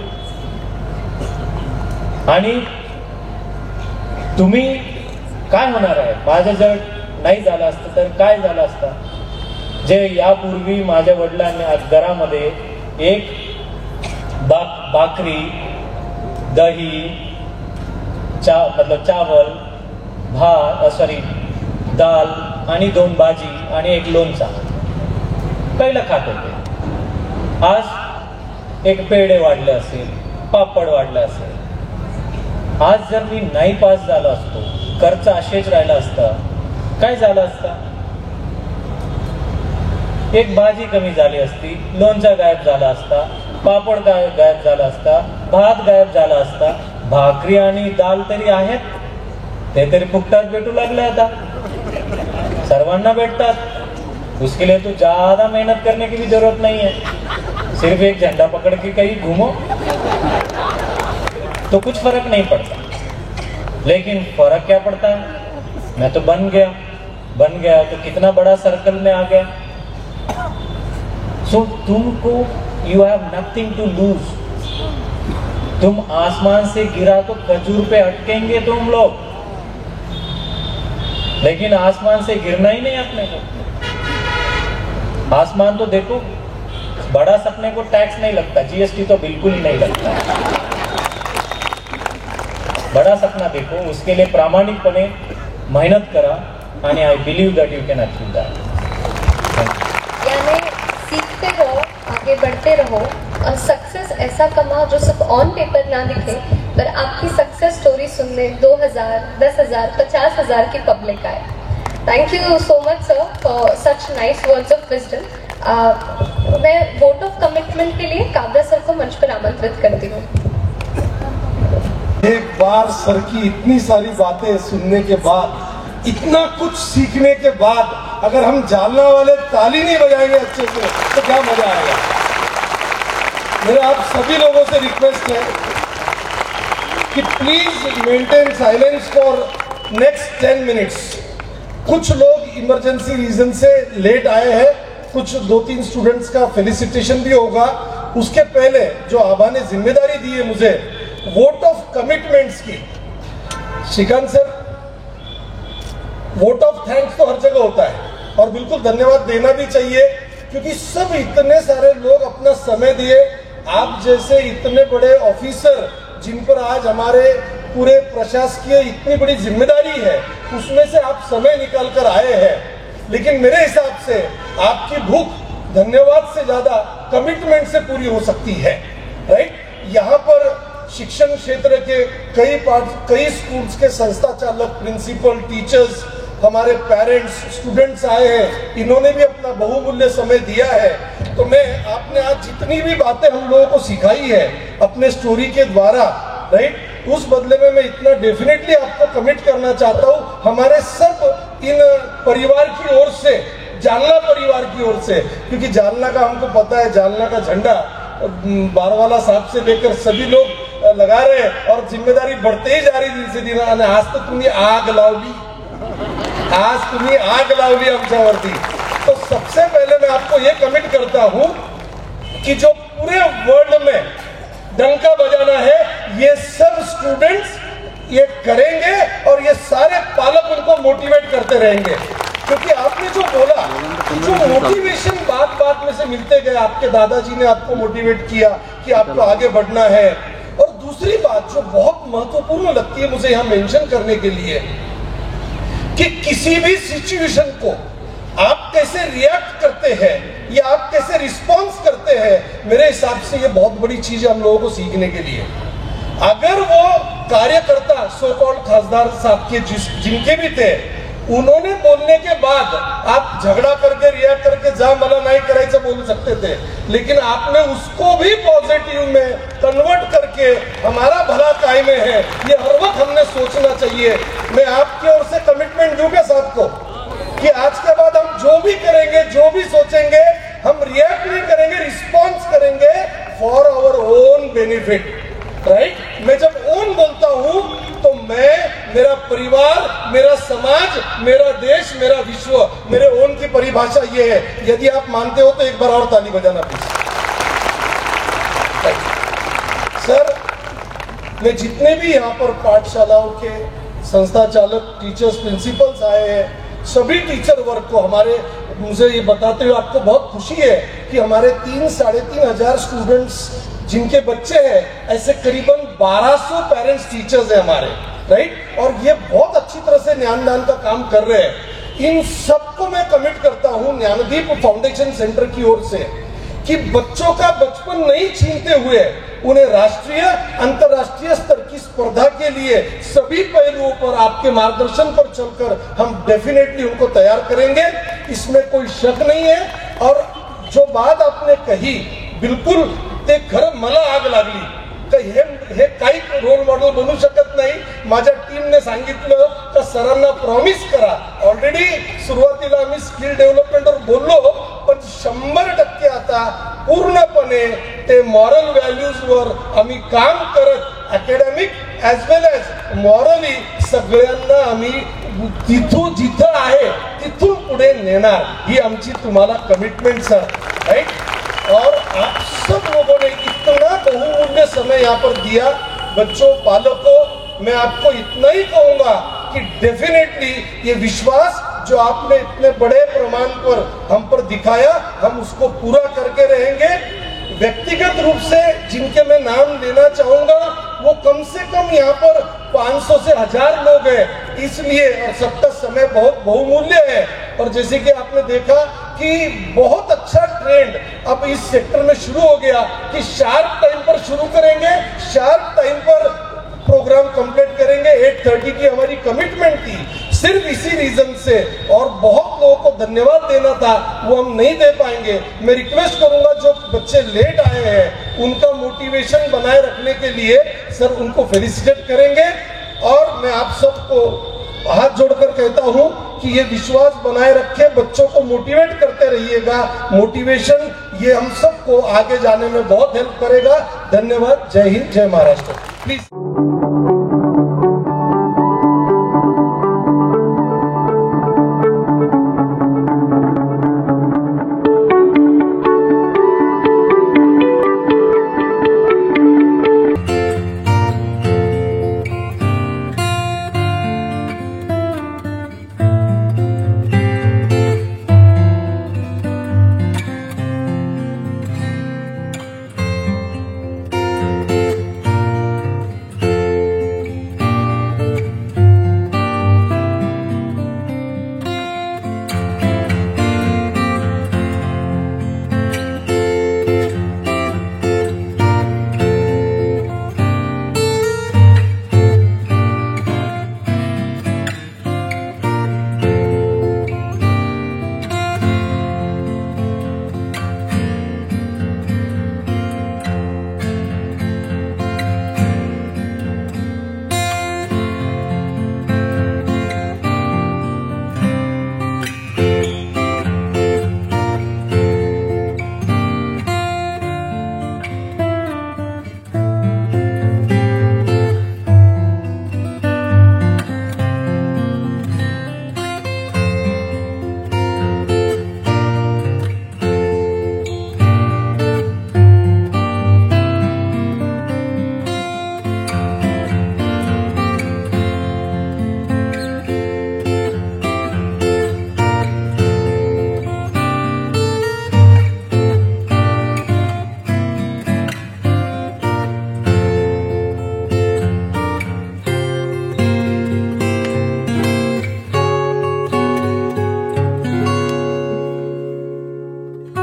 आणि तुम्ही काय होणार आहे, माझं जर नाही झालं असतं तर काय झालं असतं. जे यापूर्वी माझ्या वडिलांनी घरामध्ये एक भाकरी, दही, मतलब चावल, भात, दाल आणि 2 भाजी आणि 1 लोणचा पहिलं खात होते. आज एक पेढे वाढले असेल, पापड वाढले असेल. आज जर मी नाही पास झालो असतो, खर्च असेच राहिला असता, काय झालं असतं. एक भाजी कमी झाली असती, लोणचा गायब झाला असता, पापड गायब झाला असता, भात गायब झाला असता. भाकरी आणि दाल तरी आहेत, ते तरी फुकटात भेटू लागले. आता सर्वांना भेटतात. उसके लिए तो ज्यादा मेहनत करने की भी जरूरत नहीं है. सिर्फ एक झंडा पकड़ के कहीं घूमो तो कुछ फर्क नहीं पड़ता. लेकिन फर्क क्या पड़ता है, मैं तो बन गया तो कितना बड़ा सर्कल में आ गया. सो तुमको you have nothing to lose. तुम आसमान से गिरा तो खजूर पे अटकेंगे तुम लोग, लेकिन आसमान से गिरना ही नहीं अपने को. आसमान तो देखो, बड़ा सपने को टैक्स नहीं लगता, GST तो बिल्कुल ही नहीं लगता. बड़ा सपना देखो, उसके लिए प्रामाणिकपणे मेहनत करा आणि I believe that you can achieve that. यानी सीखते रहो, आगे बढ़ते रहो और सक्सेस ऐसा कमाओ जो सिर्फ ऑन पेपर ना दिखे, पर आपकी सक्सेस स्टोरी सुनने 2000, 10,000, 50,000 की पब्लिक आए. Thank you so much sir for such nice words of wisdom. मैं वोट ऑफ कमिटमेंट के लिए काव्या सर को मंच पर आमंत्रित करती हूँ. एक बार सर की इतनी सारी बातें सुनने के बाद, इतना कुछ सीखने के बाद, अगर हम जालना वाले ताली नहीं बजाएंगे अच्छे से तो क्या मजा आएगा. मेरा आप सभी लोगों से रिक्वेस्ट है कि please maintain silence for next 10 minutes. कुछ लोग इमरजेंसी रीजन से लेट आए हैं, कुछ 2-3 स्टूडेंट्स का फेलिसिटेशन भी होगा। उसके पहले जो आभा ने जिम्मेदारी दी है मुझे वोट ऑफ कमिटमेंट्स की, Shrikant sir, vote of thanks तो हर जगह होता है और बिल्कुल धन्यवाद देना भी चाहिए, क्योंकि सब इतने सारे लोग अपना समय दिए। आप जैसे इतने बड़े ऑफिसर जिन पर आज हमारे पूरे प्रशासकीय इतनी बड़ी जिम्मेदारी है, उसमें से आप समय निकाल कर आए हैं। लेकिन मेरे हिसाब से आपकी भूख धन्यवाद से ज्यादा कमिटमेंट से पूरी हो सकती है, राइट। यहाँ पर शिक्षण क्षेत्र के कई स्कूल्स के संस्था चालक, प्रिंसिपल, टीचर्स, हमारे पेरेंट्स, स्टूडेंट्स आए हैं, इन्होंने भी अपना बहुमूल्य समय दिया है। तो मैं आपने आज जितनी भी बातें हम लोगों को सिखाई है अपने स्टोरी के द्वारा, राइट, उस बदले में मैं इतना डेफिनेटली आपको कमिट करना चाहता हूँ हमारे सब इन परिवार की ओर से, जालना परिवार की ओर से, क्योंकि जालना का हमको पता है, जालना का झंडा बारवाला साहब से लेकर सभी लोग लगा रहे हैं और जिम्मेदारी बढ़ते ही जा रही दिन से दिन। आज तो तुम्हें आग लावली, आज तुम्हें आग लावली आमच्यावरती। तो सबसे पहले मैं आपको ये कमिट करता हूं कि जो पूरे वर्ल्ड में डंका बजाना है ये सब स्टूडेंट्स ये करेंगे और ये सारे पालक उनको मोटिवेट करते रहेंगे। क्योंकि आपने जो बोला, जो मोटिवेशन बात बात में से मिलते गए, आपके दादाजी ने आपको मोटिवेट किया कि आपको आगे बढ़ना है। और दूसरी बात जो बहुत महत्वपूर्ण लगती है मुझे यहाँ मेंशन करने के लिए, कि किसी भी सिचुएशन को आप कैसे रिएक्ट करते हैं या आप कैसे रिस्पॉन्स करते हैं, मेरे हिसाब से ये बहुत बड़ी चीज है हम लोगों को सीखने के लिए। अगर वो कार्यकर्ता सो कॉल्ड खासदार साहब के जिनके भी थे, उन्होंने बोलने के बाद आप झगड़ा करके रिएक्ट करके जा मला नहीं करायचं बोल सकते थे, लेकिन आपने उसको भी पॉजिटिव में कन्वर्ट करके हमारा भला काय में है, ये हर वक्त हमने सोचना चाहिए। मैं आपकी ओर से कमिटमेंट दूं क्या सबको कि आज के बाद हम जो भी करेंगे, जो भी सोचेंगे, हम रिएक्ट नहीं करेंगे, रिस्पॉन्स करेंगे for our own benefit, right. मैं जब ओन बोलता हूं तो मैं, मेरा परिवार, मेरा समाज, मेरा देश, मेरा विश्व, मेरे ओन की परिभाषा ये है। यदि आप मानते हो तो एक बार और ताली बजाना प्लीज। सर, मैं जितने भी यहाँ पर पाठशालाओं के संस्था चालक, टीचर्स, प्रिंसिपल्स आए हैं, सभी टीचर वर्ग को हमारे, मुझे ये बताते हुए आपको बहुत खुशी है कि हमारे 3-3.5 हजार स्टूडेंट्स जिनके बच्चे हैं, ऐसे करीबन 1200 पेरेंट्स टीचर्स हैं हमारे, राइट। और ये बहुत अच्छी तरह से ज्ञानदान का काम कर रहे हैं। इन सबको मैं कमिट करता हूं ज्ञानदीप फाउंडेशन सेंटर की ओर से कि बच्चों का बचपन नहीं छीनते हुए उन्हें राष्ट्रीय, अंतर्राष्ट्रीय स्तर की स्पर्धा के लिए सभी पहलुओं पर आपके मार्गदर्शन पर चलकर हम डेफिनेटली उनको तैयार करेंगे, इसमें कोई शक नहीं है। और जो बात आपने कही, बिल्कुल ते खरं मला आग लागली, हे काही रोल मॉडेल बनू शकत नाही। माझ्या टीमने सांगितलं का सरांना प्रॉमिस करा, ऑलरेडी सुरुवातीला आम्ही स्किल डेव्हलपमेंटवर बोललो, पण 100% आता पूर्णपणे ते मॉरल व्हॅल्यूजवर आम्ही काम करत अकॅडमिक ॲज वेल ॲज मॉरली सगळ्यांना आम्ही तिथून जिथं आहे तिथून पुढे नेणार, ही आमची तुम्हाला कमिटमेंट सर, राइट। और आप सब लोगों ने इतना बहुमूल्य समय यहाँ पर दिया, बच्चों, पालकों, मैं आपको इतना ही कहूंगा कि डेफिनेटली ये विश्वास जो आपने इतने बड़े प्रमाण पर हम पर दिखाया, हम उसको पूरा करके रहेंगे। व्यक्तिगत रूप से जिनके मैं नाम लेना चाहूंगा वो कम से कम यहाँ पर 500 से 1000 लोग हैं, इसलिए, और सबका समय बहुत बहुमूल्य है। और जैसे कि आपने देखा कि बहुत अच्छा ट्रेंड अब इस सेक्टर में शुरू हो गया कि शार्प टाइम पर शुरू करेंगे, शार्प टाइम पर प्रोग्राम कंप्लीट करेंगे। 8:30 की हमारी कमिटमेंट थी, सिर्फ इसी रीजन से, और बहुत लोगों को धन्यवाद देना था, वो हम नहीं दे पाएंगे। मैं रिक्वेस्ट करूंगा जो बच्चे लेट आए हैं उनका मोटिवेशन बनाए रखने के लिए सर उनको फेलिसिटेट करेंगे। और मैं आप सबको हाथ जोड़कर कहता हूं कि ये विश्वास बनाए रखे, बच्चों को मोटिवेट करते रहिएगा। मोटिवेशन ये हम सबको आगे जाने में बहुत हेल्प करेगा। धन्यवाद। जय हिंद, जय महाराष्ट्र। प्लीज।